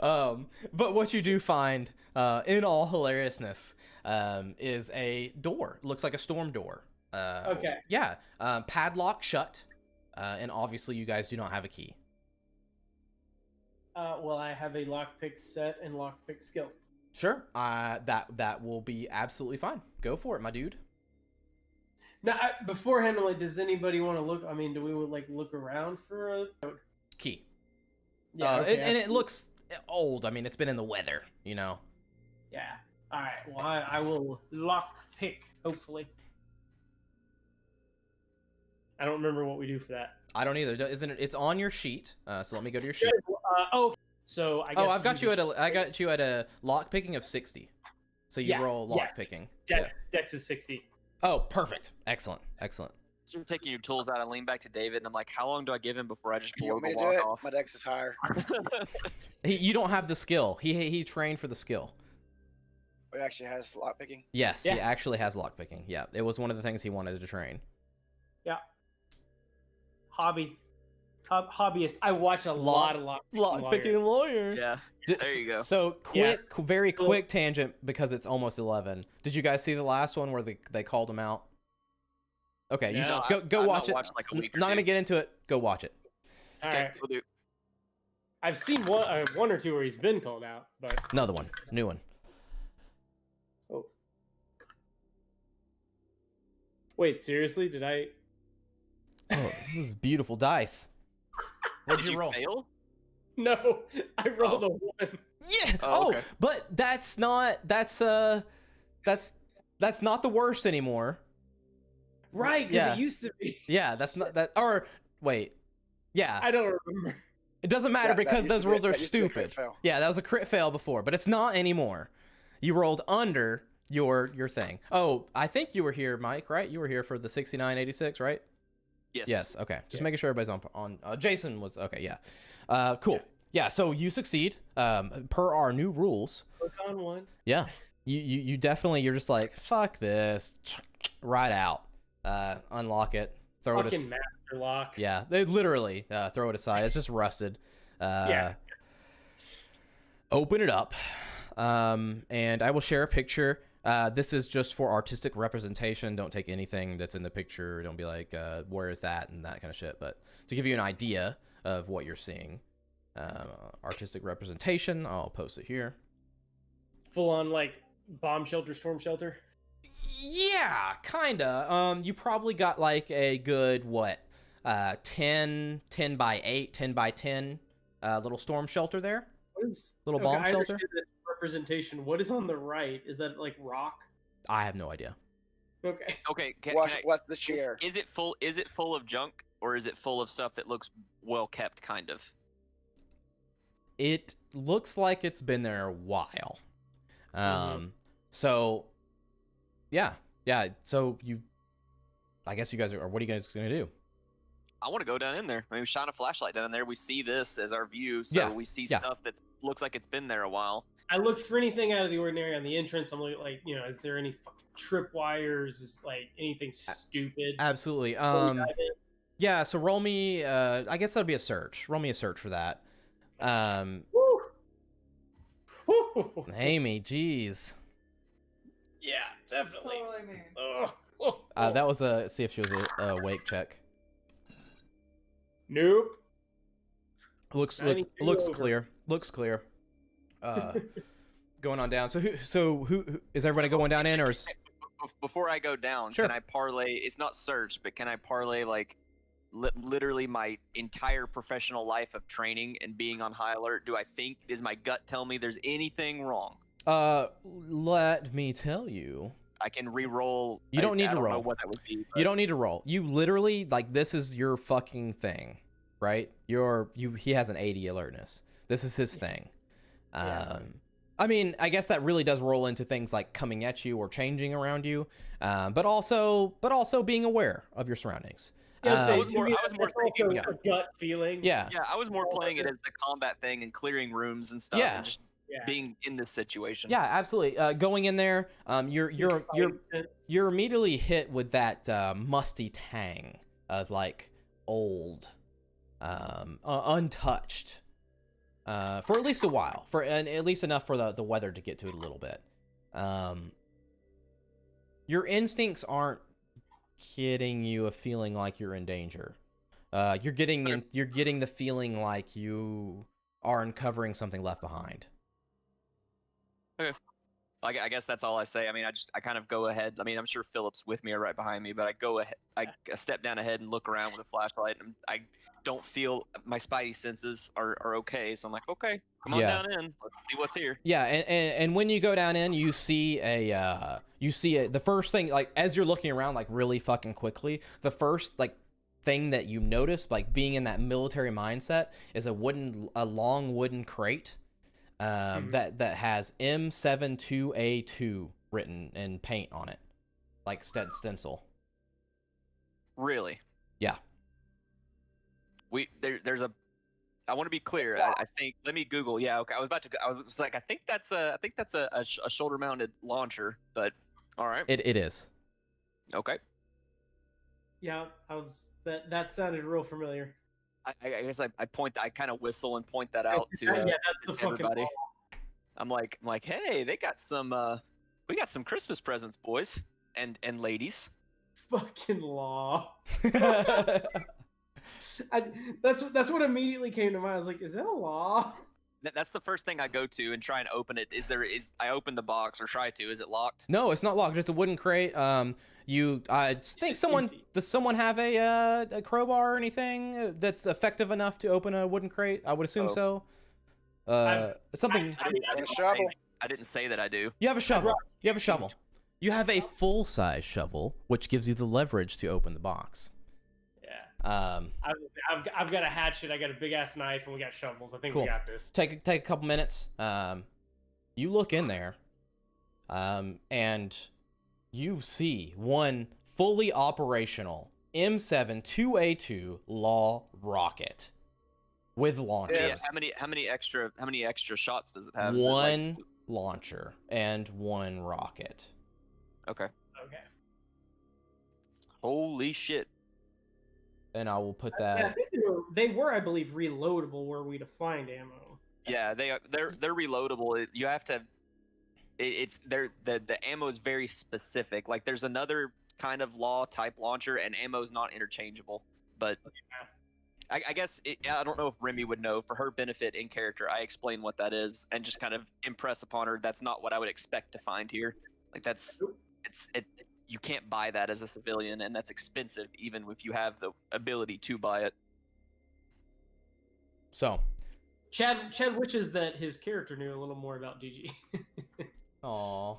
broom. But what you do find, in all hilariousness, is a door. Looks like a storm door. Okay. Yeah. Padlock shut, and obviously you guys do not have a key. Well, I have a lockpick set and lockpick skill. Sure. That will be absolutely fine. Go for it, my dude. Now, beforehand, like, does anybody want to look? I mean, do we like look around for a? Key. Yeah, okay, and it looks old. I mean, it's been in the weather, you know. yeah. All right. Well, I will lock pick. Hopefully. I don't remember what we do for that. I don't either. Isn't it? It's on your sheet. So let me go to your sheet. So I guess. Oh, I've got you at a lock picking of 60. So you Yeah, roll lock yes. picking. Dex is 60. Oh, perfect. Excellent. You're taking your tools out and lean back to David, and I'm like, how long do I give him before I just You blow want me the to do lock it? off? My dex is higher. You don't have the skill. He trained for the skill. It actually has lock picking. Yes, Yeah. he actually has lock picking. Yeah, it was one of the things he wanted to train. Hobbyist. I watch a lot of lock lawyer. Yeah. There you go. So very quick tangent because it's almost 11. Did you guys see the last one where they called him out? Okay, you No, should go I've watch not it. watched, like, a week or Not gonna two. get into it. Go watch it. All Okay, right. we'll do. I've seen one or two where he's been called out, but Another one, new one. wait, seriously? Did I? Oh, this is beautiful dice. What'd Did you roll? fail? No, I rolled a one. Yeah. Oh, Oh, okay. but that's not not the worst anymore. Right, because Yeah. it used to be. Yeah, that's not that. Or wait, yeah, I don't remember. it doesn't matter That because used those to be- rules are that used to be a crit stupid. fail. Yeah, that was a crit fail before, but it's not anymore. You rolled under your thing. Oh, I think you were here, Mike. Right? You were here for the 6986, right? Yes. Yes. Okay. Just Yeah. making sure everybody's on. Jason was okay. Yeah. Cool. Yeah. So you succeed. Per our new rules. Click on one. Yeah. You definitely you're just like fuck this. Right out. Unlock it. Throw it. Fucking master lock. Yeah. They literally throw it aside. It's just rusted. Yeah. Open it up. And I will share a picture. This is just for artistic representation. Don't take anything that's in the picture. Don't be like, where is that and that kind of shit. But to give you an idea of what you're seeing, artistic representation. I'll post it here. Full on like bomb shelter, storm shelter. Yeah, kinda. You probably got like a good 10 by 8, 10 by 10 little storm shelter there. What is Little bomb I shelter? understand the representation. What is on the right? Is that like rock? I have no idea. Okay. Okay. What's the share? Is it full? Is it full of junk, or is it full of stuff that looks well kept, kind of? It looks like it's been there a while. So yeah. So I guess you guys are, or what are you guys gonna do? I want to go down in there. I mean, we shine a flashlight down in there. We see this as our view, so Yeah, we see yeah. stuff that looks like it's been there a while. I looked for anything out of the ordinary on the entrance. I'm like, is there any fucking trip wires? Is like anything stupid? Absolutely. Before we dive in? Yeah, so roll me I guess that'll be a search. Roll me a search for that. Woo! Woo! Amy, jeez. Yeah, definitely. Totally me. That was a see if she was a wake check. Nope. Looks 92 over. clear. Looks clear. Going on down. So who is everybody going down in or is Before I go down, Sure. can I parlay? It's not search, but can I parlay like literally my entire professional life of training and being on high alert? Do I think, does my gut tell me there's anything wrong? let me tell you. I can re-roll. You don't need I to don't know roll. what that would be. You don't need to roll. You literally like this is your fucking thing, right? He has an 80 alertness. This is his thing. Yeah. I mean, I guess that really does roll into things like coming at you or changing around you, but also being aware of your surroundings. Yeah, I was more thinking- a gut feeling. Yeah. Yeah, I was more playing it as the combat thing and clearing rooms and stuff, Yeah. and just Yeah. being in this situation. Yeah, absolutely. Going in there, you're immediately hit with that musty tang of like old, untouched, for at least a while, and at least enough for the weather to get to it a little bit. Your instincts aren't getting you a feeling like you're in danger. You're getting the feeling like you are uncovering something left behind. I guess that's all I say. I mean, I kind of go ahead. I mean, I'm sure Philip's with me or right behind me, but I go ahead. I step down ahead and look around with a flashlight, and I don't feel my spidey senses are okay. So I'm like, okay, come on Yeah. down in. Let's see what's here. Yeah, and when you go down in, you see the first thing, like, as you're looking around, like, really fucking quickly, the first, like, thing that you notice, like, being in that military mindset, is a long wooden crate that has M72A2 written in paint on it, like stencil. Really? Yeah. There's a. I want to be clear. I think. Let me Google. Yeah. Okay. I was like, I think that's a shoulder-mounted launcher. But all right. It is. Okay. Yeah, that sounded real familiar. I guess I kind of whistle and point that out to, yeah, that's the to fucking everybody. law. I'm like, hey, they got some. We got some Christmas presents, boys and ladies. Fucking law. That's what immediately came to mind. I was like, is that a law? That's the first thing I go to and try and open it. I open the box or try to? Is it locked? No, it's not locked. It's a wooden crate. I think does someone have a crowbar or anything that's effective enough to open a wooden crate? I would assume so. Something. I didn't say that I do. You have a shovel. You have a shovel. You have a full-size shovel, which gives you the leverage to open the box. Yeah. I've got a hatchet. I got a big ass knife, and we got shovels. I think Cool. we got this. Take a couple minutes. You look in there, and you see one fully operational M72A2 Law rocket with launcher. Yeah. How many extra shots does it have? Is it One launcher and one rocket. okay. Okay. Holy shit. And I will put Yeah, I that. think they were, I believe, reloadable were we to find ammo. Yeah, they're reloadable. You have to. The ammo is very specific. Like there's another kind of law type launcher, and ammo is not interchangeable. But I guess I don't know if Remy would know. For her benefit in character, I explain what that is and just kind of impress upon her that's not what I would expect to find here. Like you can't buy that as a civilian, and that's expensive even if you have the ability to buy it. So, Chad wishes that his character knew a little more about DG. aw,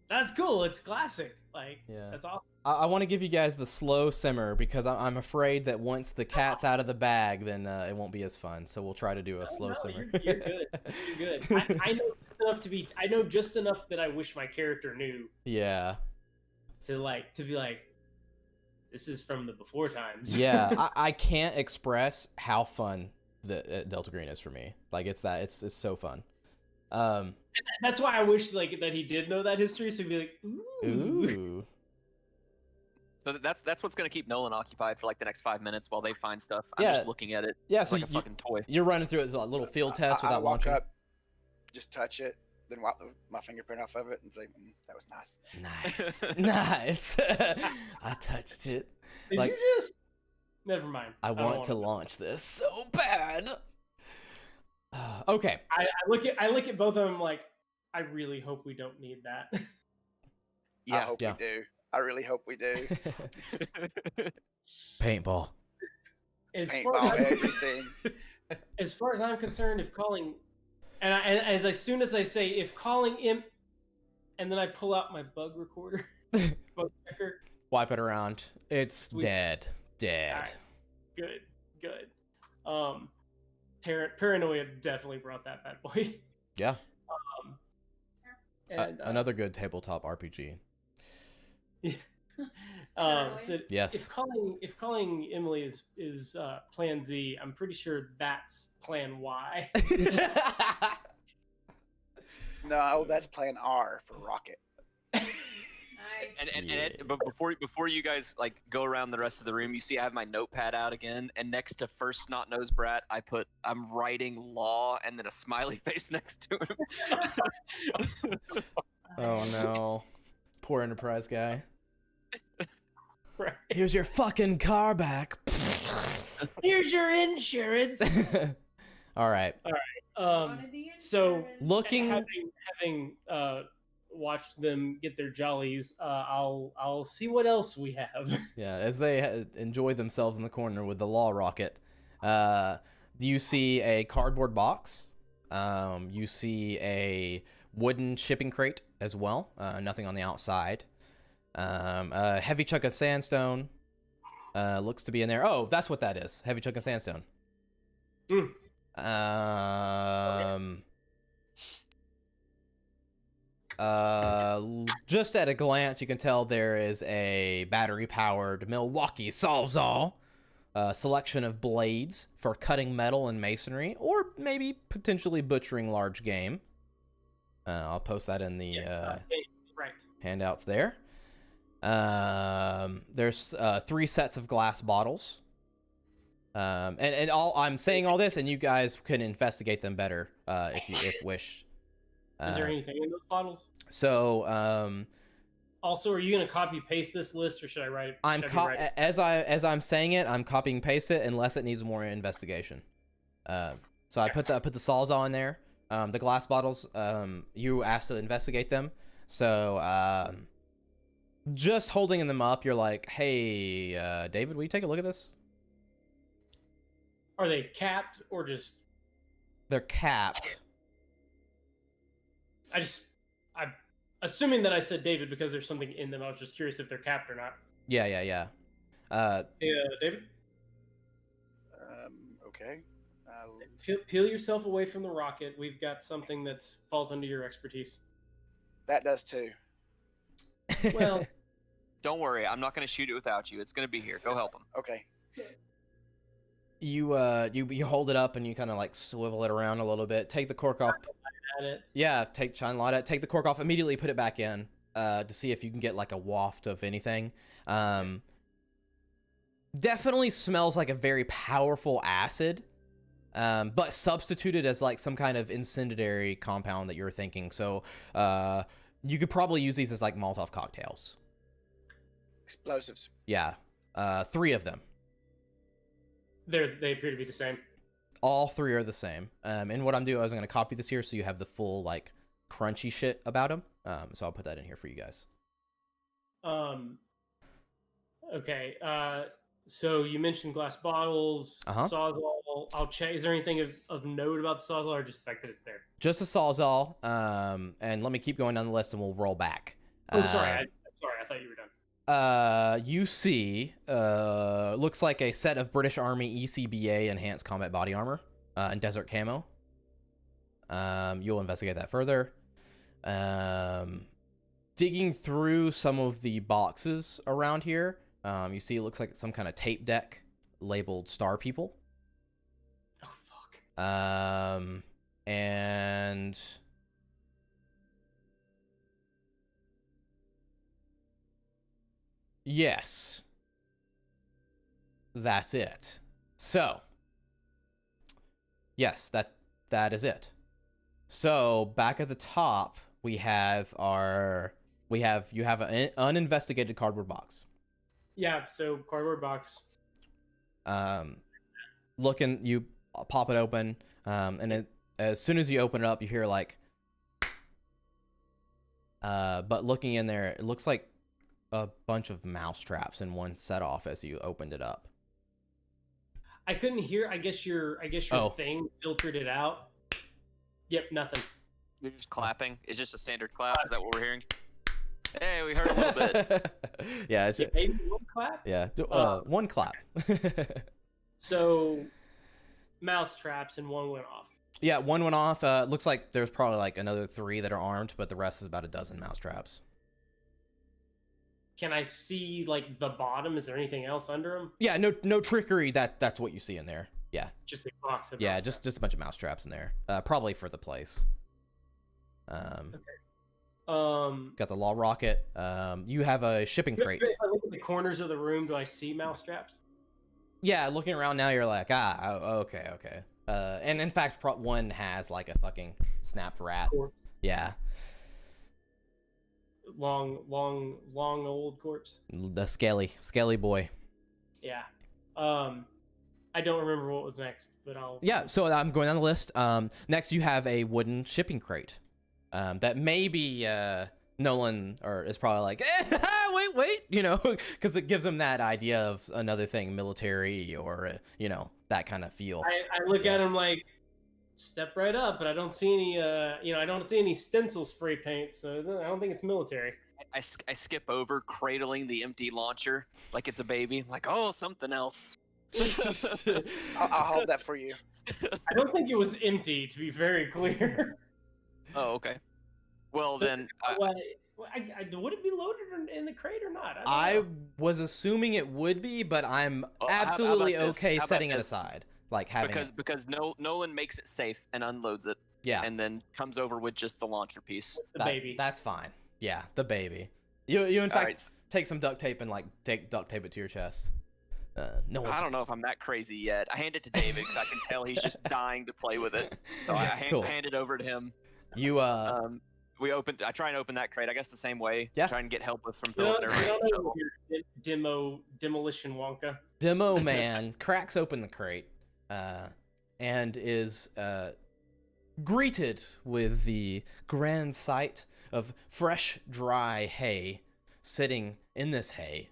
That's cool. It's classic. Like, yeah. that's awesome. I want to give you guys the slow simmer because I'm afraid that once the cat's out of the bag, then it won't be as fun. So we'll try to do a slow simmer. You're good. You're good. I know just enough that I wish my character knew Yeah. to be like, this is from the before times. Yeah, I can't express how fun the Delta Green is for me. Like it's so fun. That's why I wish that he did know that history, so he'd be like, Ooh. So that's what's gonna keep Nolan occupied for like the next 5 minutes while they find stuff. I'm Yeah. just looking at it Yeah, so like a fucking toy. you're running through it, a little field test I without walk launching. up, just touch it, then wipe my fingerprint off of it, and say, "That was nice." Nice, nice. I touched it. Did Like- you just? Never mind. I don't want to wanna- launch this so bad. Okay. I look at both of them like, I really hope we don't need that. I Yeah. hope Yeah. we do. I really hope we do. Paintball. Paintball everything. As far as I'm concerned, if calling, as soon as I say if calling imp, and then I pull out my bug recorder, bug checker, Wipe it around. It's Sweet. dead. Dead. Alright. good. Paranoia definitely brought that bad boy. Yeah. And Another good tabletop RPG. so Yes. if calling Emily is Plan Z, I'm pretty sure that's Plan Y. No, that's Plan R for Rocket. Nice. But before you guys like go around the rest of the room, you see I have my notepad out again, and next to first snot nosed brat, I'm writing law and then a smiley face next to him. Oh no. Poor Enterprise guy. Right. Here's your fucking car back. Here's your insurance. All right. Wanted the so in-service. Looking, having watched them get their jollies, I'll see what else we have. yeah, as they enjoy themselves in the corner with the law rocket, you see a cardboard box. You see a wooden shipping crate as well. Nothing on the outside. A heavy chunk of sandstone looks to be in there. Oh, that's what that is. Heavy chunk of sandstone. Just at a glance, you can tell there is a battery-powered Milwaukee Sawzall, selection of blades for cutting metal and masonry, or maybe potentially butchering large game. I'll post that in the Right. handouts there. There's 3 sets of glass bottles. And all I'm saying all this, and you guys can investigate them better if wish. Is there anything in those bottles? So Also, are you gonna copy paste this list, or should I write it? as I'm saying it, I'm copying paste it unless it needs more investigation. So I put the Sawzall in there. The glass bottles, you asked to investigate them. So just holding them up, you're like, hey, David, will you take a look at this? Are they capped or just? They're capped. I'm assuming that I said David because there's something in them. I was just curious if they're capped or not. Yeah. Hey, David, Okay. peel yourself away from the rocket. We've got something that falls under your expertise. That does too. Well, Don't worry, I'm not going to shoot it without you. It's going to be here. Go help him. Okay. You hold it up and you kind of like swivel it around a little bit. Take the cork off. at it. Yeah, shine light it. Take the cork off. Immediately put it back in to see if you can get like a waft of anything. Definitely smells like a very powerful acid, but substituted as like some kind of incendiary compound that you're thinking. So you could probably use these as like Molotov cocktails. Explosives. Yeah, 3 of them. They appear to be the same. All 3 are the same. And what I'm doing is I'm going to copy this here so you have the full like crunchy shit about them. So I'll put that in here for you guys. Okay. So you mentioned glass bottles, Sawzall. I'll check. Is there anything of note about the Sawzall, or just the fact that it's there? Just a Sawzall. And let me keep going down the list and we'll roll back. Oh, sorry. I thought you were done. You see, looks like a set of British Army ECBA enhanced combat body armor and desert camo. You'll investigate that further. Digging through some of the boxes around here, you see it looks like some kind of tape deck labeled Star People. Oh, fuck. And yes, that's it. So, yes, that is it. So back at the top, you have an uninvestigated cardboard box. Yeah. So cardboard box. You pop it open, and as soon as you open it up, you hear like, but looking in there, it looks like a bunch of mouse traps in one set off as you opened it up. I couldn't hear. I guess your thing filtered it out. Yep, nothing. You're just clapping. It's just a standard clap. Is that what we're hearing? Hey, we heard a little bit. Yeah, it's Maybe one clap. yeah, one clap. So, mouse traps and one went off. Yeah, one went off. Looks like there's probably like another 3 that are armed, but the rest is about a dozen mouse traps. Can I see like the bottom? Is there anything else under them? Yeah, no trickery. That's what you see in there. Yeah. Just a box of Yeah, mouse just a bunch of mouse traps in there. Probably for the place. Got the law rocket. You have a shipping crate. If I look at the corners of the room, do I see mouse traps? Yeah, looking around now, you're like, okay. And in fact, one has like a fucking snapped rat. Corpse. Yeah. Long old corpse. The scaly boy. Yeah. I don't remember what was next, but I'll. Yeah, so I'm going down the list. Next, you have a wooden shipping crate. That maybe Nolan or is probably like, wait, you know, because it gives him that idea of another thing, military or you know, that kind of feel. I look at him like, step right up, but I don't see any. I don't see any stencil spray paint, so I don't think it's military. I skip over cradling the empty launcher like it's a baby. I'm like, oh, something else. I'll hold that for you. I don't think it was empty, to be very clear. Oh, okay. Well, then, would it be loaded in the crate or not? I don't know. was assuming it would be, but I'm Well, absolutely how about this? okay How about setting it this? aside, like having because Nolan makes it safe and unloads it, yeah, and then comes over with just the launcher piece. The baby. That's fine. Yeah, the baby. You in All fact right. take some duct tape and like duct tape it to your chest. No one's I don't know if I'm that crazy yet. I hand it to David because I can tell he's just dying to play with it. So I Cool. hand it over to him. You I try and open that crate. I guess the same way. Yeah. Try and get help from You Philip don't, and you everybody. don't know your demolition Wonka. Demo Man cracks open the crate and is greeted with the grand sight of fresh, dry hay. Sitting in this hay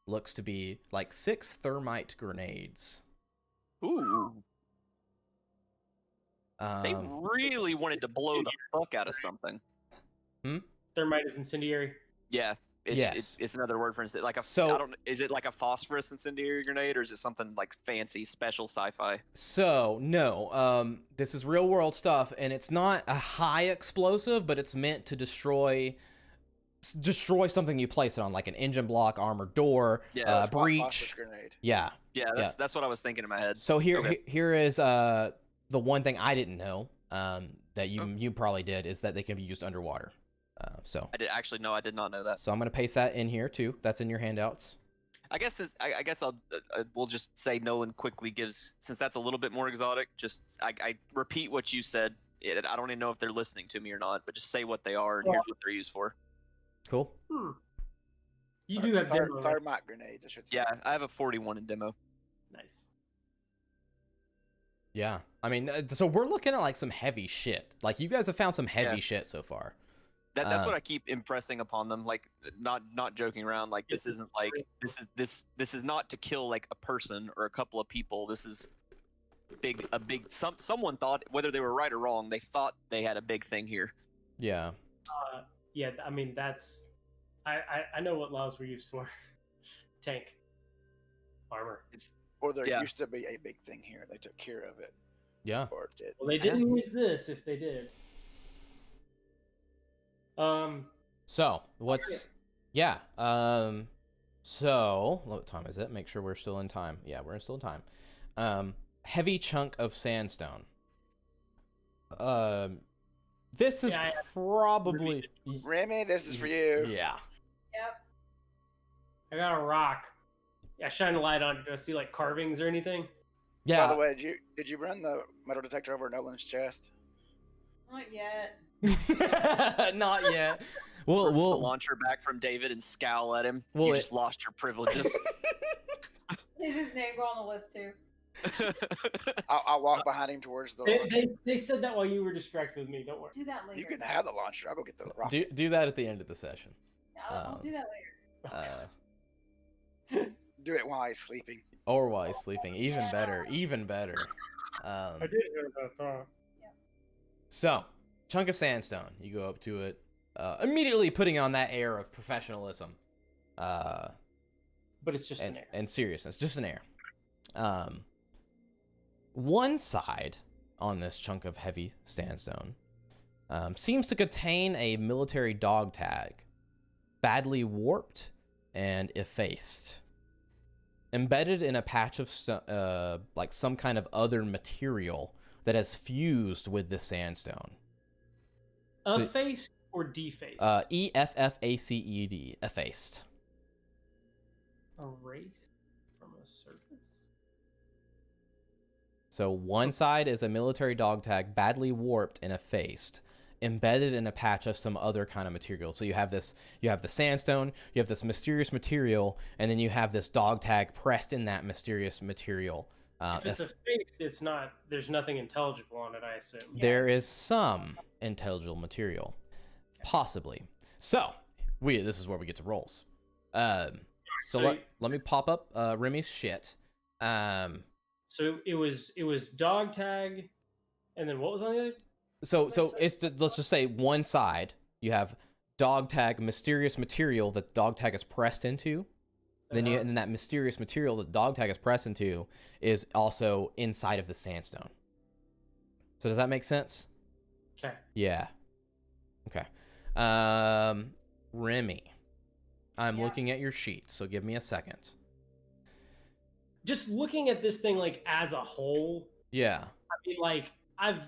looks to be like 6 thermite grenades. Ooh. They Um, really wanted to blow the fuck out of something. Thermite is incendiary. Yeah. It's, Yes. it's another word for instance. Like So- I don't. Is it like a phosphorus incendiary grenade, or is it something like fancy, special sci-fi? So no, this is real world stuff, and it's not a high explosive, but it's meant to destroy something you place it on, like an engine block, armored door, Yeah, Phosphorus breach. grenade. Yeah. Yeah, that's what I was thinking in my head. So Okay. here is the one thing I didn't know that you probably did is that they can be used underwater. So I did not know that. I'm gonna paste that in here too. That's in your handouts. I guess we'll just say Nolan quickly gives, since that's a little bit more exotic. Just I repeat what you said. I don't even know if they're listening to me or not, but just say what they are and here's what they're used for. Cool. You do have demo. right? Thermite grenades, I should say. Yeah, I have a 41 in demo. Nice. Yeah. I mean, so we're looking at like some heavy shit. Like you guys have found some heavy Yeah. shit so far. That's Uh, what I keep impressing upon them. Like not joking around. Like this isn't like this is not to kill like a person or a couple of people. This is someone thought, whether they were right or wrong, they thought they had a big thing here. Yeah. Yeah, I mean that's. I know what laws were used for. Tank. Armor. Or there Yeah. used to be a big thing here. They took care of it. Yeah. Or it did. Well, they didn't use this. If they did. So what's yeah. So what time is it? Make sure we're still in time. Yeah, we're still in time. Heavy chunk of sandstone. This is Yeah, probably Remy, this is for you. yeah. Yep. I got a rock. Yeah, shine a light on it. Do I see like carvings or anything? By Yeah. the way, did you run the metal detector over Nolan's chest? Not yet. Not yet. The We'll launcher back from David and scowl at him. Well, You it- just lost your privileges. Is his name go on the list too? I'll walk behind him towards the. They said that while you were distracted with me. Don't worry. Do that later. You can have the launcher. I'll go get the rocket. do that at the end of the session. Yeah, I'll do that later. Do it while he's sleeping. Or while he's sleeping. Even better. Even better. I did hear about that. So, chunk of sandstone. You go up to it, immediately putting on that air of professionalism, But it's just an air. and seriousness, just an air. One side on this chunk of heavy sandstone seems to contain a military dog tag, badly warped and effaced, embedded in a patch of like some kind of other material that has fused with the sandstone. So- Effaced or defaced? EFFACED, effaced. Erased from a surface. So one side is a military dog tag, badly warped and effaced, embedded in a patch of some other kind of material. So you have the sandstone, you have this mysterious material, and then you have this dog tag pressed in that mysterious material, If it's a face, it's not. There's nothing intelligible on it, I assume. There is some intelligible material, possibly. So, this is where we get to rolls. So So- let me pop up Remy's shit. So it was dog tag, and then what was on the other? So let's just say one side you have dog tag mysterious material that dog tag is pressed into. Then Uh-huh. and then that mysterious material that dog tag is pressed into is also inside of the sandstone. So does that make sense? Okay. Yeah. Okay. Remy, I'm looking at your sheet, so give me a second. Just looking at this thing like as a whole, Yeah. I mean, like I've,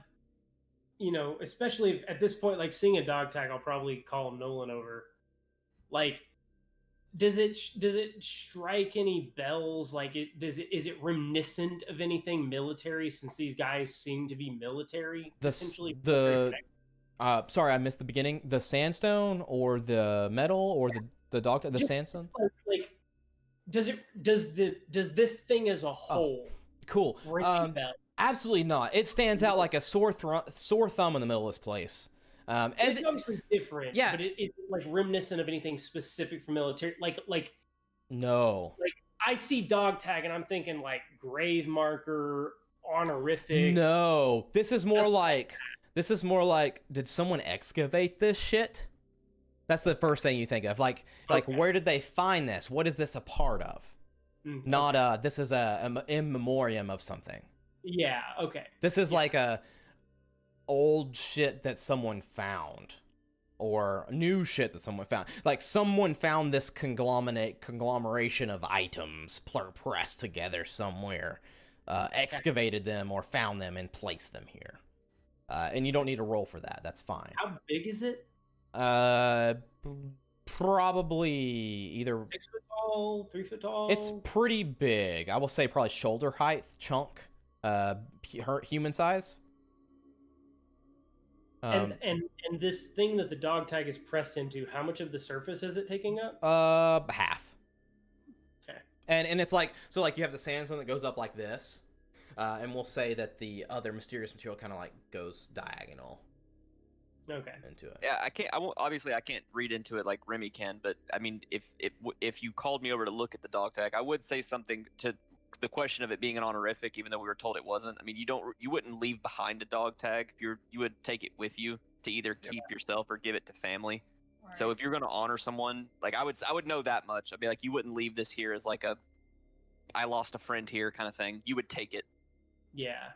especially if, at this point, like seeing a dog tag, I'll probably call Nolan over. Like, does it strike any bells? Like, is it reminiscent of anything military? Since these guys seem to be military, essentially. Sorry, I missed the beginning. The sandstone or the metal or the dog tag, the sandstone. Like, does this thing as a whole? Cool. Ring any bells? Absolutely not. It stands out like a sore thumb in the middle of this place. It's obviously different, yeah. but it's like reminiscent of anything specific for military. Like No. I see dog tag and I'm thinking like grave marker, honorific. No. This is more like did someone excavate this shit? That's the first thing you think of. Like Okay. where did they find this? What is this a part of? Not this is a in memoriam of something. Yeah. Okay. This is like a old shit that someone found, or new shit that someone found. Like someone found this conglomeration of items pressed together somewhere, excavated them or found them and placed them here. And you don't need a roll for that. That's fine. How big is it? Probably either. 6 foot tall, 3 foot tall. It's pretty big. I will say probably shoulder height, chunk, human size. And this thing that the dog tag is pressed into, how much of the surface is it taking up? Half. Okay. And it's like, so like you have the sandstone that goes up like this, and we'll say that the other mysterious material kind of like goes diagonal Okay. into it. Yeah, obviously I can't read into it like Remy can, but I mean, if you called me over to look at the dog tag, I would say something to the question of it being an honorific, even though we were told it wasn't. I mean, you wouldn't leave behind a dog tag. You would take it with you to either keep yourself or give it to family. So if you're going to honor someone, like I would know that much. I'd be like, you wouldn't leave this here as like I lost a friend here kind of thing. You would take it. Yeah.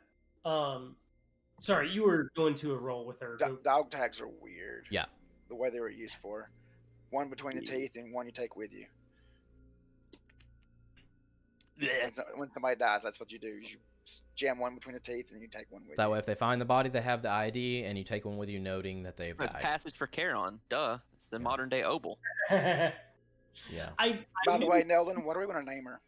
Sorry, you were going to a roll with her. Dog tags are weird. Yeah. The way they were used for. One between the teeth and one you take with you. When somebody dies, that's what you do. You jam one between the teeth and you take one with you. That way, if they find the body, they have the ID, and you take one with you, noting that they've It's died. passage for Charon. Duh. It's the modern day Obel. Yeah. By the way, Nolan, what are we going to name her?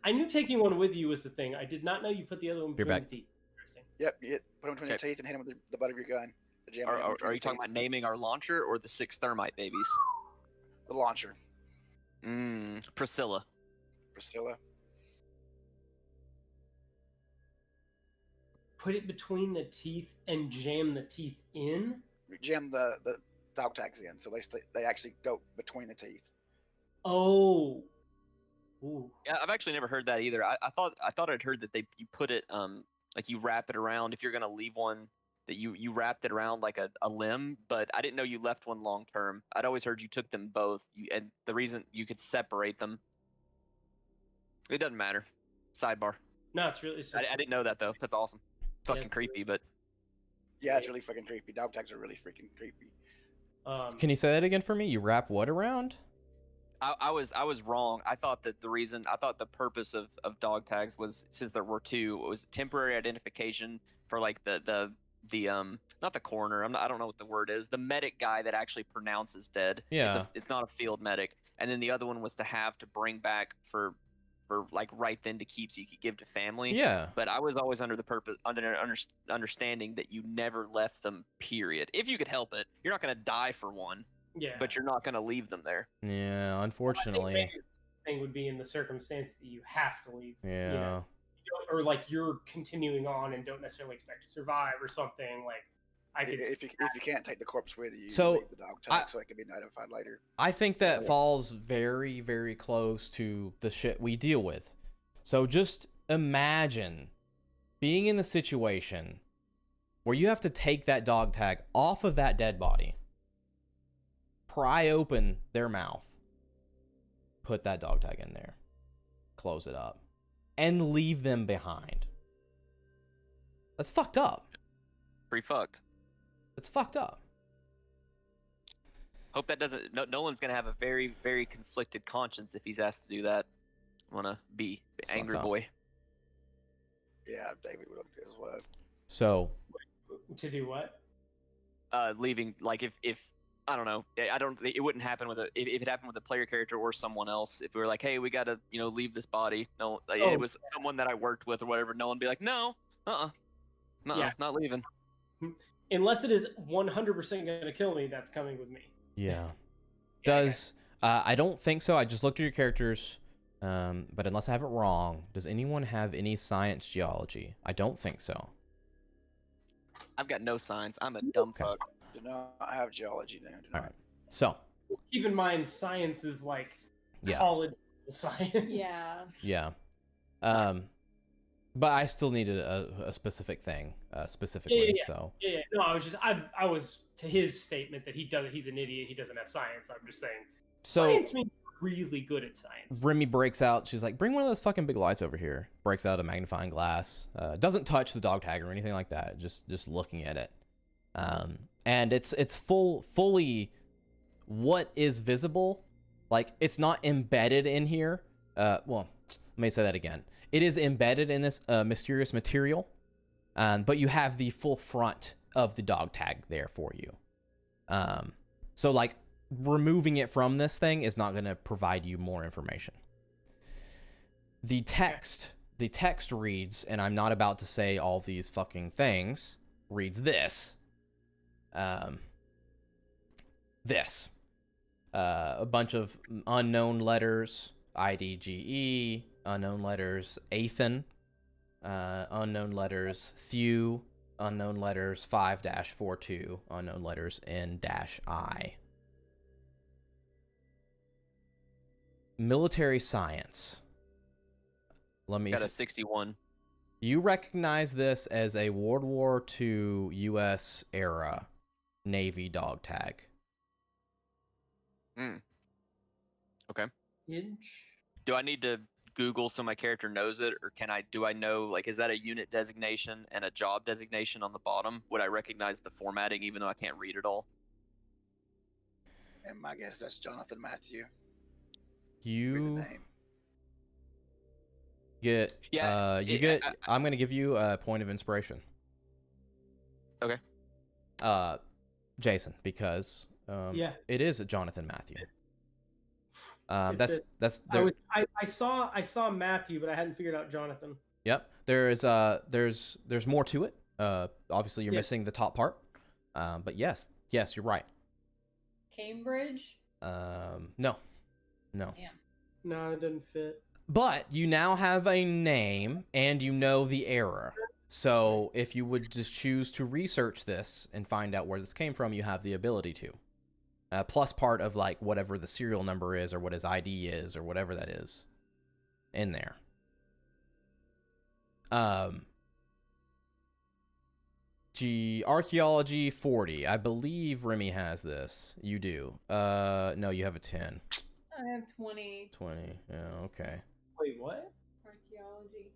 I knew taking one with you was the thing. I did not know you put the other one between back. the teeth. Interesting. Yep, you put them between Okay. the teeth and hit them with the butt of your gun. The jam Are between you the talking teeth. about naming our launcher or the 6 thermite babies? The launcher? Priscilla. Priscilla. Put it between the teeth and jam the teeth in? Jam the dog tags in, so they actually go between the teeth. Oh. Ooh. Yeah, I've actually never heard that either. I thought I'd heard that you put it like you wrap it around if you're gonna leave one, that you wrapped it around like a limb, but I didn't know you left one long term. I'd always heard you took them both, and the reason you could separate them. It doesn't matter. Sidebar. No, it's really. It's I didn't know that though. That's awesome. Fucking Yeah. creepy, but Yeah, it's really fucking creepy. Dog tags are really freaking creepy. Can you say that again for me? You wrap what around? I was wrong. I thought the purpose of dog tags was, since there were two, it was temporary identification for like the not the coroner. I don't know what the word is. The medic guy that actually pronounces dead. Yeah. It's not a field medic. And then the other one was to have to bring back for like right then to keep, so you could give to family. Yeah. But I was always under understanding that you never left them. Period. If you could help it, you're not gonna die for one. yeah. But you're not gonna leave them there. Yeah, unfortunately. thing would be in the circumstance that you have to leave. Yeah. You know, or like you're continuing on and don't necessarily expect to survive or something. Like I could. If you can't take the corpse with you, So, leave the dog tag so it can be notified later. I think that falls very, very close to the shit we deal with. So just imagine being in the situation where you have to take that dog tag off of that dead body, pry open their mouth, put that dog tag in there, close it up, and leave them behind. That's fucked up. Pretty fucked. It's fucked up. Hope that doesn't. Nolan's gonna have a very, very conflicted conscience if he's asked to do that. Wanna be It's angry fucked up. boy. Yeah, David would as well. So, To do what? Leaving, like if I don't know, I don't. It wouldn't happen with if it happened with a player character or someone else. If we were like, hey, we gotta leave this body. No, like, Oh. it was someone that I worked with or whatever. Nolan would be like, no, Yeah. not leaving. Unless it is 100% going to kill me, that's coming with me. yeah. Does I don't think so. I just looked at your characters, but unless I have it wrong, does anyone have any science geology? I don't think so. I've got no signs. I'm a dumb Okay. fuck. Do not have geology now. Do not. Alright. So, Keep in mind, science is like yeah, college science. Yeah. yeah. But I still needed a specific thing, specifically. Yeah, yeah, yeah. So, Yeah, no, I was to his statement that he's an idiot. He doesn't have science. I'm just saying. Science means really good at science. Remy breaks out. She's like, "Bring one of those fucking big lights over here." Breaks out a magnifying glass. Doesn't touch the dog tag or anything like that. Just looking at it. And it's fully what is visible. Like, it's not embedded in here. Well, let me say that again. It is embedded in this mysterious material, but you have the full front of the dog tag there for you. So like removing it from this thing is not going to provide you more information. The text reads, and I'm not about to say all these fucking things, reads this. A bunch of unknown letters, IDGE, unknown letters, Athan, unknown letters, Thew, unknown letters, 5-42, unknown letters, N-I. Military science. Let me. Got a 61. You recognize this as a World War II U.S. era Navy dog tag. Okay. Inch. Do I need to Google so my character knows it, or do I know, like, is that a unit designation and a job designation on the bottom? Would I recognize the formatting even though I can't read it all? And my guess that's Jonathan Matthew. With the You name. get Yeah, I'm gonna give you a point of inspiration. Okay. Jason, because Yeah. it is a Jonathan Matthew. If That's it- that's I, there, was, I saw Matthew, but I hadn't figured out Jonathan. yep. There's more to it. Obviously you're Yeah. missing the top part. But yes, you're right. Cambridge. No. No, it didn't fit. But you now have a name and you know the era. So if you would just choose to research this and find out where this came from, you have the ability to. Plus part of like whatever the serial number is or what his ID is or whatever that is in there. Archaeology 40. I believe Remy has this. You do. No, you have a 10. I have 20. 20. Yeah, okay. Wait, what? Archaeology.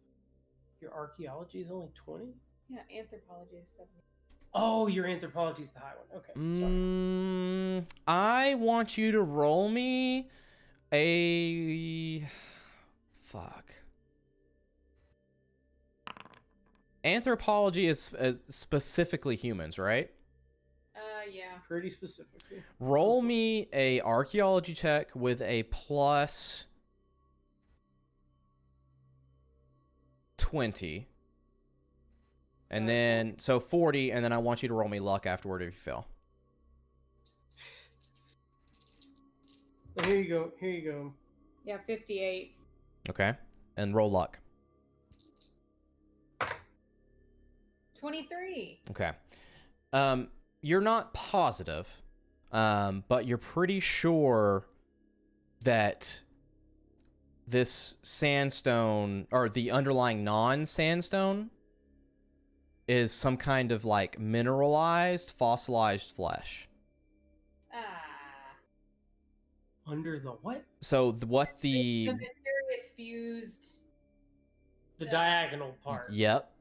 Your archaeology is only 20? Yeah, anthropology is 70. Oh, your anthropology is the high one. Okay, sorry. I want you to roll me a... Fuck. Anthropology is specifically humans, right? Yeah. Pretty specifically. Roll me a archaeology check with a plus 20. And then, so 40, and then I want you to roll me luck afterward if you fail. Well, here you go. Yeah, 58. Okay. And roll luck. 23. Okay. You're not positive, but you're pretty sure that this sandstone, or the underlying non-sandstone, is some kind of like mineralized, fossilized flesh. Ah. Under the what? So what The the... mysterious fused. The Yeah. diagonal part. Yep.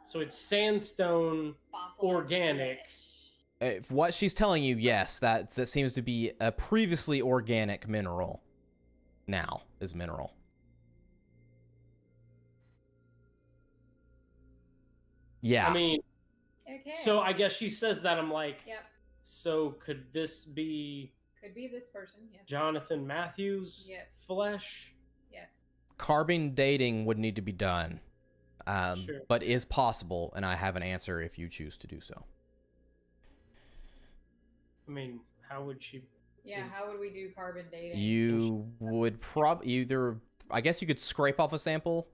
So it's sandstone. fossilized organic. flesh. If what she's telling you, yes, that seems to be a previously organic mineral. Now is mineral. Yeah. I mean, Okay. so I guess she says that. I'm like, Yep. so could this be Could be this person. Yes. Jonathan Matthews' Yes. flesh? Yes. Carbon dating would need to be done, Sure. but is possible, and I have an answer if you choose to do so. I mean, how would she? Yeah. Is- How would we do carbon dating? You would either, I guess you could scrape off a sample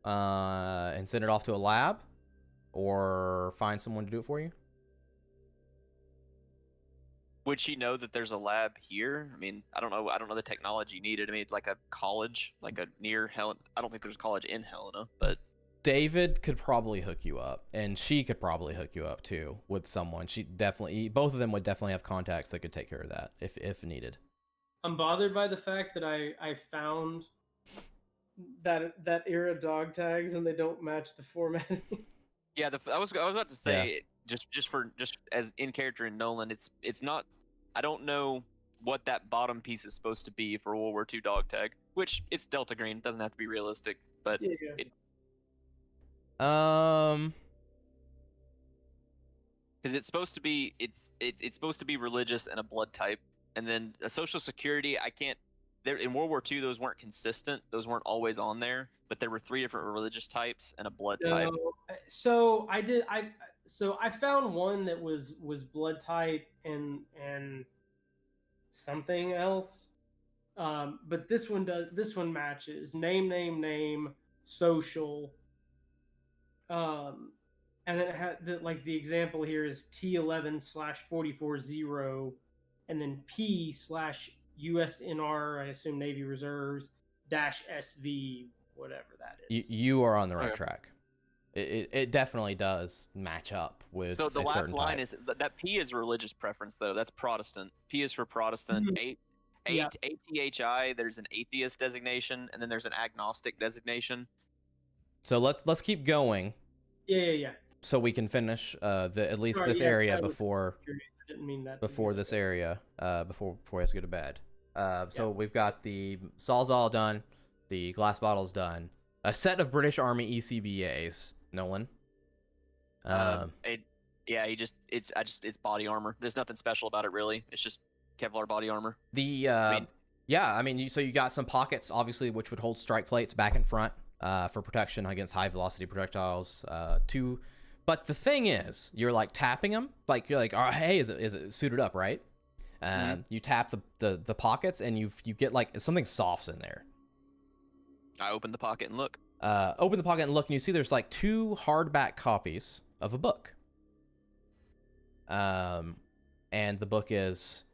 and send it off to a lab, or find someone to do it for you. Would she know that there's a lab here? I mean, I don't know the technology needed. I mean, like a college, like a near Helena. I don't think there's a college in Helena, but David could probably hook you up, and she could probably hook you up too with someone. Both of them would definitely have contacts that could take care of that if needed. I'm bothered by the fact that I found that era dog tags and they don't match the formatting. yeah, I was about to say just as in character in Nolan, it's not. I don't know what that bottom piece is supposed to be for World War II dog tag, which it's Delta Green. It doesn't have to be realistic, but Yeah. because it's supposed to be it's supposed to be religious and a blood type, and then a social security. I can't. There in World War II, those weren't consistent. Those weren't always on there, but there were 3 different religious types and a blood type. No, so I found one that was blood type and something else. But this one matches name, social. And then it had the example here is T11/440, and then P/USNR, I assume Navy Reserves -SV, whatever that is. You are on the right Okay. track. It definitely does match up with So the a last certain line type. is that P is religious preference, though. That's Protestant. P is for Protestant. Mhm. Yeah. ATHI. There's an atheist designation, and then there's an agnostic designation. So let's keep going Yeah. so we can finish at least Sorry, this yeah, area I was before curious. I didn't mean that. to before be- this area before we have to go to bed. So Yeah. we've got the Sawzall done, the glass bottles done, a set of British Army ECBAs. Nolan. It's body armor. There's nothing special about it, really. It's just Kevlar body armor. So you got some pockets, obviously, which would hold strike plates back and front for protection against high velocity projectiles. But the thing is, you're like tapping them, like you're like, oh, hey, is it suited up, right? You tap the pockets, and you get like something soft's in there. I open the pocket and look. Open the pocket and look, and you see there's like 2 hardback copies of a book. And the book is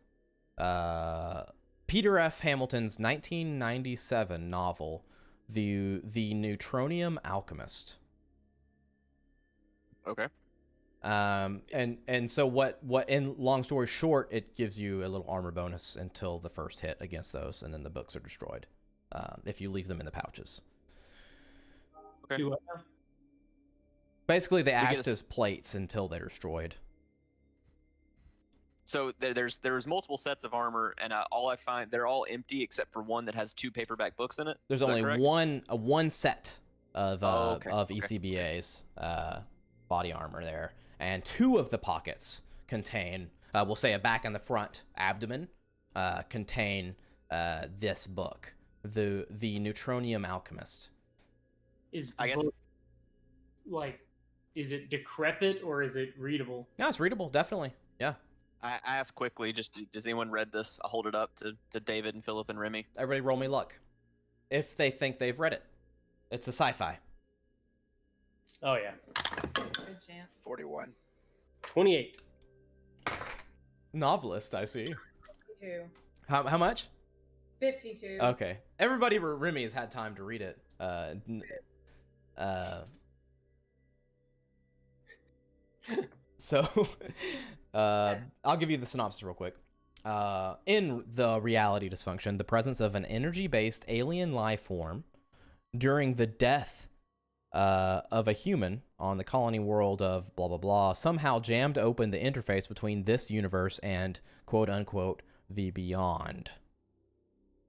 Peter F. Hamilton's 1997 novel, The Neutronium Alchemist. Okay. And so what in long story short, it gives you a little armor bonus until the first hit against those, and then the books are destroyed if you leave them in the pouches. Okay. Do what now? Basically, they get act a as plates until they're destroyed. So there's multiple sets of armor, and all I find they're all empty except for one that has 2 paperback books in it. There's Is that only correct? one set of Okay. ECBA's body armor there, and 2 of the pockets contain, we'll say a back and the front abdomen, contain this book, the Neutronium Alchemist. Is the I guess- book, is it decrepit or is it readable? No, it's readable, definitely. Yeah. I asked quickly, just does anyone read this? I'll hold it up to David and Philip and Remy. Everybody roll me luck. If they think they've read it. It's a sci-fi. Oh yeah. Good chance. 41. 28. Novelist, I see. 52. How much? 52. Okay. Everybody but Remy has had time to read it. So, I'll give you the synopsis real quick. In the reality dysfunction, the presence of an energy-based alien life form during the death of a human on the colony world of blah blah blah somehow jammed open the interface between this universe and quote-unquote the beyond.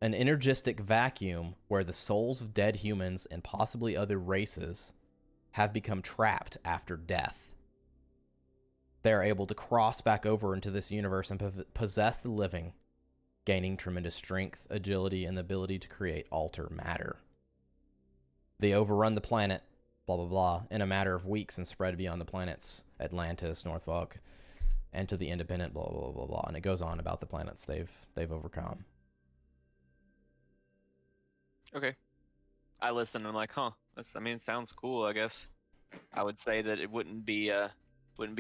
An energistic vacuum where the souls of dead humans and possibly other races have become trapped after death. They are able to cross back over into this universe and possess the living, gaining tremendous strength, agility, and the ability to create alter matter. They overrun the planet, blah blah blah, in a matter of weeks and spread beyond the planets Atlantis, Norfolk, and to the independent, blah blah blah blah, and it goes on about the planets they've overcome. Okay. I listen and I'm like, huh. It sounds cool, I guess. I would say that it wouldn't be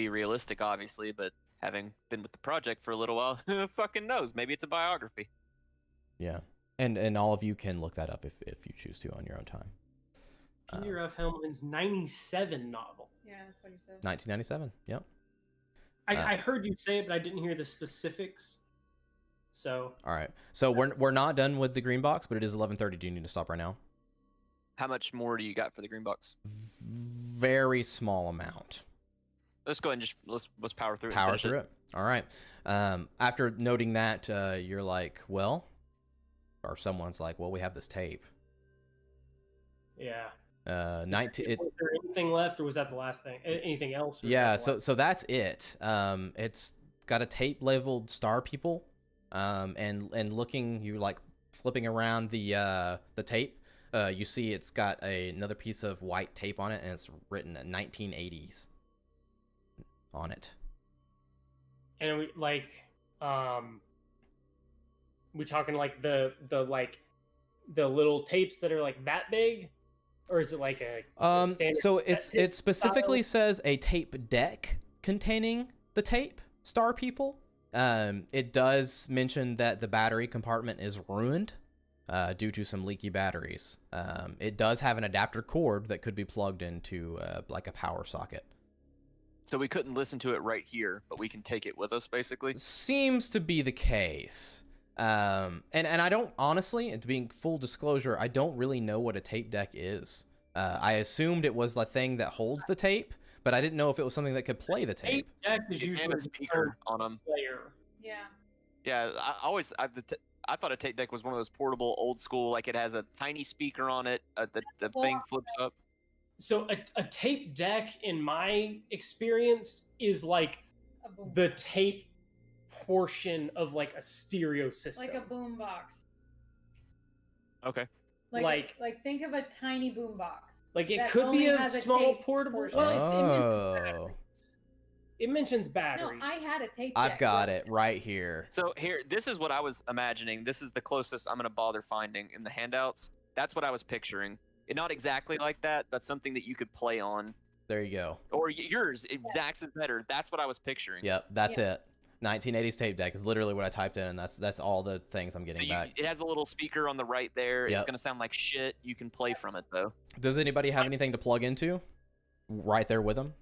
realistic, obviously, but having been with the project for a little while, who fucking knows? Maybe it's a biography. Yeah, and all of you can look that up if you choose to on your own time. Peter F. Hellman's 97 novel. Yeah, that's what you said. 1997. Yep. I heard you say it, but I didn't hear the specifics. So. All right. So we're not done with the green box, but it is 11:30. Do you need to stop right now? How much more do you got for the green box? Very small amount. Let's go ahead and just let's power through it. Power through it. All right. After noting that, you're like, well, or someone's like, well, we have this tape. Yeah. 19. Was there anything left, or was that the last thing? Anything else? or was Yeah. that the So that's it. It's got a tape labeled Star People. And looking, you like flipping around the tape. You see it's got another piece of white tape on it, and it's written 1980s on it. And we we talking like the little tapes that are like that big, or is it like a standard So cassette it tape specifically style? says a tape deck containing the tape Star People. It does mention that the battery compartment is ruined due to some leaky batteries. It does have an adapter cord that could be plugged into like a power socket. So we couldn't listen to it right here, but we can take it with us, basically. Seems to be the case. And I don't, honestly, and to being full disclosure, I don't really know what a tape deck is. I assumed it was the thing that holds the tape, but I didn't know if it was something that could play the tape. Deck is You can usually have a speaker on them. player. Yeah. Yeah, I thought a tape deck was one of those portable, old school, like it has a tiny speaker on it. The thing flips up. So a tape deck, in my experience, is like A boom. the tape portion of like a stereo system. Like a boom box. Okay. Like think of a tiny boom box. Like it that could be only a has a small tape portable. portion. Well, Oh, it mentions No, batteries. I had a tape. I've deck. got it right here. So here, this is what I was imagining. This is the closest I'm gonna bother finding in the handouts. That's what I was picturing. Not exactly like that, but something that you could play on. There you go. Or yours, Zach's is better. That's what I was picturing. Yep, that's it. 1980s tape deck is literally what I typed in, and that's all the things I'm So getting back. it has a little speaker on the right there. Yep. It's gonna sound like shit. You can play from it though. Does anybody have anything to plug into? Right there with them?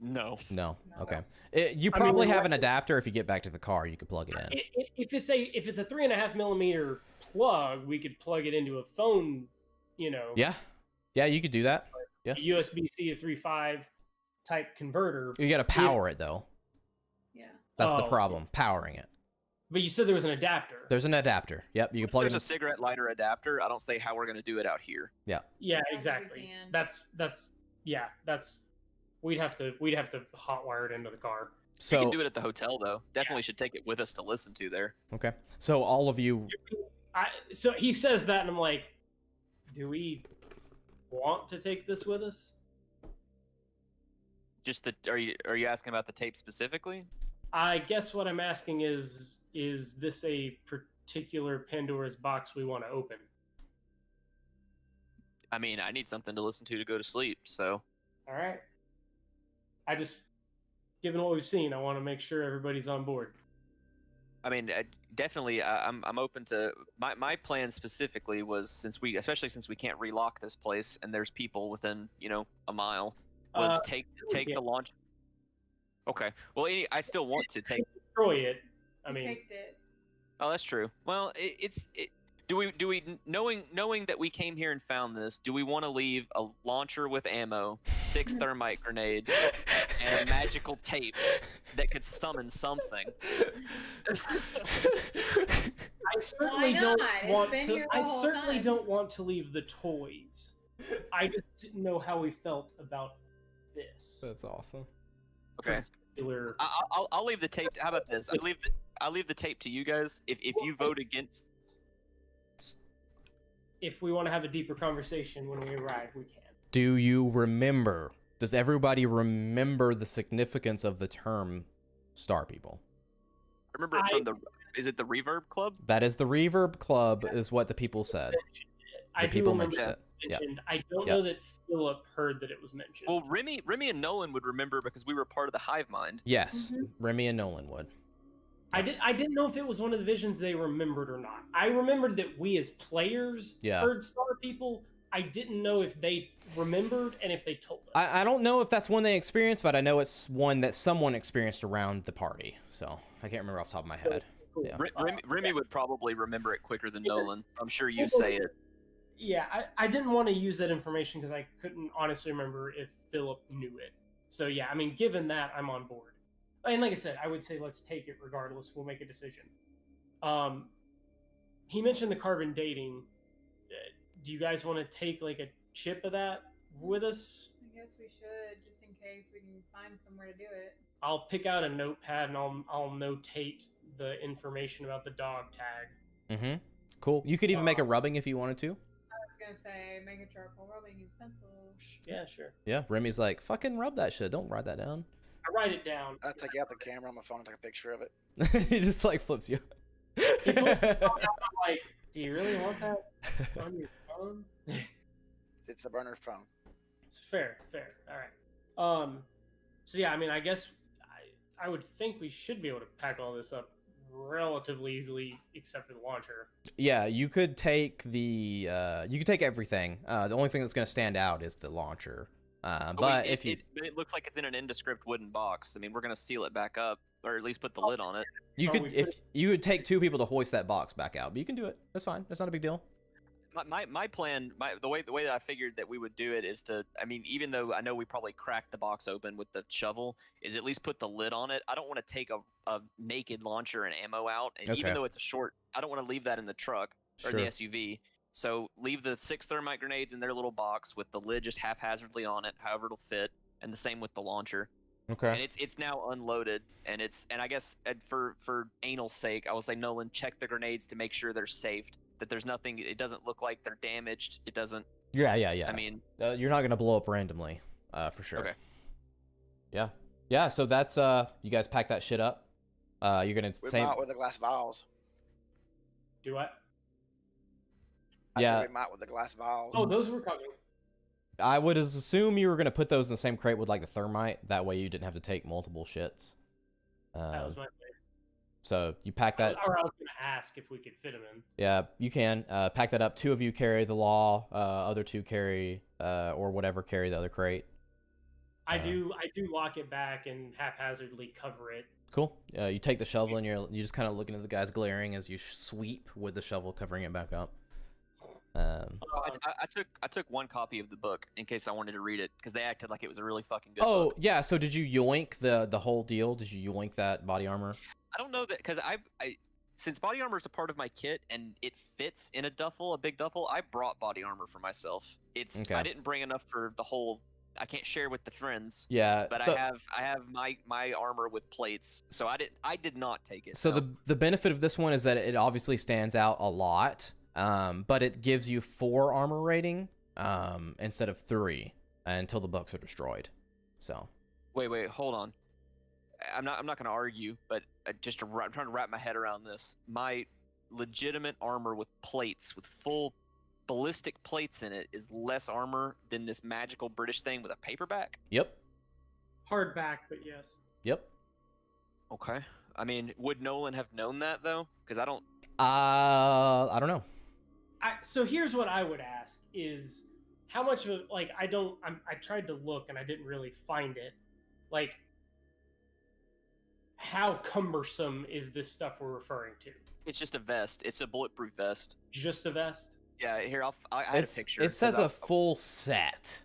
No. No. No. Okay. You I mean, probably we're have an adapter. If you get back to the car, you could plug it in. If it's a 3.5 millimeter plug, we could plug it into a phone. Yeah. Yeah, you could do that. a USB-C to 3.5 type converter. You got to power it though. Yeah. That's the Oh. problem. Powering it. But you said there was an adapter. There's an adapter. Yep. You can plug it There's in. a cigarette lighter adapter. I don't say how we're gonna do it out here. Yeah, you exactly. can. That's we'd have to hotwire it into the car. We So can do it at the hotel though. Definitely should take it with us to listen to there. okay. So all of you. So he says that, and I'm like, do we want to take this with us? Just are you asking about the tape specifically? I guess what I'm asking is this a particular Pandora's box we want to open? I mean, I need something to listen to go to sleep. So All right. I just, given what we've seen, I want to make sure everybody's on board. I mean, definitely, I'm open to my plan specifically was especially since we can't relock this place and there's people within a mile, was take yeah. the launch. Okay, well, I still want to take. Destroy it. I You mean, picked it. Oh, that's true. Well, do we knowing that we came here and found this? Do we want to leave a launcher with ammo, 6 thermite grenades, and a magical tape that could summon something? I certainly Why don't not? It's want been to. here the I whole certainly time. don't want to leave the toys. I just didn't know how we felt about this. That's awesome. Okay, Particular. I'll leave the tape. How about this? I'll leave the tape to you guys. If you vote against, If we want to have a deeper conversation when we arrive, we can. Do you remember? Does everybody remember the significance of the term Star People? remember it from the. Is it the Reverb Club? That is the Reverb Club, is what the people said. I The do people remember mentioned it it. Yeah. mentioned. I don't Yeah. know that Philip heard that it was mentioned. Well, Remy and Nolan would remember because we were part of the Hive Mind. Yes, Remy and Nolan would. I didn't know if it was one of the visions they remembered or not. I remembered that we as players Yeah. heard Star People. I didn't know if they remembered and if they told us. I don't know if that's one they experienced, but I know it's one that someone experienced around the party. So I can't remember off the top of my head. Cool. Yeah. Remy would probably remember it quicker than Nolan. I'm sure you say it. Yeah, I didn't want to use that information because I couldn't honestly remember if Philip knew it. So yeah, I mean, given that, I'm on board. And like I said, I would say let's take it regardless. We'll make a decision. He mentioned the carbon dating. Do you guys want to take like a chip of that with us? I guess we should, just in case we can find somewhere to do it. I'll pick out a notepad and I'll notate the information about the dog tag. Mm-hmm. Cool. You could even make a rubbing if you wanted to. I was gonna say, make a charcoal rubbing, use pencil. Yeah, sure. Yeah. Remy's like, fucking rub that shit. Don't write that down. I write it down. I take out the camera on my phone and take a picture of it. He just like flips you. He pulls the phone out, I'm like, do you really want that on your phone? It's a burner phone. Fair. All right. So yeah, I mean, I guess I would think we should be able to pack all this up relatively easily, except for the launcher. Yeah, you could take everything. The only thing that's going to stand out is the launcher. But if you, it looks like it's in an indescript wooden box. I mean, we're gonna seal it back up, or at least put the lid on it. you Or could, we if could- you would take 2 people to hoist that box back out, but you can do it. That's fine. That's not a big deal. My plan, the way that I figured that we would do it is to, I mean, even though I know we probably cracked the box open with the shovel, is at least put the lid on it. I don't want to take a naked launcher and ammo out, and Okay. even though it's a short, I don't want to leave that in the truck or Sure. the SUV. So leave the 6 thermite grenades in their little box with the lid just haphazardly on it, however it'll fit, and the same with the launcher. Okay. And it's now unloaded, and I guess for anal's sake, I will say, Nolan, check the grenades to make sure they're saved. That there's nothing. It doesn't look like they're damaged. It doesn't. Yeah. I mean, You're not gonna blow up randomly, for sure. Okay. Yeah. So that's you guys pack that shit up. You're gonna We same. might with the glass vials. Do what? I Yeah. said we might with the glass vials. Oh, those were coming. I would assume you were gonna put those in the same crate with like the thermite. That way you didn't have to take multiple shits. That was my plan. So you pack that. Or I was going to ask if we could fit them in. Yeah, you can pack that up. 2 of you carry the law. Other 2 carry or whatever carry the other crate. I do lock it back and haphazardly cover it. Cool. You take the shovel and you just kind of looking at the guys glaring as you sweep with the shovel, covering it back up. I took 1 copy of the book in case I wanted to read it because they acted like it was a really fucking good Oh book. yeah. So did you yoink the whole deal? Did you yoink that body armor? I don't know that because I since body armor is a part of my kit and it fits in a big duffel, I brought body armor for myself. Okay. I didn't bring enough for the whole. I can't share with the friends. Yeah. But so, I have my armor with plates, so I did not take it. So no. the benefit of this one is that it obviously stands out a lot, but it gives you 4 armor rating instead of 3 until the books are destroyed. So Wait, hold on. I'm not going to argue, but I'm trying to wrap my head around this. My legitimate armor with plates, with full ballistic plates in it, is less armor than this magical British thing with a paperback. Yep. Hardback, but yes. Yep. Okay. I mean, would Nolan have known that though? Because I don't. I don't know. So here's what I would ask: is how much of a, like I tried to look and I didn't really find it. Like, how cumbersome is this stuff we're referring to? It's just a vest. It's a bulletproof vest. Just a vest? Yeah. Here, I had a picture. It says a full set.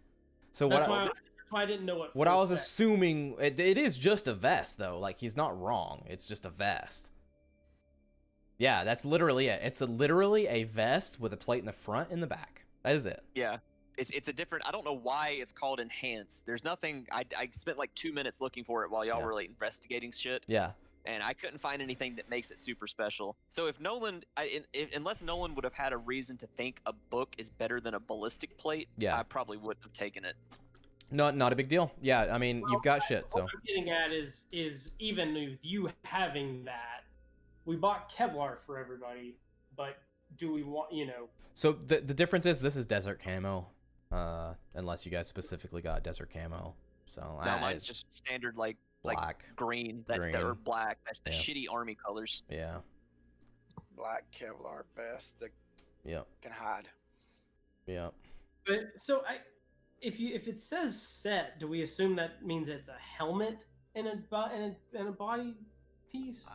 So That's what? that's why I didn't know what. What I full was set- assuming, it is just a vest though. Like he's not wrong. It's just a vest. Yeah, that's literally it. It's literally a vest with a plate in the front and the back. That is it. Yeah. It's a different. I don't know why it's called enhanced. There's nothing. I spent like 2 minutes looking for it while y'all Yeah. were like investigating shit. Yeah. And I couldn't find anything that makes it super special. So if Nolan, unless Nolan would have had a reason to think a book is better than a ballistic plate, Yeah. I probably wouldn't have taken it. Not a big deal. Yeah, I mean, you've got shit, so. What I'm getting at is even with you having that, we bought Kevlar for everybody, but do we want, So the difference is this is desert camo, unless you guys specifically got desert camo. So No, mine's just standard like black. green, that or black. That's the Yeah. shitty army colors. Yeah. Black Kevlar vest that Yep. can hide. Yep. But so if it says set, do we assume that means it's a helmet and a body piece?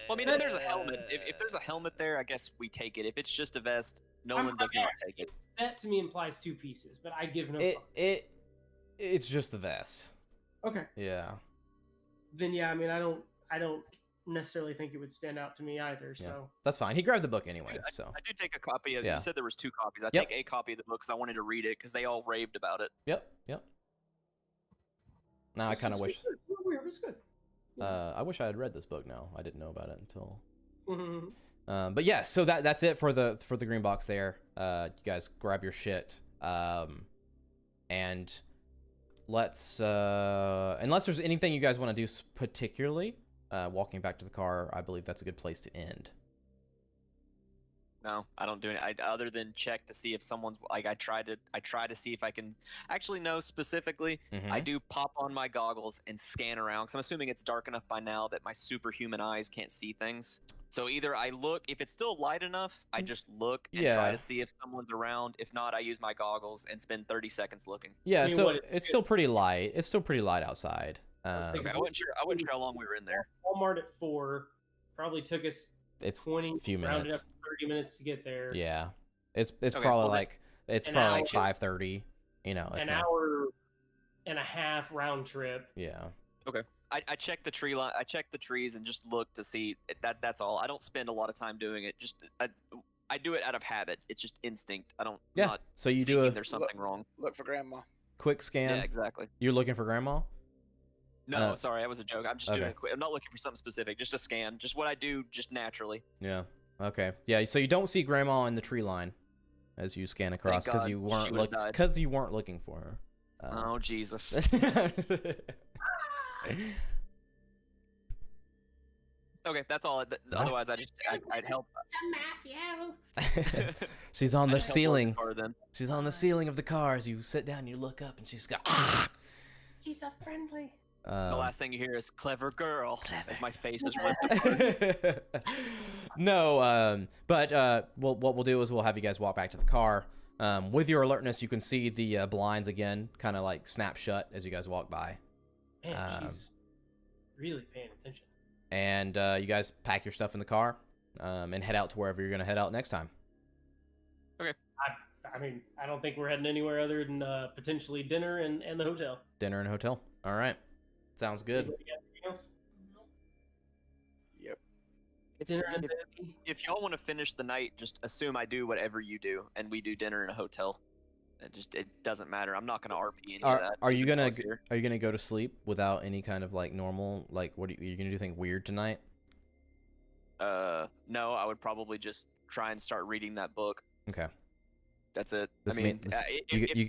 Well, I mean, if there's a helmet, if there's a helmet there, I guess we take it. If it's just a vest, Nolan does not take it. Set to me implies two pieces, but I give no fucks. It's just the vest. Okay. Yeah. Then yeah, I mean, I don't necessarily think it would stand out to me either. Yeah. So That's fine. He grabbed the book anyways, so. I do take a copy of. Yeah. You said there was 2 copies. I Yep. take a copy of the book because I wanted to read it because they all raved about it. Yep. Now I kind of wish. It was good. I wish I had read this book now. I didn't know about it until. Mhm. But yeah, so that's it for the green box there. You guys grab your shit. And let's unless there's anything you guys want to do particularly, walking back to the car, I believe that's a good place to end. No, I don't do it. Other than check to see if someone's like I try to see if I can actually know specifically. Mhm. I do pop on my goggles and scan around because I'm assuming it's dark enough by now that my superhuman eyes can't see things. So either I look, if it's still light enough, I just look and try Yeah. to see if someone's around. If not, I use my goggles and spend 30 seconds looking. Yeah, I mean, so what it's still pretty light. It's still pretty light outside. Okay, Okay, I wasn't sure how long we were in there. Walmart at 4 probably took us It's 20, few rounded minutes. up to 30 minutes to get there. Yeah, it's Okay, probably well, then- like an probably like hour. 5:30. You know, it's An not, hour and a half round trip. yeah. I check the tree line. I check the trees and just look to see that's all. I don't spend a lot of time doing it. Just I do it out of habit. It's just instinct. I don't. Yeah. Not So you do thinking a there's something wrong. Look for grandma. quick scan. Yeah, exactly. You're looking for grandma. No, sorry, that was a joke. I'm just doing okay. a quick. I'm not looking for something specific. Just a scan. Just what I do, just naturally. Yeah. Okay. Yeah. So you don't see grandma in the tree line as you scan across because God, you she weren't would've died. looking for her. Oh Jesus. Okay, that's all. Otherwise, I'd help. Matthew. She's on the I'd help ceiling. Car then. She's on the ceiling of the car as you sit down. You look up and she's got. She's so friendly. The last thing you hear is "clever girl" as my face is ripped. No, but what we'll do is we'll have you guys walk back to the car. With your alertness, you can see the blinds again, kind of like snap shut as you guys walk by. Man, she's really paying attention. And you guys pack your stuff in the car and head out to wherever you're going to head out next time. I mean, I don't think we're heading anywhere other than potentially dinner and the hotel. Dinner and hotel. All right. Sounds good. You got anything else? Yep. Dinner and If y'all want to finish the night, just assume I do whatever you do, and we do dinner in a hotel. It doesn't matter. I'm not gonna RP any of that. Are you Even gonna though it's here. are you gonna go to sleep without any kind of like normal like what are you gonna do anything weird tonight? No, I would probably just try and start reading that book. Okay. That's it. This I mean- mean, this- if, you-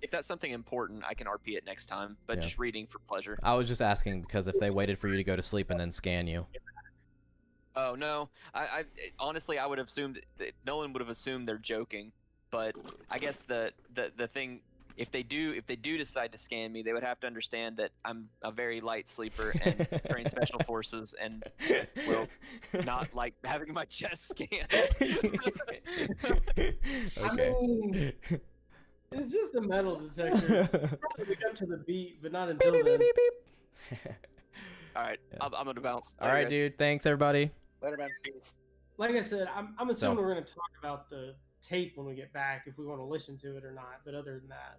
if that's something important, I can RP it next time. But Yeah. just reading for pleasure. I was just asking because if they waited for you to go to sleep and then scan you. Oh no, I honestly I would have assumed that Nolan would have assumed they're joking, but I guess the thing, if they do decide to scan me, they would have to understand that I'm a very light sleeper and train special forces and will not like having my chest scanned. I Okay. mean, it's just a metal detector. Probably wake up to the beat, but not until Beep, beep, then. beep, beep, beep. All right, Yeah. I'm gonna bounce. All right, dude. Thanks, everybody. Later, man. Like I said, I'm assuming So- we're going to talk about the tape when we get back, if we want to listen to it or not. But other than that,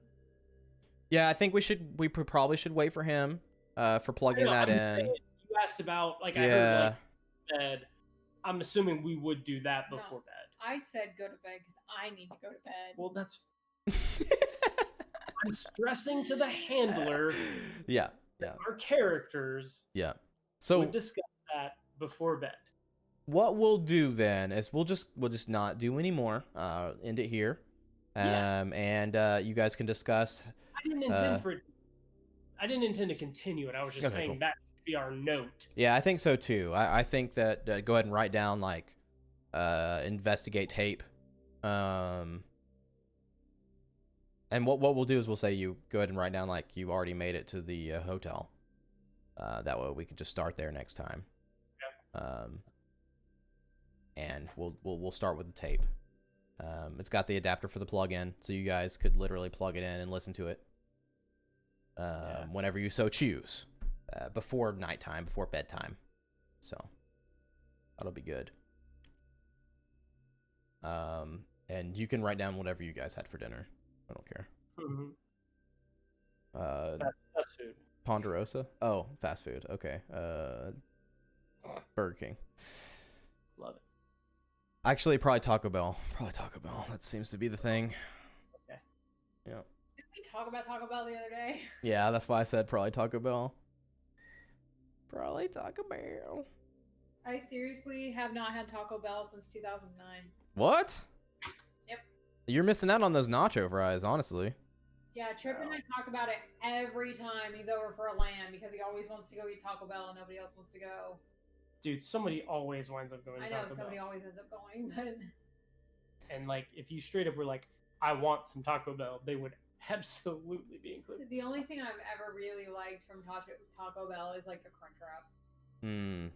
Yeah, I think we probably should wait for him for plugging No, that I'm in. saying, you asked about like I Yeah. heard like bed. I'm assuming we would do that No. before bed. I said go to bed because I need to go to bed. Well, that's I'm stressing to the handler Yeah. that our characters Yeah. So would discuss that before bed. what we'll do then is we'll just not do any more. End it here. Yeah. And you guys can discuss. I didn't intend for it. I didn't intend to continue it. I was just Okay, saying cool. that should be our note. Yeah, I think so too. I think that go ahead and write down like investigate tape. And what we'll do is we'll say you go ahead and write down like you already made it to the hotel. That way we can just start there next time. And we'll start with the tape. It's got the adapter for the plug-in, so you guys could literally plug it in and listen to it whenever you so choose, before nighttime, before bedtime. So that'll be good. And you can write down whatever you guys had for dinner. I don't care. Fast food. Ponderosa? Oh, fast food. Okay. Burger King. Love it. Actually, probably Taco Bell. That seems to be the thing. Okay. Yeah. Did we talk about Taco Bell the other day? Yeah, that's why I said probably Taco Bell. Probably Taco Bell. I seriously have not had Taco Bell since 2009. What? Yep. You're missing out on those nacho fries, honestly. Yeah, Trip and I talk about it every time he's over for a LAN because he always wants to go eat Taco Bell and nobody else wants to go. Dude, somebody always winds up going to I know Taco somebody Bell. always ends up going, but And like, if you straight up were like, I want some Taco Bell, they would absolutely be included. the only thing I've ever really liked from Taco Bell is like the Crunchwrap.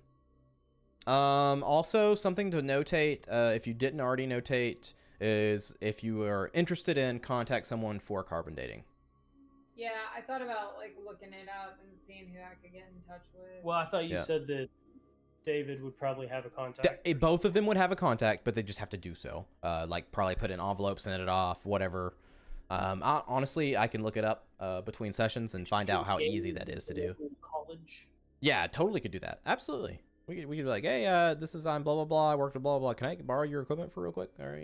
Also, something to notate, if you didn't already notate, is if you are interested in, contact someone for carbon dating. Yeah, I thought about like looking it up and seeing who I could get in touch with. Well, I thought you Yeah. said that David would probably have a contact. Both of them would have a contact, but they just have to do so. Like probably put in envelopes, send it off, whatever. Honestly, I can look it up between sessions and find out how easy that is to do. College. Yeah, totally could do that. Absolutely. We could be like, hey, this is I'm blah blah blah. I worked at blah blah blah. Can I borrow your equipment for real quick? Or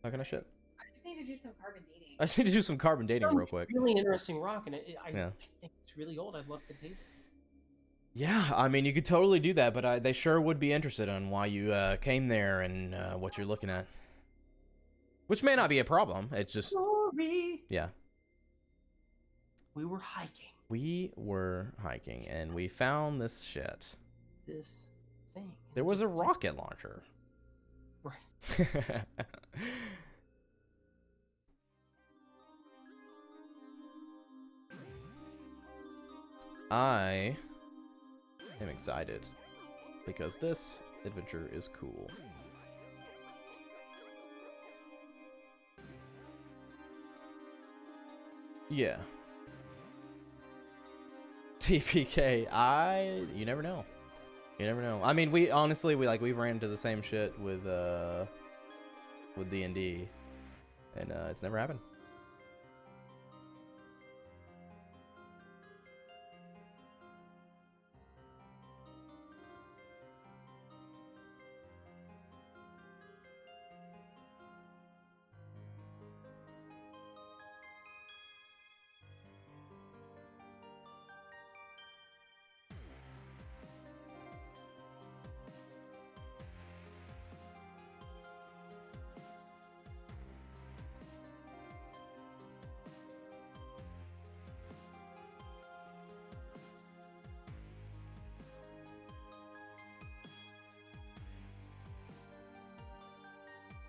that kind of shit. I just need to do some carbon dating. I just need to do some carbon dating real quick. Really interesting rock, and I Yeah. think it's really old. I'd love to date it. Yeah, I mean, you could totally do that, but they sure would be interested in why you came there and what you're looking at. Which may not be a problem. It's just, Sorry. yeah. We were hiking We were hiking and we found this shit. this thing. There was a Just- rocket launcher. Right. I am excited because this adventure is cool. Yeah. TPK, you never know. You never know. I mean, we honestly we ran into the same shit with D&D and it's never happened.